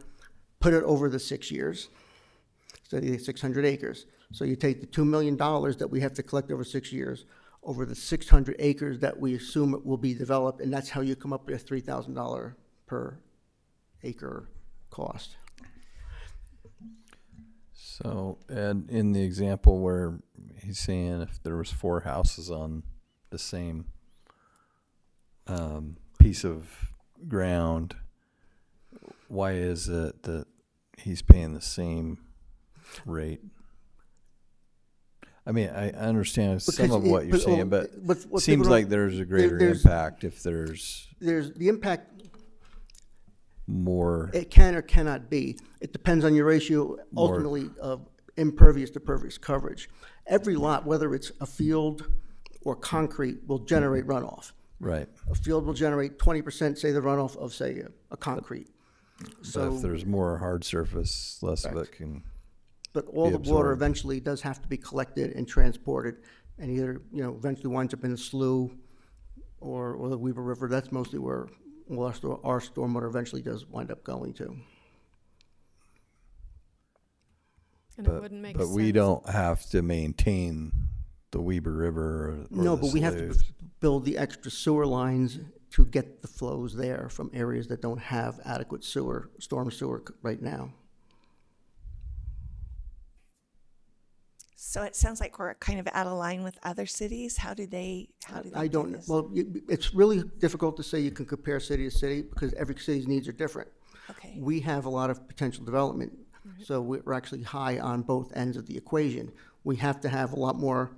put it over the 6 years, so you get 600 acres. So you take the $2 million that we have to collect over 6 years, over the 600 acres that we assume it will be developed, and that's how you come up with a $3,000 per acre cost. So, and in the example where he's saying if there was 4 houses on the same piece of ground, why is it that he's paying the same rate? I mean, I understand some of what you're saying, but it seems like there's a greater impact if there's the impact more. It can or cannot be. It depends on your ratio, ultimately, of impervious to pervious coverage. Every lot, whether it's a field or concrete, will generate runoff. Right. A field will generate 20%, say, the runoff of, say, a concrete. So if there's more hard surface, less of it can. But all the water eventually does have to be collected and transported, and either eventually winds up in a slough or the Weber River. That's mostly where our stormwater eventually does wind up going to. And it wouldn't make but sense. We don't have to maintain the Weber River. Or No, the but we have to sloughs. build the extra sewer lines to get the flows there from areas that don't have adequate storm sewer right now. So it sounds like we're kind of out of line with other cities. How do they I do don't, this? well, it's really difficult to say you can compare city to city because every city's needs are different. Okay. We have a lot of potential development, so we're actually high on both ends of the equation. We have to have a lot more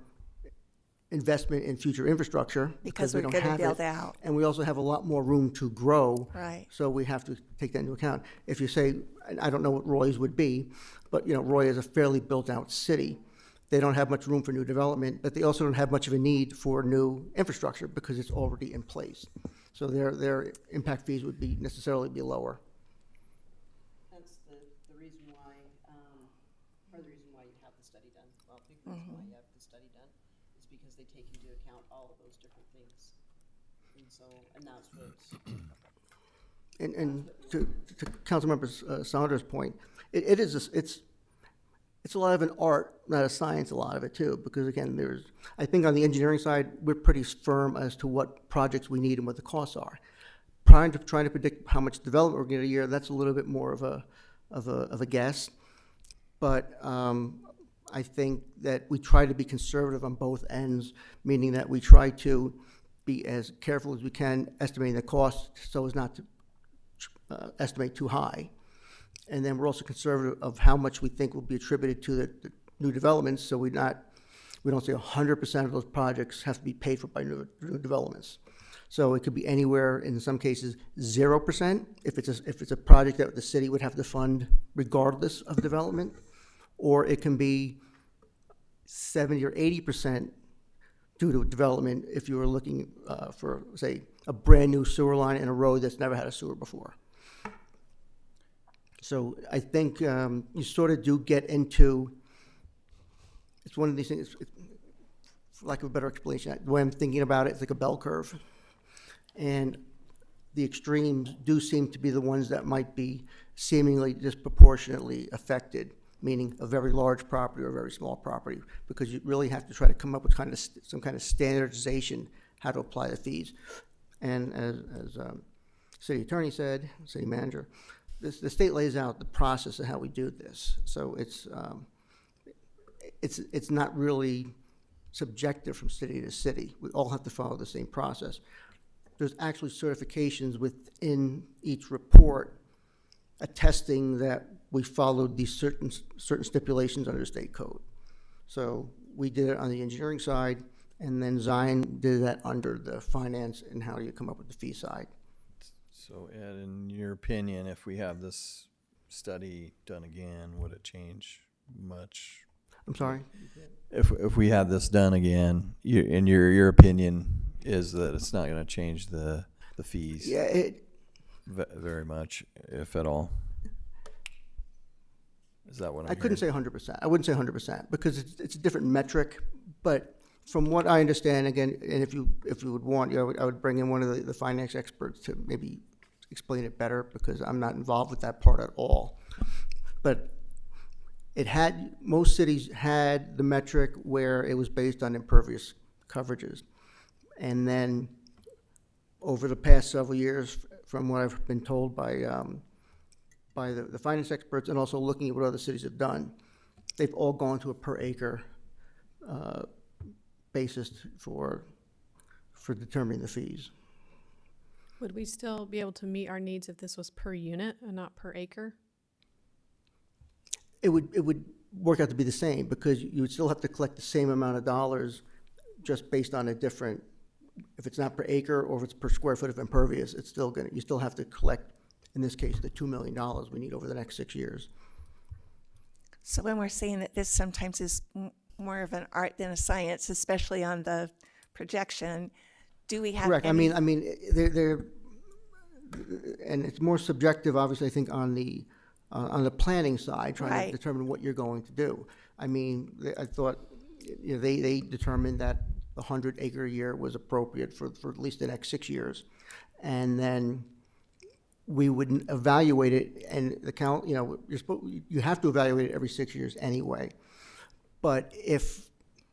investment in future infrastructure Because we we're don't gonna have build it. out. And we also have a lot more room to grow. Right. So we have to take that into account. If you say, and I don't know what Roy's would be, but, Roy is a fairly built-out city. They don't have much room for new development, but they also don't have much of a need for new infrastructure because it's already in place. So their impact fees would be necessarily be lower. That's the reason why, part of the reason why you have the study done. Well, a big reason why you have the study done is because they take into account all of those different things. And so, and that's what's. And to Councilmember Saunders' point, it's a lot of an art, not a science, a lot of it too, because again, I think on the engineering side, we're pretty firm as to what projects we need and what the costs are. Trying to predict how much development we're going to get a year, that's a little bit more of a guess. But I think that we try to be conservative on both ends, meaning that we try to be as careful as we can estimating the cost so as not to estimate too high. And then we're also conservative of how much we think will be attributed to the new developments, so we don't say 100% of those projects have to be paid for by new developments. So it could be anywhere, in some cases, 0% if it's a project that the city would have to fund regardless of development, or it can be 70 or 80% due to development if you were looking for, say, a brand new sewer line in a road that's never had a sewer before. So I think you sort of do get into, it's one of these things, for lack of a better explanation, the way I'm thinking about it, it's like a bell curve. And the extremes do seem to be the ones that might be seemingly disproportionately affected, meaning a very large property or a very small property, because you really have to try to come up with some kind of standardization how to apply the fees. And as city attorney said, city manager, the state lays out the process of how we do this. So it's not really subjective from city to city. We all have to follow the same process. There's actually certifications within each report attesting that we followed these certain stipulations under state code. So we did it on the engineering side, and then Zion did that under the finance and how you come up with the fee side. So Ed, in your opinion, if we have this study done again, would it change much? I'm sorry? If we had this done again, in your opinion is that it's not going to change the fees? Yeah, very much, if at all. Is that what I couldn't say 100%. I wouldn't say 100% because it's a different metric. But from what I understand, again, and if you would want, I would bring in one of the finance experts to maybe explain it better because I'm not involved with that part at all. But most cities had the metric where it was based on impervious coverages. And then over the past several years, from what I've been told by the finance experts and also looking at what other cities have done, they've all gone to a per acre basis for determining the fees. Would we still be able to meet our needs if this was per unit and not per acre? It would work out to be the same because you would still have to collect the same amount of dollars just based on a different, if it's not per acre or if it's per square foot of impervious, it's still you still have to collect, in this case, the $2 million we need over the next 6 years. So when we're saying that this sometimes is more of an art than a science, especially on the projection, do we have Correct. any? I mean, they're and it's more subjective, obviously, I think, on the planning side, trying Right. to determine what you're going to do. I mean, I thought, they determined that the 100-acre a year was appropriate for at least the next 6 years. And then we would evaluate it, and the count, you have to evaluate it every 6 years anyway. But if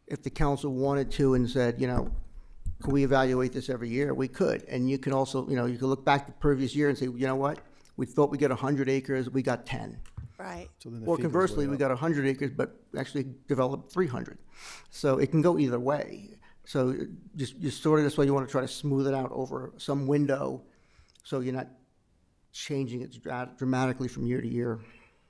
the council wanted to and said, can we evaluate this every year? We could. And you can also, you can look back the previous year and say, you know what? We thought we got 100 acres, we got 10. Right. So then the Or fee goes conversely, way we up. got 100 acres, but actually developed 300. So it can go either way. So just sort of that's why you want to try to smooth it out over some window so you're not changing it dramatically from year to year.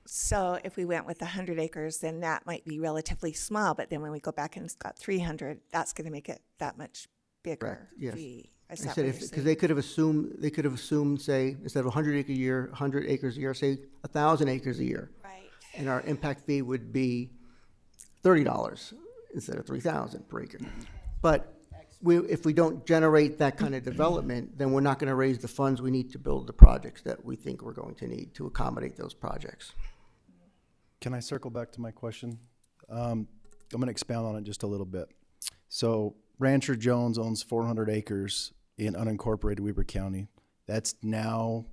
So if we went with 100 acres, then that might be relatively small, but then when we go back and it's got 300, that's going to make it that much bigger. Correct, yes. fee. Is I that said what if, you're because saying? they could have assumed, say, instead of 100 acre year, 100 acres a year, say 1,000 acres a year. Right. And our impact fee would be $30 instead of 3,000 per acre. But if we don't generate that kind of development, then we're not going to raise the funds we need to build the projects that we think we're going to need to accommodate those projects. Can I circle back to my question? I'm going to expound on it just a little bit. So Rancher Jones owns 400 acres in unincorporated Weber County. That's now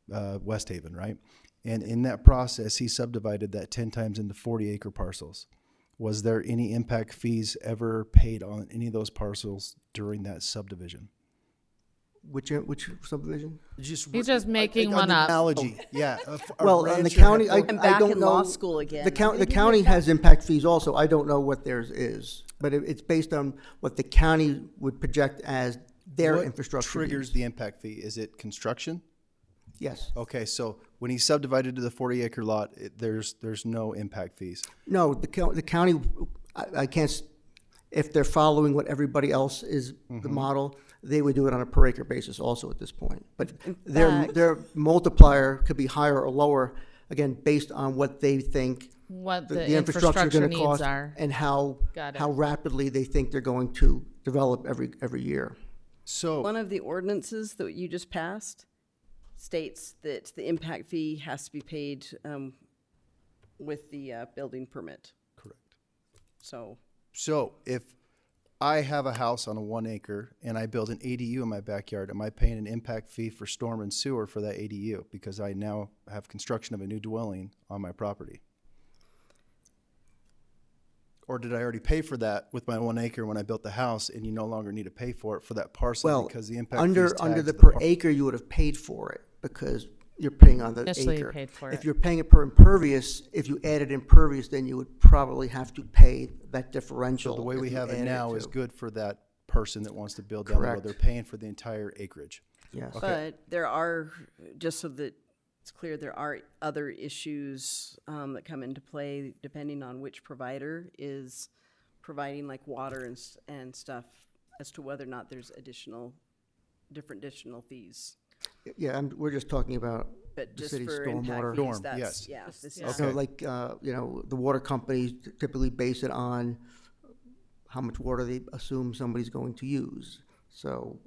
West Haven, right? And in that process, he subdivided that 10 times into 40-acre parcels. Was there any impact fees ever paid on any of those parcels during that subdivision? Which subdivision? Just He's just making an one up. analogy, yeah. Well, on the county, I back don't in know. law school again. The county has impact fees also. I don't know what theirs is, but it's based on what the county would project as their What infrastructure. triggers needs. the impact fee? Is it construction? Yes. Okay, so when he subdivided to the 40-acre lot, there's no impact fees. No, the county, I can't, if they're following what everybody else is, the model, they would do it on a per acre basis also at this point. But their multiplier could be higher or lower, again, based on what they think What the infrastructure is infrastructure gonna needs cost are. and how Got it. rapidly they think they're going to develop every year. So One of the ordinances that you just passed states that the impact fee has to be paid with the building permit. correct. So So if I have a house on a 1 acre and I build an ADU in my backyard, am I paying an impact fee for storm and sewer for that ADU because I now have construction of a new dwelling on my property? Or did I already pay for that with my 1 acre when I built the house and you no longer need to pay for it for that parcel Well, because the impact under fee's tagged the to per par- acre, you would have paid for it because you're paying on the Initially you acre. paid for If it. you're paying it per impervious, if you added impervious, then you would probably have to pay that differential. So the way if we you have it added now is to. good for that person that wants to build down the road. Correct. They're paying for the entire acreage. Yes. But there are, just so that it's clear, there are other issues that come into play depending on which provider is providing like water and stuff as to whether or not there's different additional fees. Yeah, we're just talking about But the just city's for impact stormwater. fees, Storm, that's, yes. yeah. This Yeah. is, So like, the water companies typically base it on how much water they assume somebody's going to use. So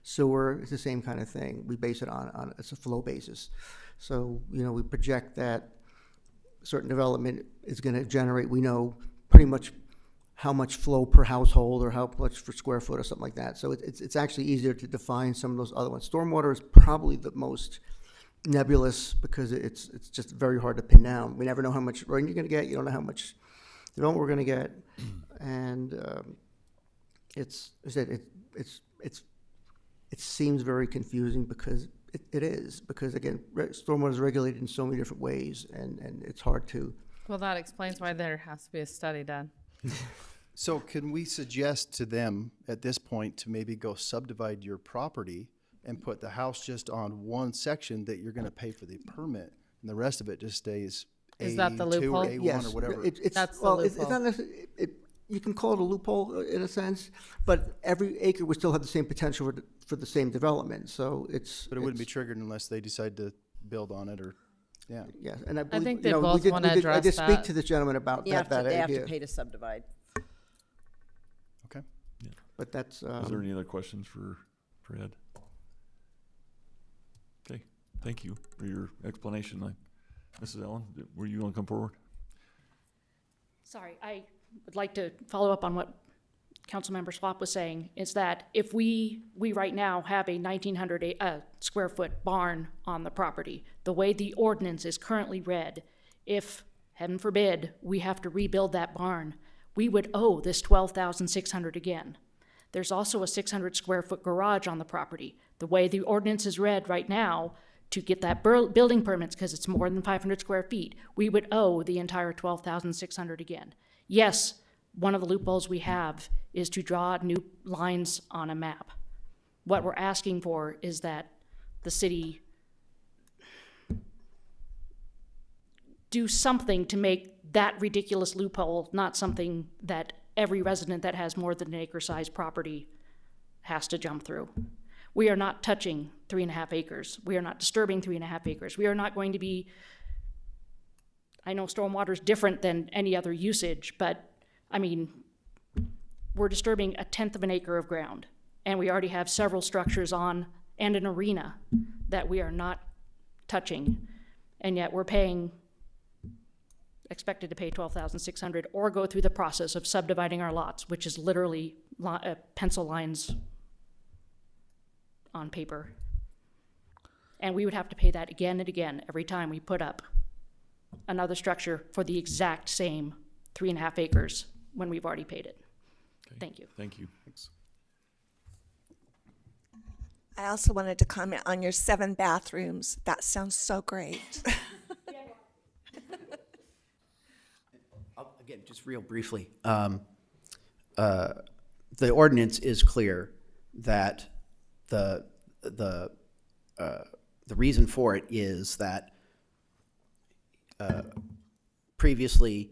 sewer is the same kind of thing. We base it on it's a flow basis. So, we project that certain development is going to generate, we know pretty much how much flow per household or how much per square foot or something like that. So it's actually easier to define some of those other ones. Stormwater is probably the most nebulous because it's just very hard to pin down. We never know how much rain you're going to get. You don't know how much development we're going to get, and it seems very confusing because it is because again, stormwater is regulated in so many different ways, and it's hard to. Well, that explains why there has to be a study done. So can we suggest to them at this point to maybe go subdivide your property and put the house just on one section that you're going to pay for the permit and the rest of it just stays Is that the A2 loophole? or A1 or whatever? That's the It's loophole. not necessarily, you can call it a loophole in a sense, but every acre would still have the same potential for the same development, so it's. But it wouldn't be it's- triggered unless they decide to build on it or, yeah. Yes, and I believe, think you they know, we both did, wanna I address did speak that. to this gentleman about you have that to, they have to idea, pay to subdivide. Okay. but that's, Is there any other questions for Ed? Okay, thank you for your explanation. Mrs. Allen, were you going to come forward? Sorry, I would like to follow up on what Councilmember Swap was saying, is that if we right now have a 1,900 square foot barn on the property, the way the ordinance is currently read, if, heaven forbid, we have to rebuild that barn, we would owe this $12,600 again. There's also a 600 square foot garage on the property. The way the ordinance is read right now, to get that building permits, because it's more than 500 square feet, we would owe the entire $12,600 again. Yes, one of the loopholes we have is to draw new lines on a map. What we're asking for is that the city do something to make that ridiculous loophole not something that every resident that has more than an acre-sized property has to jump through. We are not touching 3.5 acres. We are not disturbing 3.5 acres. We are not going to be, I know stormwater is different than any other usage, but I mean, we're disturbing 1/10 of an acre of ground. And we already have several structures on and an arena that we are not touching. And yet we're expected to pay $12,600 or go through the process of subdividing our lots, which is literally pencil lines on paper. And we would have to pay that again and again every time we put up another structure for the exact same 3.5 acres when we've already paid it. Okay. Thank you. Thank you. Thanks. I also wanted to comment on your 7 bathrooms. That sounds so great. Again, just real briefly, the ordinance is clear that the reason for it is that previously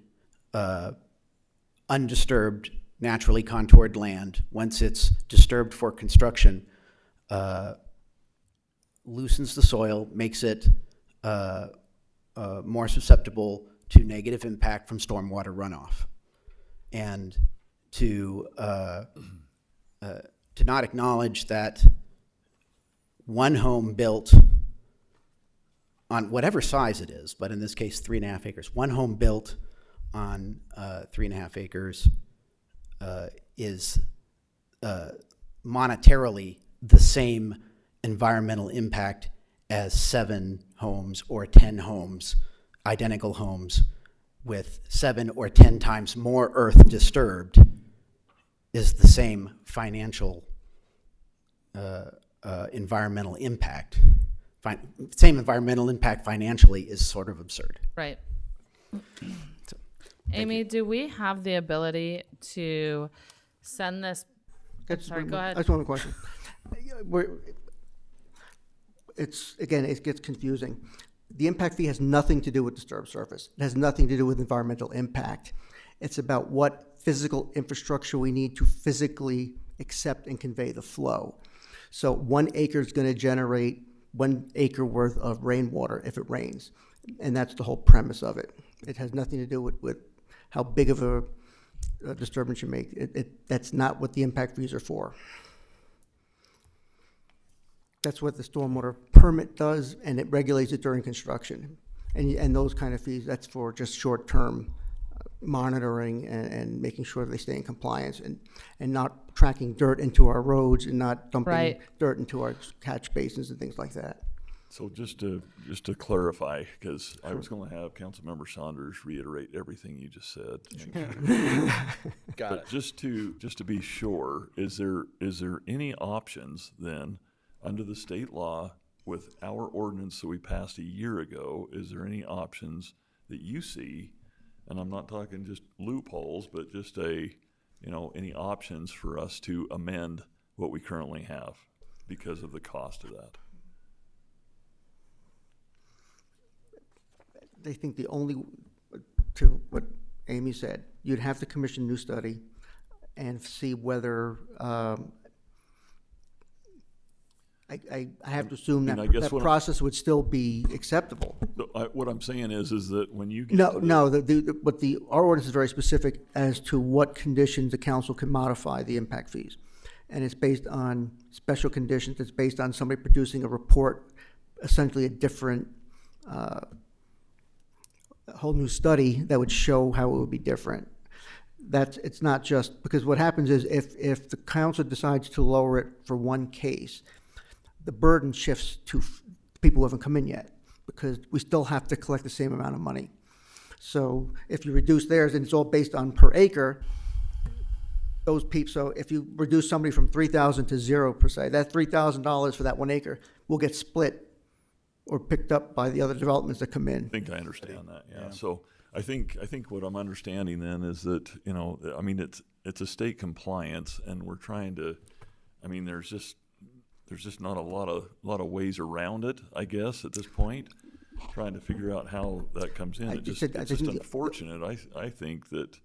undisturbed, naturally contoured land, once it's disturbed for construction, loosens the soil, makes it more susceptible to negative impact from stormwater runoff. And to not acknowledge that one home built on whatever size it is, but in this case 3.5 acres, one home built on 3.5 acres is monetarily the same environmental impact as 7 homes or 10 homes, identical homes with 7 or 10 times more earth disturbed, is the same financial environmental impact. Same environmental impact financially is sort of absurd. Right. Amy, do we have the ability to send this? Sorry, go ahead. I just want a question. It gets confusing. The impact fee has nothing to do with disturbed surface. It has nothing to do with environmental impact. It's about what physical infrastructure we need to physically accept and convey the flow. So 1 acre is going to generate 1 acre worth of rainwater if it rains. And that's the whole premise of it. It has nothing to do with how big of a disturbance you make. That's not what the impact fees are for. That's what the stormwater permit does, and it regulates it during construction. And those kind of fees, that's for just short-term monitoring and making sure they stay in compliance and not tracking dirt into our roads and not dumping dirt into our catch basins and things like that. So just to clarify, because I was going to have Councilmember Saunders reiterate everything you just said. Got it. Just to be sure, is there any options then under the state law with our ordinance that we passed a year ago? Is there any options that you see? And I'm not talking just loopholes, but just any options for us to amend what we currently have because of the cost of that? They think the only, to what Amy said, you'd have to commission a new study and see whether, I have to assume that that process would still be acceptable. So what I'm saying is that when you get our ordinance is very specific as to what conditions the council can modify the impact fees. And it's based on special conditions. It's based on somebody producing a report, essentially a different, a whole new study that would show how it would be different. It's not just, because what happens is if the council decides to lower it for one case, the burden shifts to people who haven't come in yet, because we still have to collect the same amount of money. So if you reduce theirs and it's all based on per acre, those people, so if you reduce somebody from 3,000 to 0 per se, that $3,000 for that 1 acre will get split or picked up by the other developments that come in. I think I understand that, yeah. So I think what I'm understanding then is that, it's a state compliance, and we're trying to, there's just not a lot of ways around it, I guess, at this point. trying to figure out how that comes in. It's just unfortunate. I think that,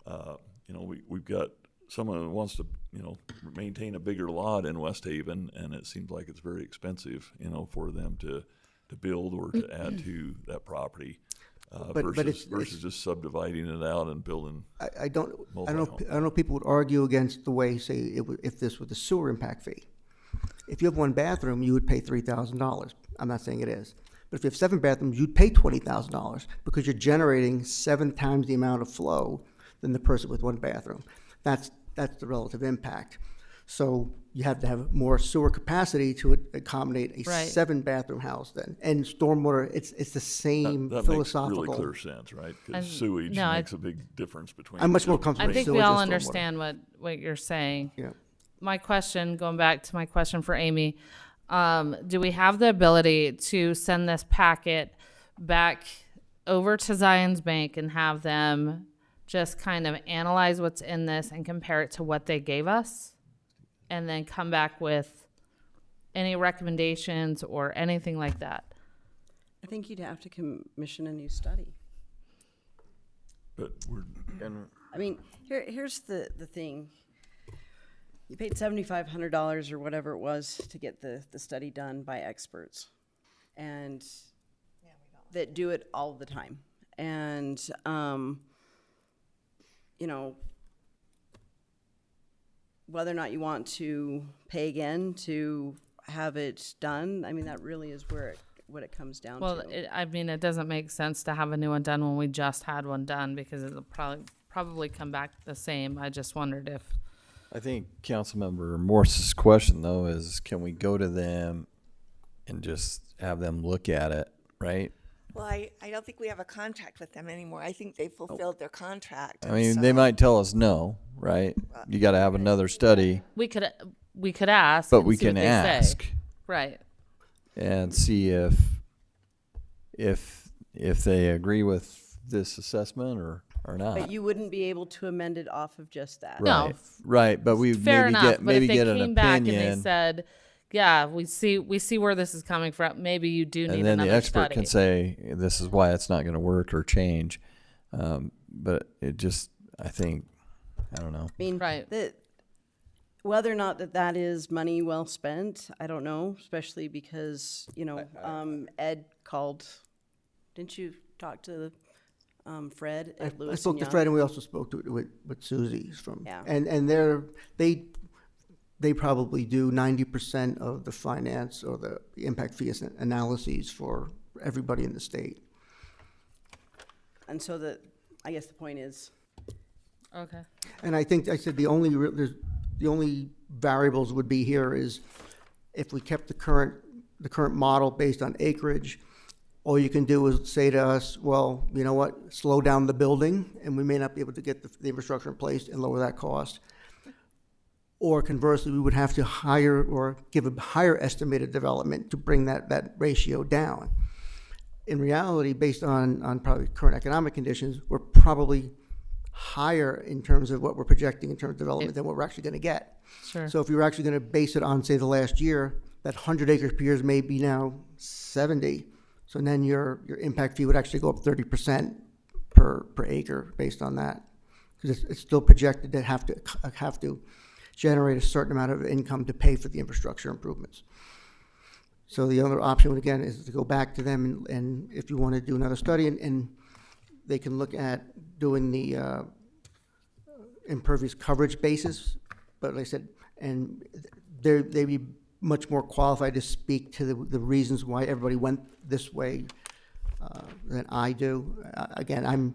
you know, we've got someone who wants to, you know, maintain a bigger lot in West Haven, and it seems like it's very expensive, you know, for them to build or to add to that property. Versus just subdividing it out and building. I don't know. People would argue against the way, say, if this was a sewer impact fee. If you have one bathroom, you would pay $3,000. I'm not saying it is, but if you have 7 bathrooms, you'd pay $20,000 because you're generating 7 times the amount of flow than the person with 1 bathroom. That's the relative impact. So you have to have more sewer capacity to accommodate a 7-bathroom house then. And stormwater, it's the same philosophical. That makes really clear sense, right? Because sewage makes a big difference between. I'm much more comfortable with I think sewage we all and stormwater. understand what you're saying. Yeah. My question, going back to my question for Amy, do we have the ability to send this packet back over to Zions Bank and have them just kind of analyze what's in this and compare it to what they gave us? And then come back with any recommendations or anything like that? I think you'd have to commission a new study. But I mean, here's the thing. You paid $7,500 or whatever it was to get the study done by experts, and that do it all the time. And you know, whether or not you want to pay again to have it done, I mean, that really is what it comes down to. Well, I mean, it doesn't make sense to have a new one done when we just had one done because it'll probably come back the same. I just wondered if. I think Councilmember Morse's question though is, can we go to them and just have them look at it, right? Well, I don't think we have a contract with them anymore. I think they fulfilled their contract. I mean, they might tell us no, right? You got to have another study. We could ask, but and we see what can they ask, say. Right? And see if they agree with this assessment or not. But you wouldn't be able to amend it off of just that. No. Right. But we Fair enough. get But maybe if they get an came back opinion. and they said, yeah, we see where this is coming from. Maybe you do need and then another the expert study. can say this is why it's not going to work or change. But it just, I think, I don't know. I mean, whether or not that is money well spent, I don't know, especially because, you know, Ed called. Didn't you talk to Fred at Lewis I spoke and to Young? Fred, and we also spoke with Susie's from. Yeah. And they probably do 90% of the finance or the impact fee analyses for everybody in the state. And so I guess the point is. Okay. And I think I said the only variables would be here is if we kept the current model based on acreage. All you can do is say to us, well, you know what, slow down the building, and we may not be able to get the infrastructure in place and lower that cost. Or conversely, we would have to hire or give a higher estimated development to bring that ratio down. In reality, based on probably current economic conditions, we're probably higher in terms of what we're projecting in terms of development than what we're actually going to get. Sure. So if you're actually going to base it on, say, the last year, that 100 acres per year may be now 70. So then your impact fee would actually go up 30% per acre based on that, because it's still projected to have to generate a certain amount of income to pay for the infrastructure improvements. So the other option, again, is to go back to them and if you want to do another study, and they can look at doing the impervious coverage basis. But like I said, and they'd be much more qualified to speak to the reasons why everybody went this way than I do. Again,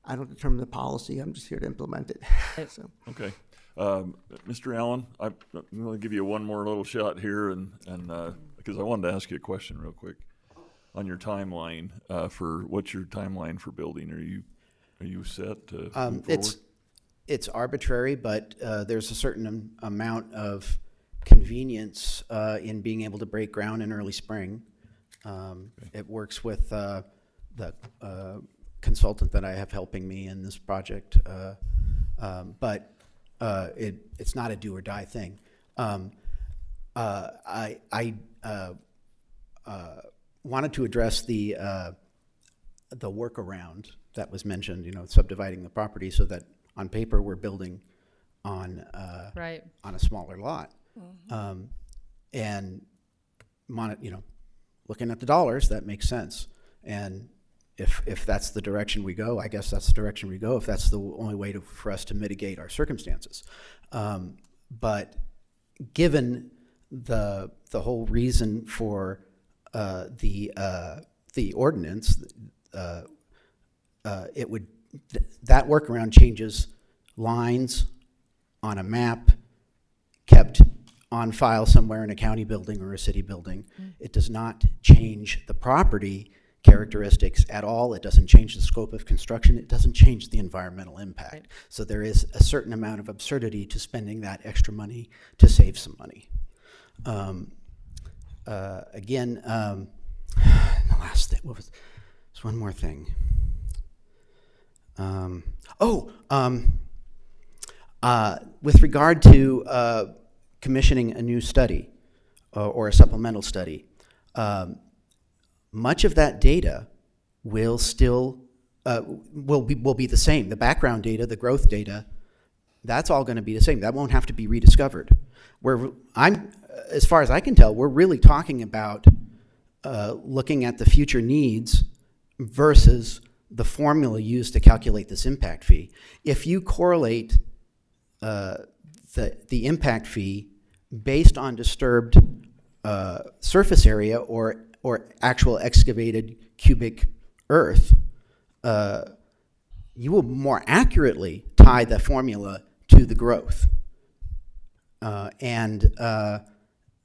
I don't determine the policy. I'm just here to implement it. So. Okay. Mr. Allen, I'm going to give you one more little shot here, and because I wanted to ask you a question real quick on your timeline what's your timeline for building? Are you set to move forward? It's arbitrary, but there's a certain amount of convenience in being able to break ground in early spring. It works with the consultant that I have helping me in this project, but it's not a do or die thing. wanted to address the workaround that was mentioned, you know, subdividing the property so that on paper we're building on Right. on a smaller lot. And you know, looking at the dollars, that makes sense. And if that's the direction we go, I guess that's the direction we go, if that's the only way for us to mitigate our circumstances. But given the whole reason for the ordinance, it would that workaround changes lines on a map kept on file somewhere in a county building or a city building. It does not change the property characteristics at all. It doesn't change the scope of construction. It doesn't change the environmental impact. Right. So there is a certain amount of absurdity to spending that extra money to save some money. Again, the last thing, there's one more thing. With regard to commissioning a new study or a supplemental study, much of that data will still will be the same. The background data, the growth data, that's all going to be the same. That won't have to be rediscovered. As far as I can tell, we're really talking about looking at the future needs versus the formula used to calculate this impact fee. If you correlate the impact fee based on disturbed surface area or actual excavated cubic earth, you will more accurately tie the formula to the growth, and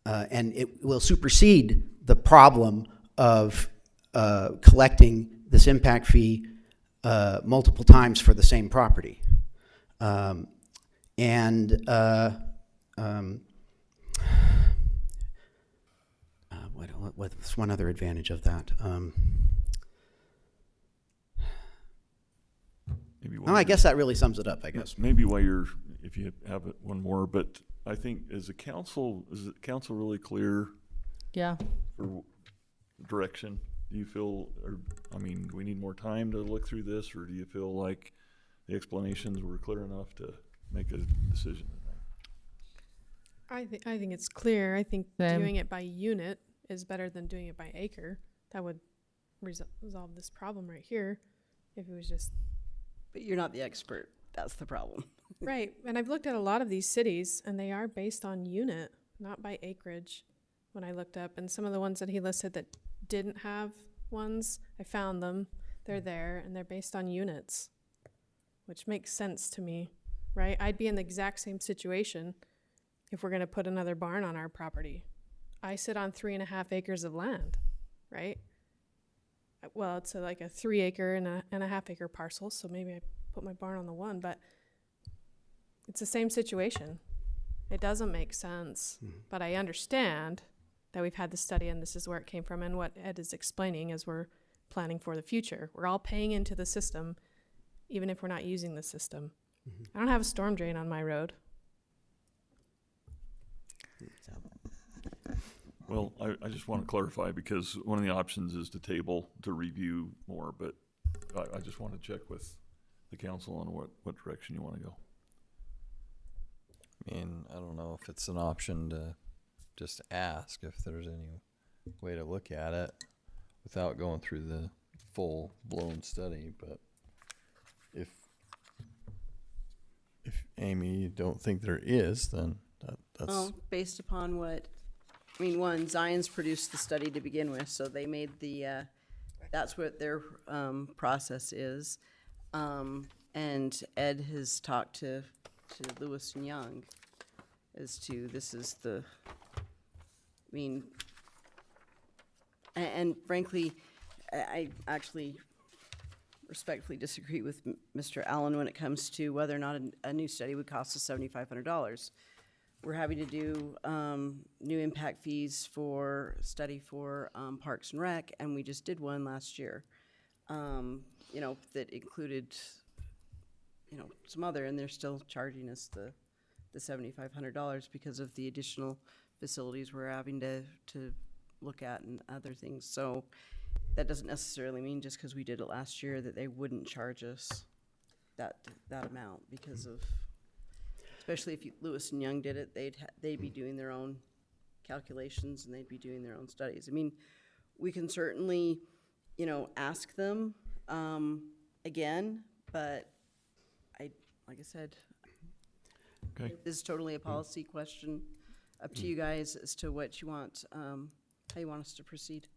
it will supersede the problem of collecting this impact fee multiple times for the same property. What's one other advantage of that? I guess that really sums it up, I guess. Maybe if you have it one more, but I think is the council really clear Yeah. for direction? Do you feel, do we need more time to look through this, or do you feel like the explanations were clear enough to make a decision? I think it's clear. I think Same. doing it by unit is better than doing it by acre. That would resolve this problem right here if it was just But you're not the expert. That's the problem. right. And I've looked at a lot of these cities, and they are based on unit, not by acreage. When I looked up, and some of the ones that he listed that didn't have ones, I found them. They're there, and they're based on units, which makes sense to me, right? I'd be in the exact same situation if we're going to put another barn on our property. I sit on 3.5 acres of land, right? Well, it's like a 3 acre and a half acre parcel, so maybe I put my barn on the one, but it's the same situation. It doesn't make sense, but I understand that we've had the study and this is where it came from, and what Ed is explaining as we're planning for the future. We're all paying into the system, even if we're not using the system. I don't have a storm drain on my road. Well, I just want to clarify, because one of the options is to table to review more, but I just want to check with the council on what direction you want to go. I mean, I don't know if it's an option to just ask if there's any way to look at it without going through the full blown study, but if Amy, you don't think there is, then that's Well, based upon one, Zion's produced the study to begin with, so they made that's what their process is. And Ed has talked to Lewis and Young as to and frankly, I actually respectfully disagree with Mr. Allen when it comes to whether or not a new study would cost us $7,500. We're having to do new impact fees for study for Parks and Rec, and we just did one last year. That included, some other, and they're still charging us the $7,500 because of the additional facilities we're having to look at and other things. So that doesn't necessarily mean just because we did it last year that they wouldn't charge us that amount because of, especially if Lewis and Young did it, they'd be doing their own calculations and they'd be doing their own studies. I mean, we can certainly, ask them again, but like I said, Okay. this is totally a policy question. Up to you guys as to what you want, how you want us to proceed.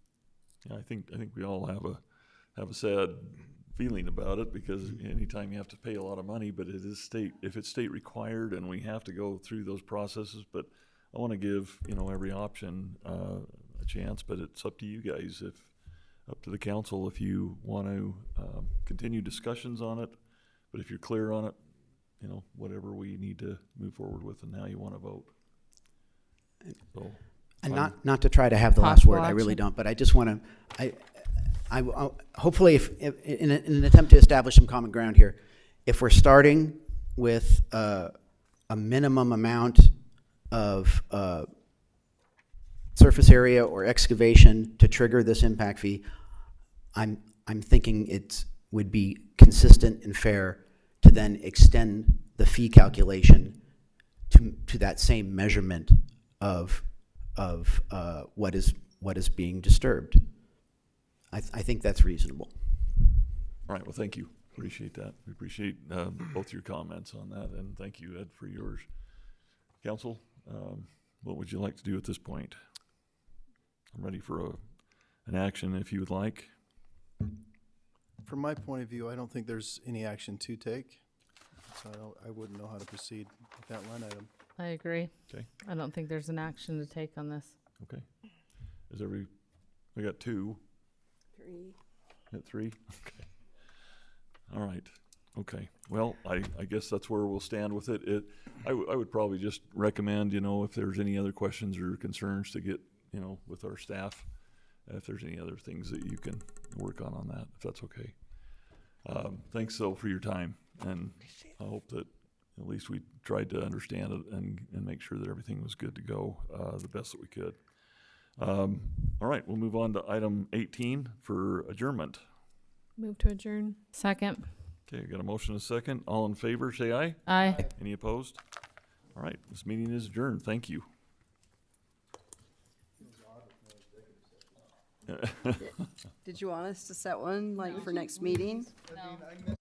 Yeah, I think we all have a sad feeling about it because anytime you have to pay a lot of money, but it is if it's state required and we have to go through those processes, but I want to give, every option, a chance, but it's up to you guys up to the council if you want to, continue discussions on it, but if you're clear on it, whatever we need to move forward with and how you want to vote. So. And not to try to have the last word, I really don't, but I just want to, I hopefully if in an attempt to establish some common ground here, if we're starting with a minimum amount of surface area or excavation to trigger this impact fee, I'm thinking it would be consistent and fair to then extend the fee calculation to that same measurement of what is being disturbed. I think that's reasonable. All right, well, thank you. Appreciate that. We appreciate both your comments on that, and thank you, Ed, for yours. Council, what would you like to do at this point? I'm ready for an action if you would like. From my point of view, I don't think there's any action to take, so I wouldn't know how to proceed with that line item. I agree. Okay. I don't think there's an action to take on this. Okay. We got 2. 3. At 3? Okay. All right. Okay. Well, I guess that's where we'll stand with it. I would probably just recommend, if there's any other questions or concerns to get, with our staff, if there's any other things that you can work on that, if that's okay. Thanks, though, for your time. And I hope that at least we tried to understand it and make sure that everything was good to go the best that we could. All right, we'll move on to item 18 for adjournment. Move to adjourn. Second. Okay, got a motion and a second. All in favor, say aye. Aye. Any opposed? All right, this meeting is adjourned. Thank you. Did you want us to set one, for next meeting? No.